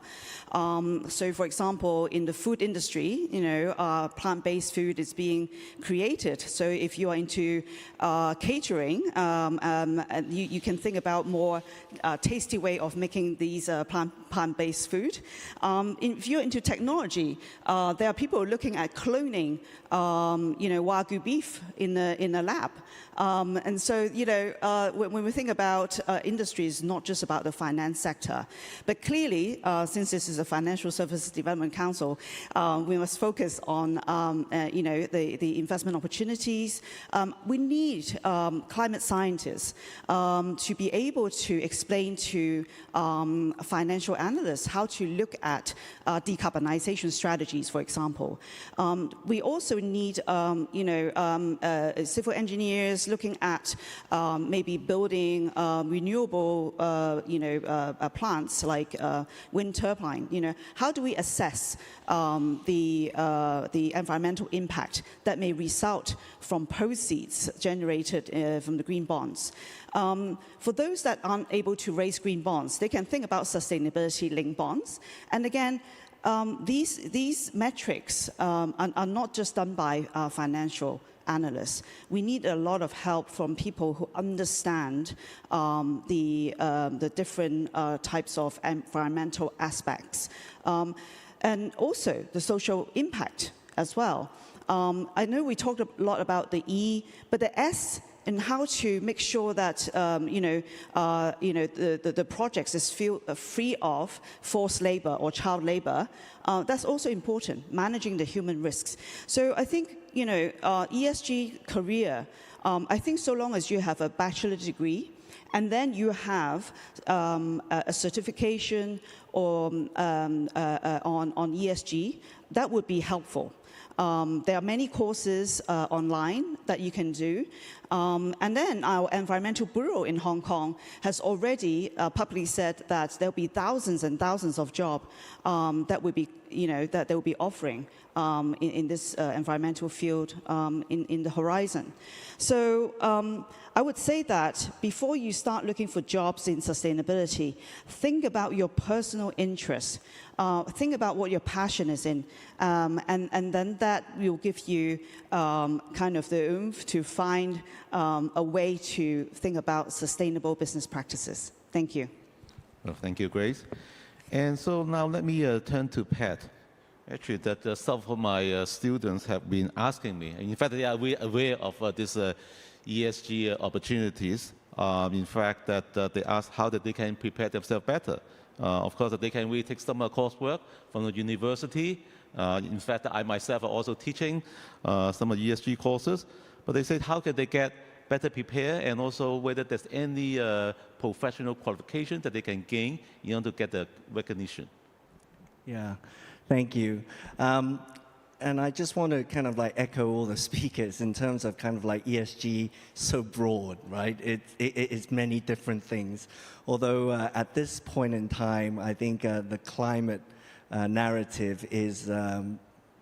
So for example, in the food industry, plant-based food is being created. So if you are into catering, you can think about more tasty way of making these plant-based food. If you're into technology, there are people looking at cloning, Wagyu beef in the lab. And so, when we think about industries, not just about the finance sector, but clearly, since this is a Financial Services Development Council, we must focus on, the investment opportunities. We need climate scientists to be able to explain to financial analysts how to look at decarbonization strategies, for example. We also need, civil engineers looking at maybe building renewable, plants like wind turbine. How do we assess the environmental impact that may result from proceeds generated from the green bonds? For those that aren't able to raise green bonds, they can think about sustainability-linked bonds. And again, these metrics are not just done by financial analysts. We need a lot of help from people who understand the different types of environmental aspects. And also the social impact as well. I know we talked a lot about the E, but the S and how to make sure that the projects is free of forced labor or child labor. That's also important, managing the human risks. So I think ESG career. I think so long as you have a bachelor's degree, and then you have a certification or on ESG, that would be helpful. There are many courses online that you can do. And then our Environmental Bureau in Hong Kong has already publicly said that there'll be thousands and thousands of jobs that will be, that they will be offering in this environmental field in the horizon. So I would say that before you start looking for jobs in sustainability, think about your personal interests. Think about what your passion is in, and then that will give you kind of the oomph to find a way to think about sustainable business practices. Thank you. Well, thank you, Grace. And so now let me turn to Pat. Actually, that some of my students have been asking me. In fact, they are aware of these ESG opportunities. In fact, that they ask how that they can prepare themselves better. Of course, they can really take some coursework from the university. In fact, I myself are also teaching some of the ESG courses. But they said, how can they get better prepared, and also whether there's any professional qualification that they can gain in order to get the recognition. Yeah, thank you. And I just want to kind of like echo all the speakers in terms of kind of like ESG so broad, right? It's many different things. Although at this point in time, I think the climate narrative is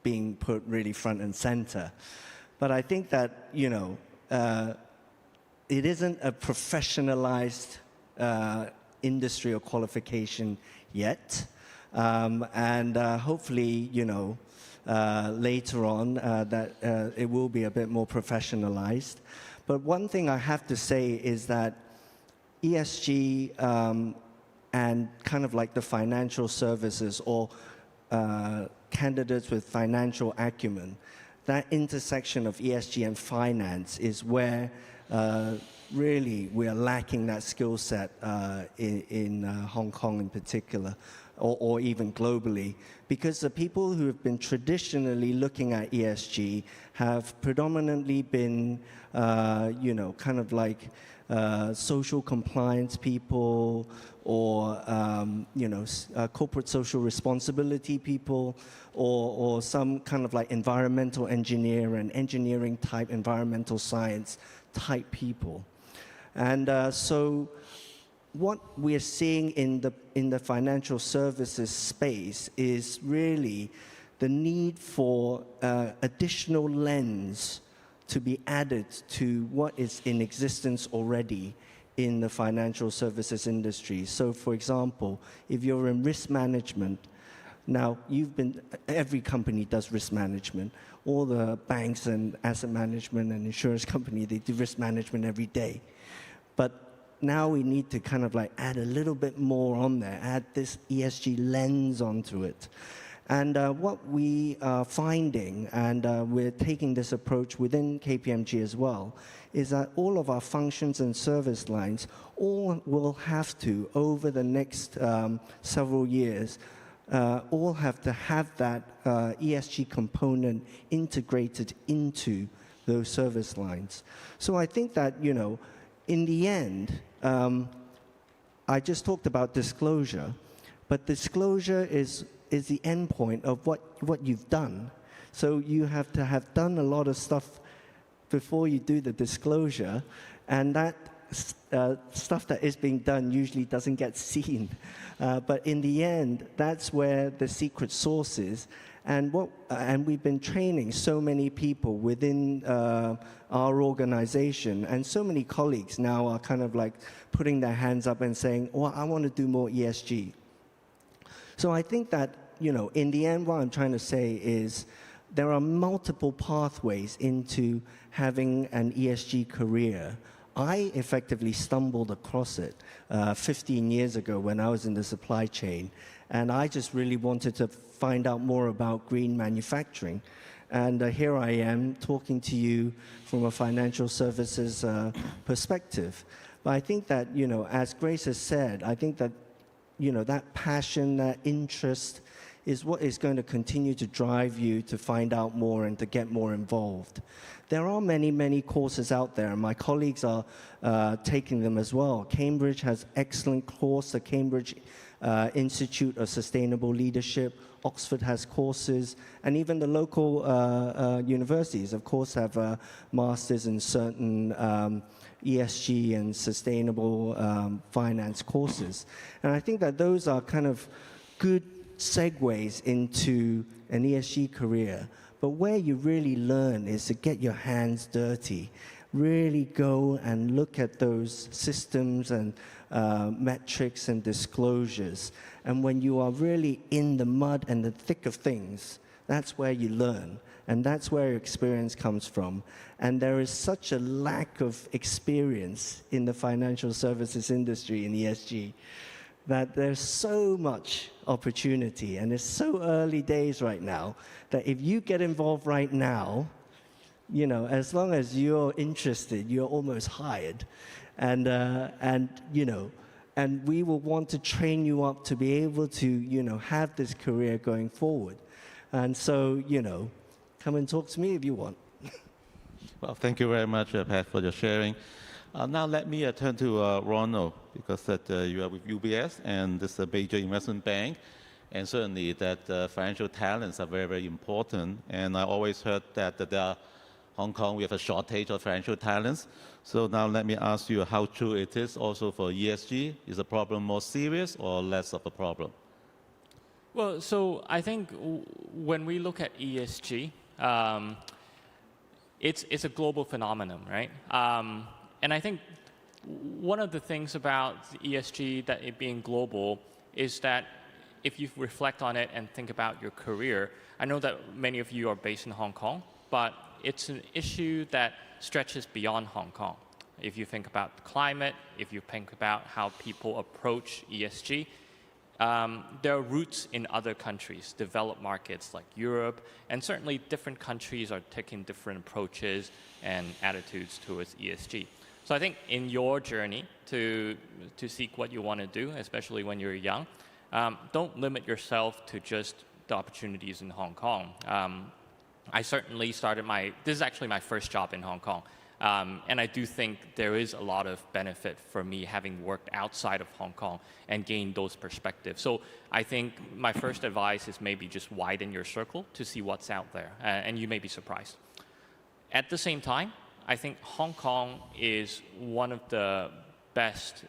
being put really front and center. But I think that, it isn't a professionalized industry or qualification yet. And hopefully, later on that it will be a bit more professionalized. But one thing I have to say is that ESG and kind of like the financial services or candidates with financial acumen, that intersection of ESG and finance is where really we are lacking that skill set in Hong Kong in particular, or even globally, because the people who have been traditionally looking at ESG have predominantly been, kind of like social compliance people, or corporate social responsibility people, or some kind of like environmental engineer and engineering type environmental science type people. And so what we're seeing in the financial services space is really the need for additional lens to be added to what is in existence already in the financial services industry. So for example, if you're in risk management, now every company does risk management. All the banks and asset management and insurance company, they do risk management every day. But now we need to kind of like add a little bit more on there, add this ESG lens onto it. And what we are finding, and we're taking this approach within KPMG as well, is that all of our functions and service lines all will have to, over the next several years, all have to have that ESG component integrated into those service lines. So I think that, in the end, I just talked about disclosure, but disclosure is the end point of what you've done. So you have to have done a lot of stuff before you do the disclosure, and that stuff that is being done usually doesn't get seen. But in the end, that's where the secret sauce is. And we've been training so many people within our organization, and so many colleagues now are kind of like putting their hands up and saying, well, I want to do more ESG. So I think that, in the end, what I'm trying to say is there are multiple pathways into having an ESG career. I effectively stumbled across it 15 years ago when I was in the supply chain, and I just really wanted to find out more about green manufacturing. And here I am talking to you from a financial services perspective. But I think that, as Grace has said, I think that, that passion, that interest is what is going to continue to drive you to find out more and to get more involved. There are many, many courses out there, and my colleagues are taking them as well. Cambridge has excellent course, the Cambridge Institute of Sustainable Leadership. Oxford has courses, and even the local universities, of course, have masters in certain ESG and sustainable finance courses. And I think that those are kind of good segues into an ESG career. But where you really learn is to get your hands dirty, really go and look at those systems and metrics and disclosures. And when you are really in the mud and the thick of things, that's where you learn. And that's where experience comes from. And there is such a lack of experience in the financial services industry in ESG that there's so much opportunity. And it's so early days right now that if you get involved right now, you know, as long as you're interested, you're almost hired. And you know, and we will want to train you up to be able to, you know, have this career going forward. And so, you know, come and talk to me if you want. Well, thank you very much, Pat, for your sharing. Now let me turn to Ronald, because you are with UBS, and this is a major investment bank, and certainly that financial talents are very, very important. And I always heard that Hong Kong, we have a shortage of financial talents. So now let me ask you how true it is also for ESG. Is the problem more serious or less of a problem? Well, so I think when we look at ESG, it's a global phenomenon, right? And I think one of the things about ESG, that it being global, is that if you reflect on it and think about your career, I know that many of you are based in Hong Kong, but it's an issue that stretches beyond Hong Kong. If you think about climate, if you think about how people approach ESG, there are roots in other countries, developed markets like Europe, and certainly different countries are taking different approaches and attitudes towards ESG. So I think in your journey to seek what you want to do, especially when you're young, don't limit yourself to just the opportunities in Hong Kong. I certainly started this is actually my first job in Hong Kong. And I do think there is a lot of benefit for me having worked outside of Hong Kong and gained those perspectives. So I think my first advice is maybe just widen your circle to see what's out there, and you may be surprised. At the same time, I think Hong Kong is one of the best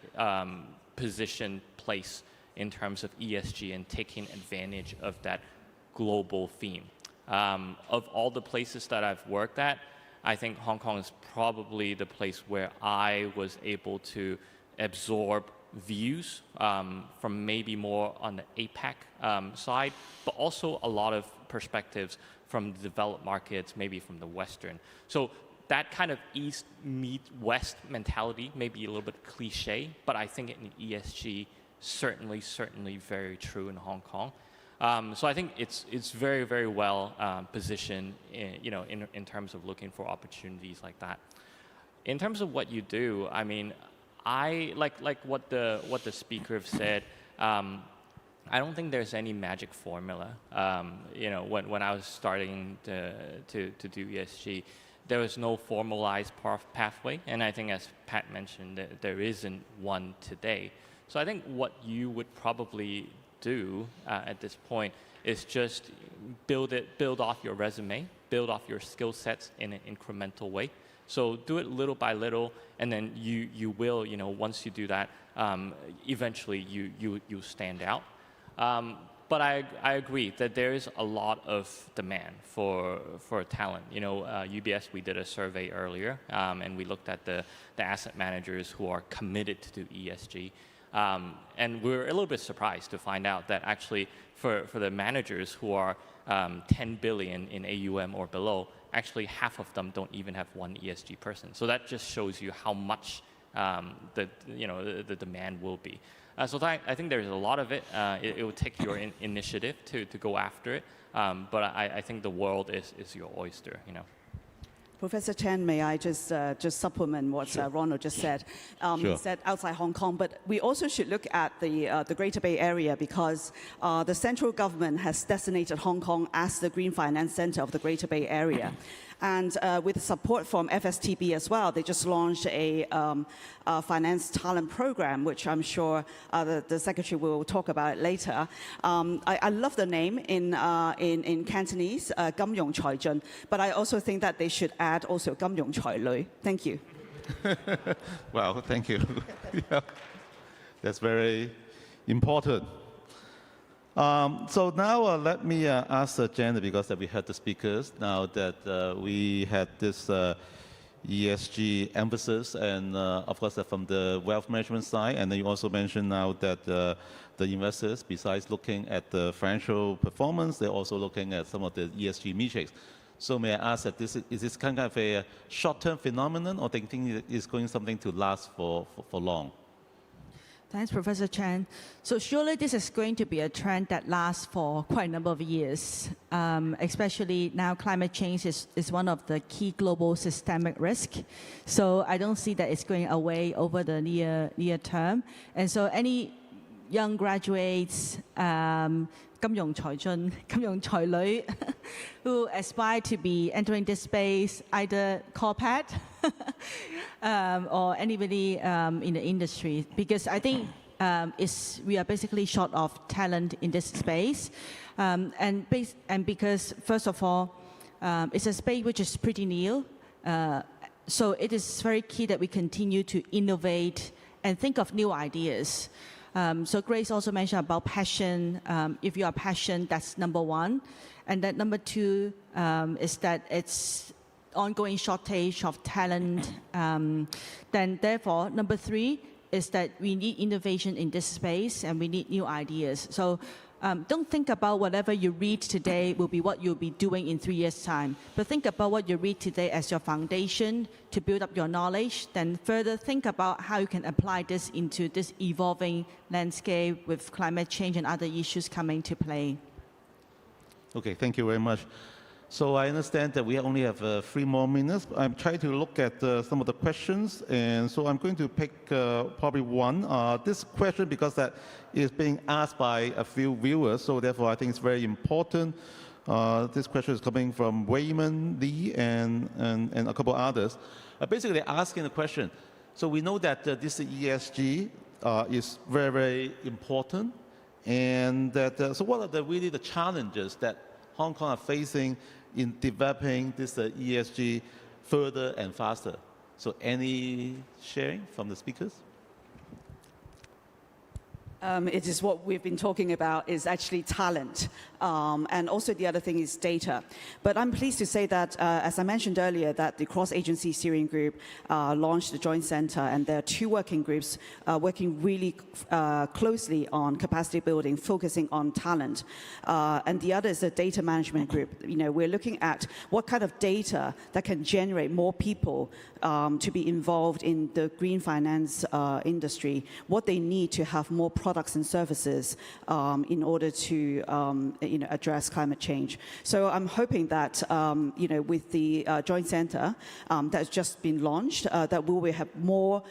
positioned place in terms of ESG and taking advantage of that global theme. Of all the places that I've worked at, I think Hong Kong is probably the place where I was able to absorb views from maybe more on the APAC side, but also a lot of perspectives from the developed markets, maybe from the Western. So that kind of East meet West mentality may be a little bit cliche, but I think in ESG, certainly very true in Hong Kong. So I think it's very, very well positioned, in terms of looking for opportunities like that. In terms of what you do, I mean, I like what the speaker have said. I don't think there's any magic formula. When I was starting to do ESG, there was no formalized pathway, and I think, as Pat mentioned, there isn't one today. So I think what you would probably do at this point is just build off your resume, build off your skill sets in an incremental way. So do it little by little, and then you will, once you do that, eventually you stand out. But I agree that there is a lot of demand for talent. UBS, we did a survey earlier, and we looked at the asset managers who are committed to do ESG. And we were a little bit surprised to find out that actually for the managers who are 10 billion in AUM or below, actually half of them don't even have one ESG person. So that just shows you how much the demand will be. So I think there's a lot of it. It will take your initiative to go after it. But I think the world is your oyster. Professor Chen, may I just supplement what Ronald just said? He said outside Hong Kong, but we also should look at the Greater Bay Area because the central government has designated Hong Kong as the Green Finance Center of the Greater Bay Area. And with support from FSTB as well, they just launched a finance talent program, which I'm sure the Secretary will talk about it later. I love the name in Cantonese, 金融才俊, but I also think that they should add also 金融才女. Thank you. Well, thank you. Yeah. That's very important. So now let me ask Janet, because we heard the speakers, now that we had this ESG emphasis, and of course from the wealth management side, and then you also mentioned now that the investors, besides looking at the financial performance, they're also looking at some of the ESG metrics. So may I ask that is this kind of a short-term phenomenon, or do you think it's going something to last for long? Thanks, Professor Chan. So surely this is going to be a trend that lasts for quite a number of years, especially now climate change is one of the key global systemic risks. So I don't see that it's going away over the near term. And so any young graduates, 金融才俊, 金融才女, who aspire to be entering this space, either corporate or anybody in the industry, because I think we are basically short of talent in this space, and because first of all, it's a space which is pretty new, so it is very key that we continue to innovate and think of new ideas. So Grace also mentioned about passion. If you are passionate, that's number one. And then number two is that it's ongoing shortage of talent. Then therefore, number three is that we need innovation in this space and we need new ideas. So don't think about whatever you read today will be what you'll be doing in 3 years' time. But think about what you read today as your foundation to build up your knowledge. Then further think about how you can apply this into this evolving landscape with climate change and other issues coming to play. Okay, thank you very much. So I understand that we only have 3 more minutes. I'm trying to look at some of the questions, and so I'm going to pick probably one. This question, because that is being asked by a few viewers, so therefore I think it's very important. This question is coming from Wayman Lee and a couple others. Basically asking the question, so we know that this ESG is very, very important, and that, so what are really the challenges that Hong Kong are facing in developing this ESG further and faster? So any sharing from the speakers? It is what we've been talking about is actually talent. And also the other thing is data. But I'm pleased to say that, as I mentioned earlier, that the cross-agency steering group launched the joint center, and there are 2 working groups working really closely on capacity building, focusing on talent. And the other is the data management group. You know, we're looking at what kind of data that can generate more people to be involved in the green finance industry, what they need to have more products and services in order to address climate change. So I'm hoping that with the joint center that's just been launched, that we will have more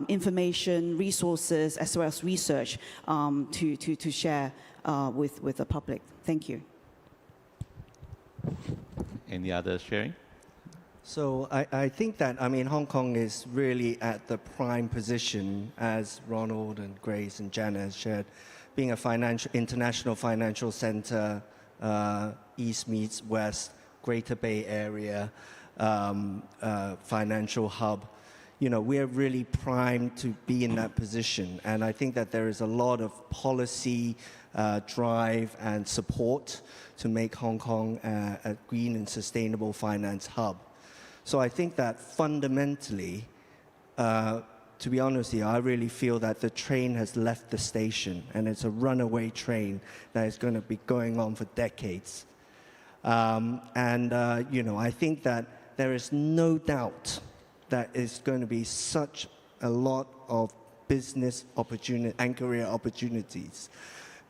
information, resources, as well as research to share with the public. Thank you. Any other sharing? So I think that, Hong Kong is really at the prime position, as Ronald and Grace and Janet has shared, being a international financial center, East meets West, Greater Bay Area, financial hub. We're really primed to be in that position. And I think that there is a lot of policy drive and support to make Hong Kong a green and sustainable finance hub. So I think that fundamentally, to be honest with you, I really feel that the train has left the station, and it's a runaway train that is going to be going on for decades. I think that there is no doubt that it's going to be such a lot of business opportunity and career opportunities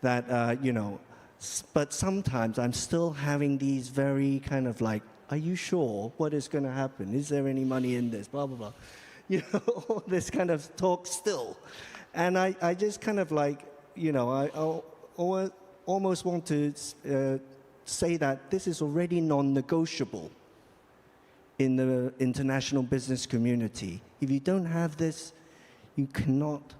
that, but sometimes I'm still having these very kind of like are you sure what is going to happen? Is there any money in this? Blah, blah, blah. You know, all this kind of talk still. And I just kind of like, you know, I almost want to say that this is already non-negotiable in the international business community. If you don't have this, you cannot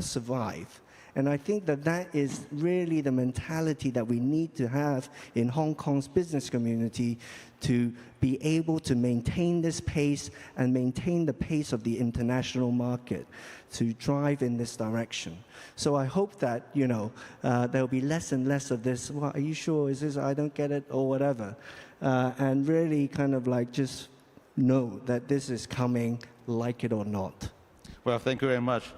survive. And I think that that is really the mentality that we need to have in Hong Kong's business community to be able to maintain this pace and maintain the pace of the international market to drive in this direction. So I hope that, you know, there'll be less and less of this, well, are you sure, is this, I don't get it, or whatever. And really kind of like just know that this is coming, like it or not. Well, thank you very much.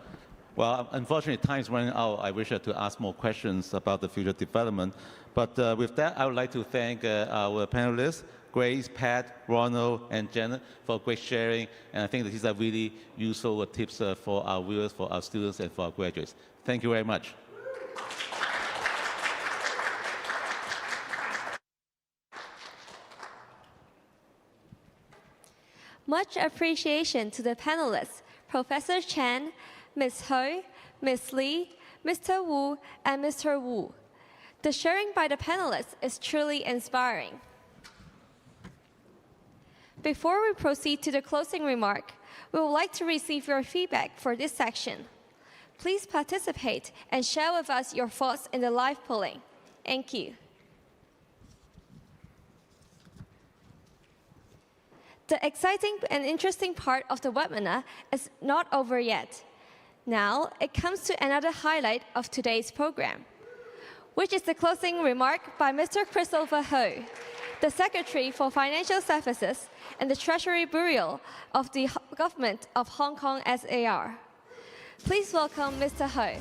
Well, unfortunately, time's running out. I wish I to ask more questions about the future development. But with that, I would like to thank our panelists, Grace, Pat, Ronald, and Janet, for great sharing. And I think that these are really useful tips for our viewers, for our students, and for our graduates. Thank you very much. Much appreciation to the panelists, Professor Chen, Ms. Ho, Ms. Lee, Mr. Wu, and Mr. Wu. The sharing by the panelists is truly inspiring. Before we proceed to the closing remark, we would like to receive your feedback for this section. Please participate and share with us your thoughts in the live polling. Thank you. The exciting and interesting part of the webinar is not over yet. Now, it comes to another highlight of today's program, which is the closing remark by Mr. Christopher Ho, the Secretary for Financial Services and the Treasury Bureau of the Government of Hong Kong SAR. Please welcome Mr. Ho.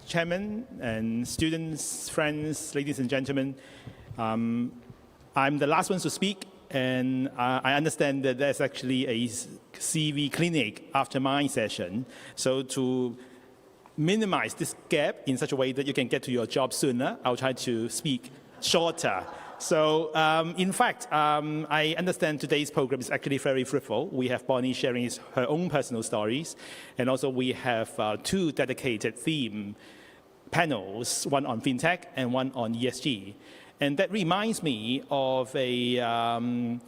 Chairman and students, friends, ladies and gentlemen, I'm the last one to speak, and I understand that there's actually a CV clinic after my session. So to minimize this gap in such a way that you can get to your job sooner, I'll try to speak shorter. So in fact, I understand today's program is actually very fruitful. We have Bonnie sharing her own personal stories, and also we have two dedicated theme panels, one on fintech and one on ESG. And that reminds me of a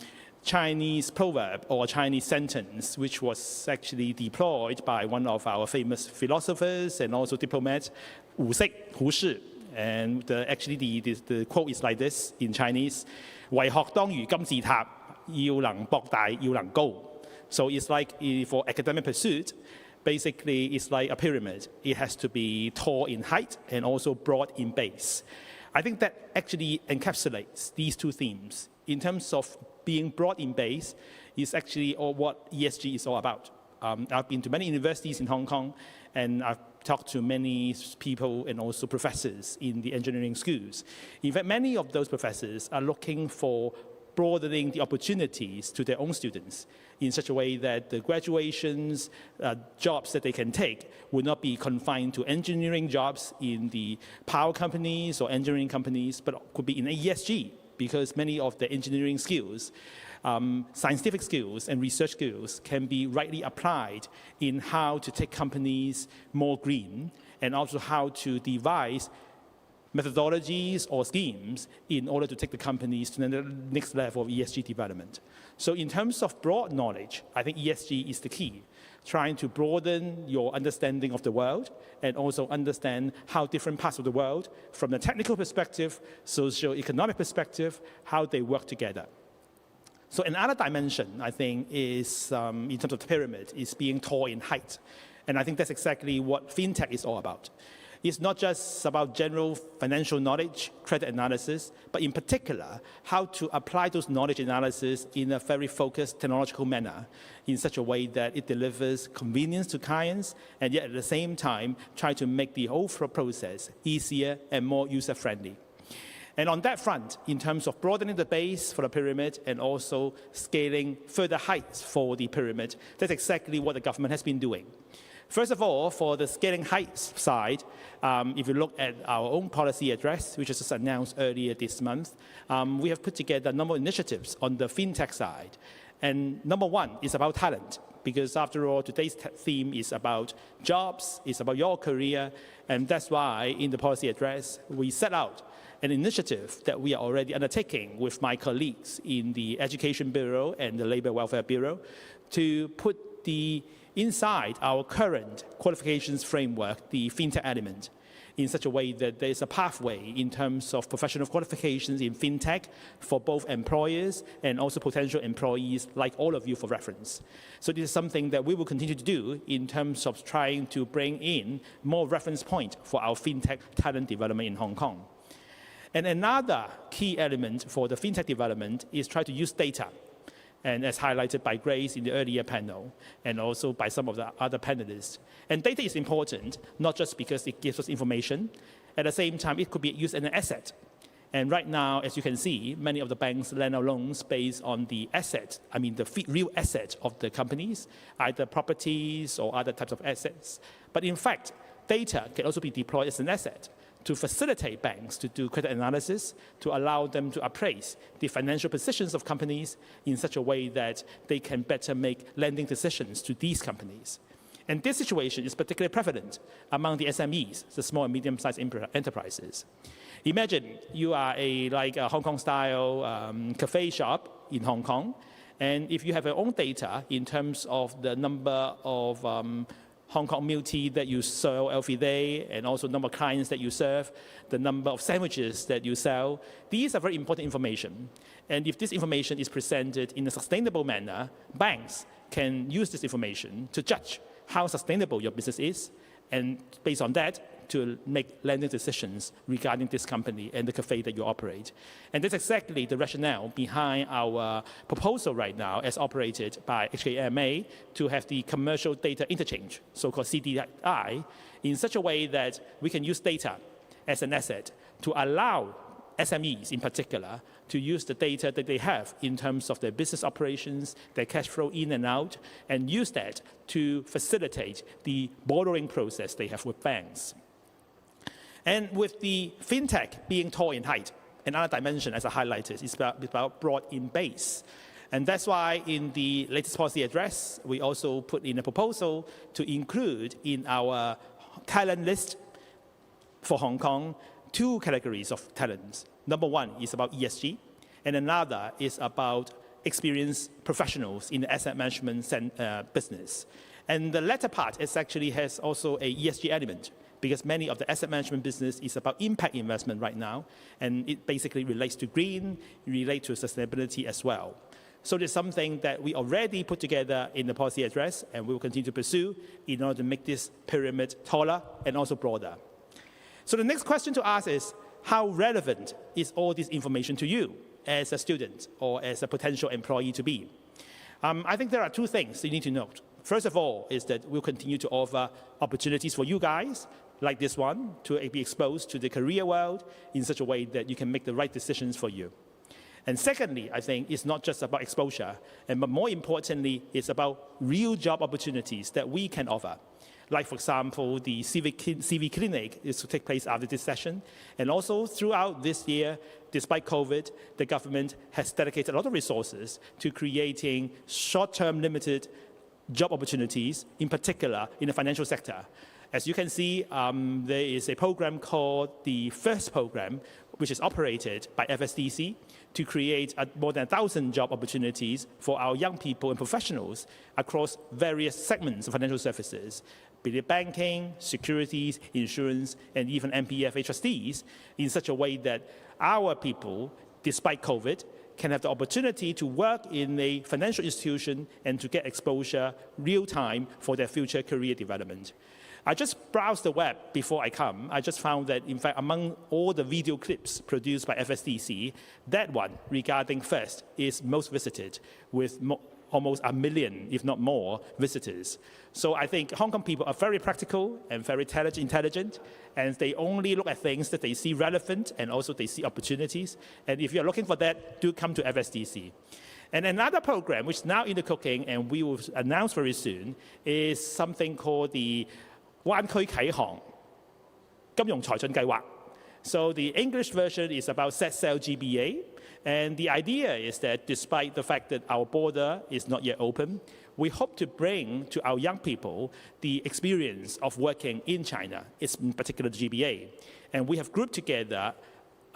Chinese proverb or a Chinese sentence, which was actually deployed by one of our famous philosophers and also diplomats, Wu Shi. And actually the quote is like this in Chinese, 為學當如金字塔，要能博大，要能高. So it's like for academic pursuit, basically it's like a pyramid. It has to be tall in height and also broad in base. I think that actually encapsulates these two themes. In terms of being broad in base, is actually what ESG is all about. I've been to many universities in Hong Kong, and I've talked to many people and also professors in the engineering schools. In fact, many of those professors are looking for broadening the opportunities to their own students in such a way that the graduations, jobs that they can take will not be confined to engineering jobs in the power companies or engineering companies, but could be in ESG, because many of the engineering skills, scientific skills and research skills can be rightly applied in how to take companies more green and also how to devise methodologies or schemes in order to take the companies to the next level of ESG development. So in terms of broad knowledge, I think ESG is the key, trying to broaden your understanding of the world and also understand how different parts of the world, from the technical perspective, socio-economic perspective, how they work together. So another dimension, I think, is in terms of the pyramid, is being tall in height. And I think that's exactly what fintech is all about. It's not just about general financial knowledge, credit analysis, but in particular, how to apply those knowledge analysis in a very focused technological manner in such a way that it delivers convenience to clients and yet at the same time try to make the whole process easier and more user-friendly. And on that front, in terms of broadening the base for the pyramid and also scaling further heights for the pyramid, that's exactly what the government has been doing. First of all, for the scaling heights side, if you look at our own policy address, which was just announced earlier this month, we have put together a number of initiatives on the fintech side. And number one is about talent, because after all, today's theme is about jobs, it's about your career, and that's why in the policy address, we set out an initiative that we are already undertaking with my colleagues in the Education Bureau and the Labor Welfare Bureau to put inside our current qualifications framework, the fintech element, in such a way that there is a pathway in terms of professional qualifications in fintech for both employers and also potential employees like all of you for reference. So this is something that we will continue to do in terms of trying to bring in more reference point for our fintech talent development in Hong Kong. And another key element for the fintech development is try to use data. And as highlighted by Grace in the earlier panel, and also by some of the other panelists. And data is important, not just because it gives us information. At the same time, it could be used as an asset. And right now, as you can see, many of the banks lend out loans based on the asset, the real asset of the companies, either properties or other types of assets. But in fact, data can also be deployed as an asset to facilitate banks to do credit analysis, to allow them to appraise the financial positions of companies in such a way that they can better make lending decisions to these companies. And this situation is particularly prevalent among the SMEs, the small and medium-sized enterprises. Imagine you are like a Hong Kong-style cafe shop in Hong Kong, and if you have your own data in terms of the number of Hong Kong milk tea that you sell every day, and also the number of clients that you serve, the number of sandwiches that you sell. These are very important information. And if this information is presented in a sustainable manner, banks can use this information to judge how sustainable your business is, and based on that, to make lending decisions regarding this company and the cafe that you operate. And that's exactly the rationale behind our proposal right now as operated by HKMA to have the commercial data interchange, so-called CDI, in such a way that we can use data as an asset to allow SMEs in particular to use the data that they have in terms of their business operations, their cash flow in and out, and use that to facilitate the borrowing process they have with banks. And with the fintech being tall in height, another dimension, as I highlighted, is about broad in base. And that's why in the latest policy address, we also put in a proposal to include in our talent list for Hong Kong 2 categories of talents. Number one is about ESG, and another is about experienced professionals in the asset management business. And the latter part actually has also a ESG element, because many of the asset management business is about impact investment right now, and it basically relates to green, relates to sustainability as well. So there's something that we already put together in the policy address, and we will continue to pursue in order to make this pyramid taller and also broader. So the next question to ask is, how relevant is all this information to you as a student or as a potential employee to be? I think there are 2 things you need to note. First of all is that we'll continue to offer opportunities for you guys, like this one, to be exposed to the career world in such a way that you can make the right decisions for you. And secondly, I think it's not just about exposure, but more importantly, it's about real job opportunities that we can offer. Like, for example, the CV clinic is to take place after this session. And also, throughout this year, despite COVID, the government has dedicated a lot of resources to creating short-term limited job opportunities, in particular in the financial sector. As you can see, there is a program called the FIRST program, which is operated by FSDC to create more than 1,000 job opportunities for our young people and professionals across various segments of financial services, be it banking, securities, insurance, and even MPFA trustees, in such a way that our people, despite COVID, can have the opportunity to work in a financial institution and to get exposure real time for their future career development. I just browsed the web before I come. I just found that, in fact, among all the video clips produced by FSDC, that one regarding FIRST is most visited with almost 1 million, if not more, visitors. So I think Hong Kong people are very practical and very intelligent, and they only look at things that they see relevant, and also they see opportunities. And if you're looking for that, do come to FSDC. And another program, which is now in the cooking and we will announce very soon, is something called the 灣區啟航金融才俊計劃. So the English version is about set sail GBA. And the idea is that despite the fact that our border is not yet open, we hope to bring to our young people the experience of working in China, in particular the GBA. And we have grouped together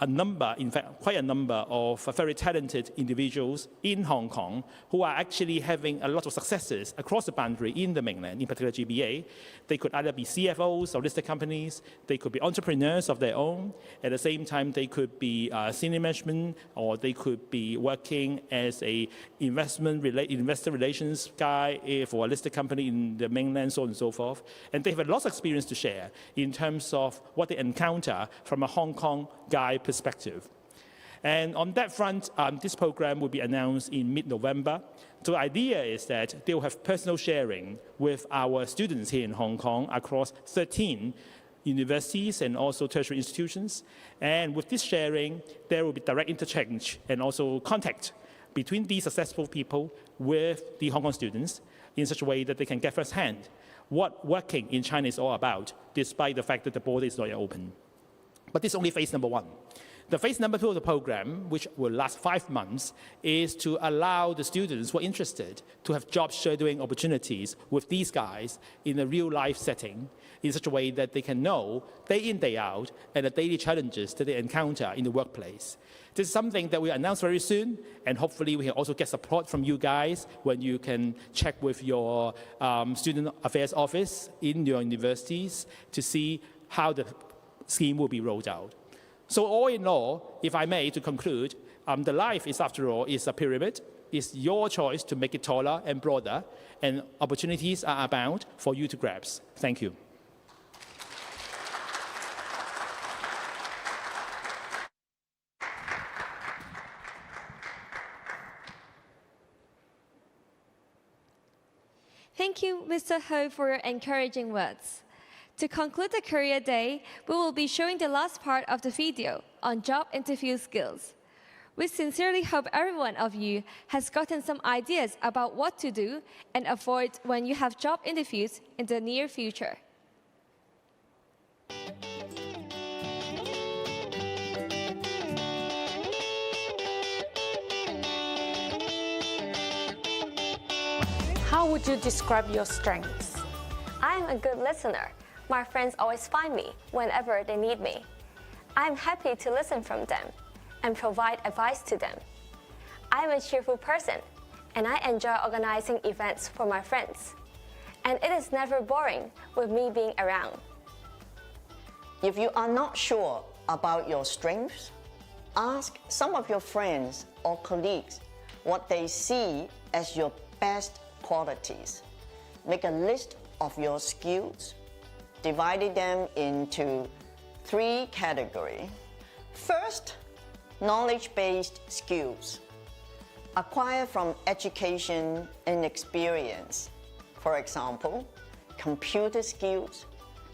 a number, in fact, quite a number of very talented individuals in Hong Kong who are actually having a lot of successes across the boundary in the mainland, in particular GBA. They could either be CFOs of listed companies, they could be entrepreneurs of their own. At the same time, they could be senior management, or they could be working as a investor relations guy for a listed company in the mainland, so on and so forth. And they have a lot of experience to share in terms of what they encounter from a Hong Kong guy perspective. And on that front, this program will be announced in mid-November. So the idea is that they will have personal sharing with our students here in Hong Kong across 13 universities and also tertiary institutions. And with this sharing, there will be direct interchange and also contact between these successful people with the Hong Kong students in such a way that they can get firsthand what working in China is all about, despite the fact that the border is not yet open. But this is only phase number one. The phase number two of the program, which will last 5 months, is to allow the students who are interested to have job shadowing opportunities with these guys in a real-life setting in such a way that they can know day in, day out, and the daily challenges that they encounter in the workplace. This is something that we announce very soon, and hopefully we can also get support from you guys when you can check with your student affairs office in your universities to see how the scheme will be rolled out. So all in all, if I may, to conclude, the life is, after all, is a pyramid. It's your choice to make it taller and broader, and opportunities are abound for you to grasp. Thank you. Thank you, Mr. Ho, for your encouraging words. To conclude the Career Day, we will be showing the last part of the video on job interview skills. We sincerely hope every one of you has gotten some ideas about what to do and avoid when you have job interviews in the near future. How would you describe your strengths? I am a good listener. My friends always find me whenever they need me. I am happy to listen from them and provide advice to them. I am a cheerful person, and I enjoy organizing events for my friends. And it is never boring with me being around. If you are not sure about your strengths, ask some of your friends or colleagues what they see as your best qualities. Make a list of your skills, divided them into 3 categories. First, knowledge-based skills, acquired from education and experience. For example, computer skills,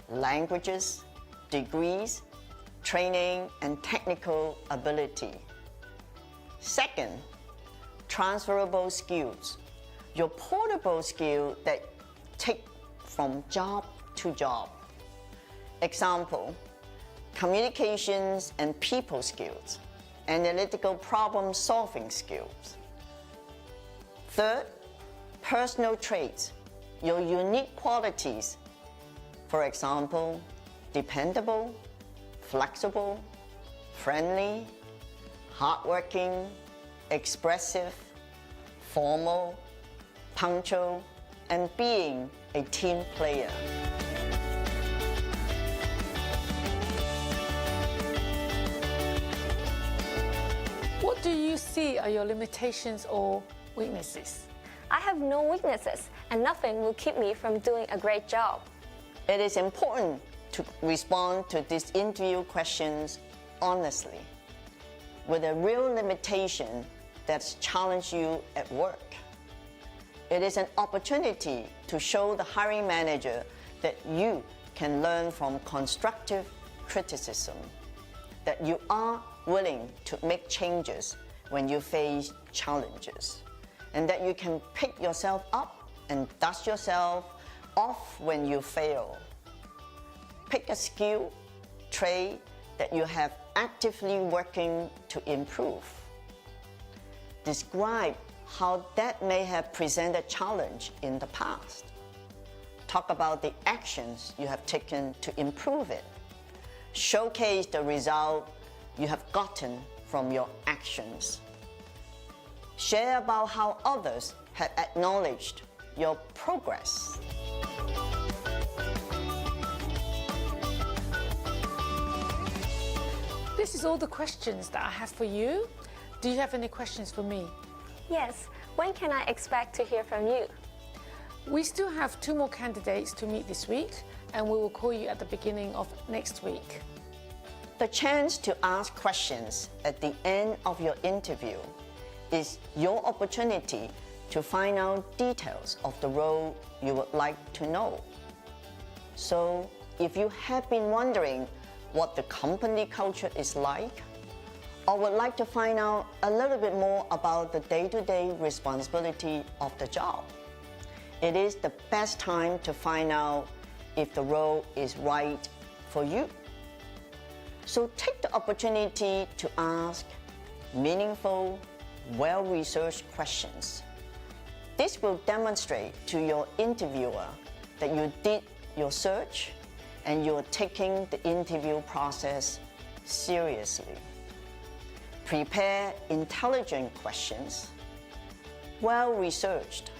languages, degrees, training, and technical ability. Second, transferable skills, your portable skill that take from job to job. Example, communications and people skills, analytical problem-solving skills. Third, personal traits, your unique qualities. For example, dependable, flexible, friendly, hardworking, expressive, formal, punctual, and being a team player. What do you see are your limitations or weaknesses? I have no weaknesses, and nothing will keep me from doing a great job. It is important to respond to these interview questions honestly, with a real limitation that's challenged you at work. It is an opportunity to show the hiring manager that you can learn from constructive criticism, that you are willing to make changes when you face challenges. and that you can pick yourself up and dust yourself off when you fail. Pick a skill, trait that you have actively working to improve. Describe how that may have presented a challenge in the past. Talk about the actions you have taken to improve it. Showcase the result you have gotten from your actions. Share about how others have acknowledged your progress. This is all the questions that I have for you. Do you have any questions for me? Yes. When can I expect to hear from you? We still have 2 more candidates to meet this week, and we will call you at the beginning of next week. The chance to ask questions at the end of your interview is your opportunity to find out details of the role you would like to know. So, if you have been wondering what the company culture is like, or would like to find out a little bit more about the day-to-day responsibility of the job, it is the best time to find out if the role is right for you. So take the opportunity to ask meaningful, well-researched questions. This will demonstrate to your interviewer that you did your search and you're taking the interview process seriously. Prepare intelligent questions. Well-researched.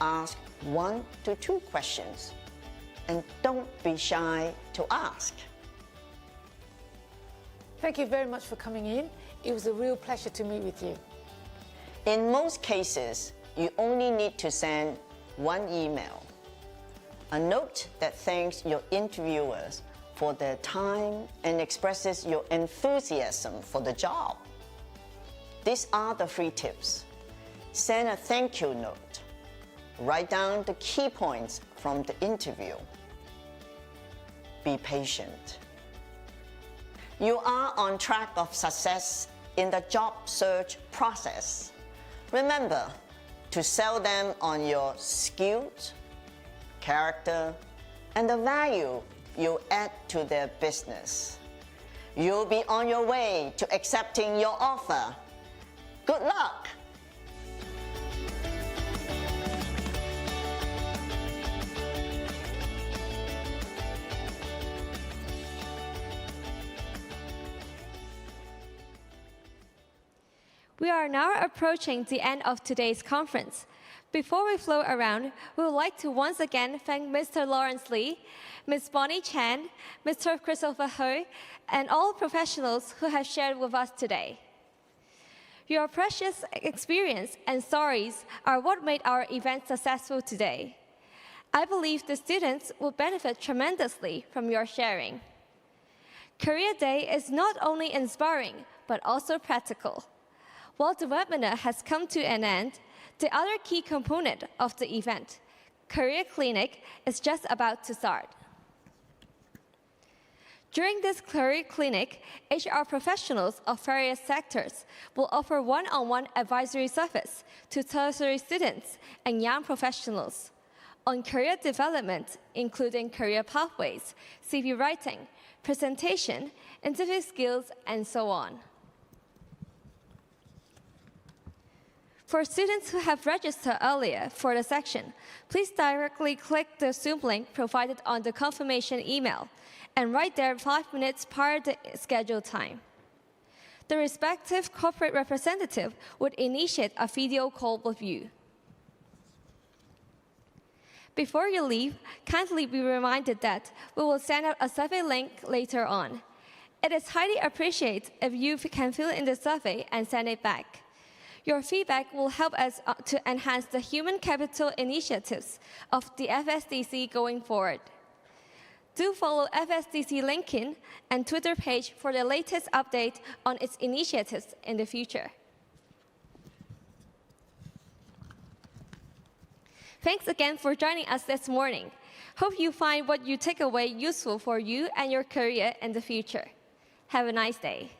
Ask 1 to 2 questions. And don't be shy to ask. Thank you very much for coming in. It was a real pleasure to meet with you. In most cases, you only need to send 1 email. A note that thanks your interviewers for their time and expresses your enthusiasm for the job. These are the free tips. Send a thank you note. Write down the key points from the interview. Be patient. You are on track of success in the job search process. Remember to sell them on your skills, character, and the value you add to their business. You'll be on your way to accepting your offer. Good luck! We are now approaching the end of today's conference. Before we flow around, we would like to once again thank Mr. Lawrence Lee, Ms. Bonnie Chan, Mr. Christopher Ho, and all professionals who have shared with us today. Your precious experience and stories are what made our event successful today. I believe the students will benefit tremendously from your sharing. Career Day is not only inspiring, but also practical. While the webinar has come to an end, the other key component of the event, Career Clinic, is just about to start. During this Career Clinic, HR professionals of various sectors will offer one-on-one advisory service to tertiary students and young professionals on career development, including career pathways, CV writing, presentation, interview skills, and so on. For students who have registered earlier for the section, please directly click the Zoom link provided on the confirmation email and write there 5 minutes prior to scheduled time. The respective corporate representative would initiate a video call with you. Before you leave, kindly be reminded that we will send out a survey link later on. It is highly appreciated if you can fill in the survey and send it back. Your feedback will help us to enhance the human capital initiatives of the FSDC going forward. Do follow FSDC LinkedIn and Twitter page for the latest update on its initiatives in the future. Thanks again for joining us this morning. Hope you find what you take away useful for you and your career in the future. Have a nice day.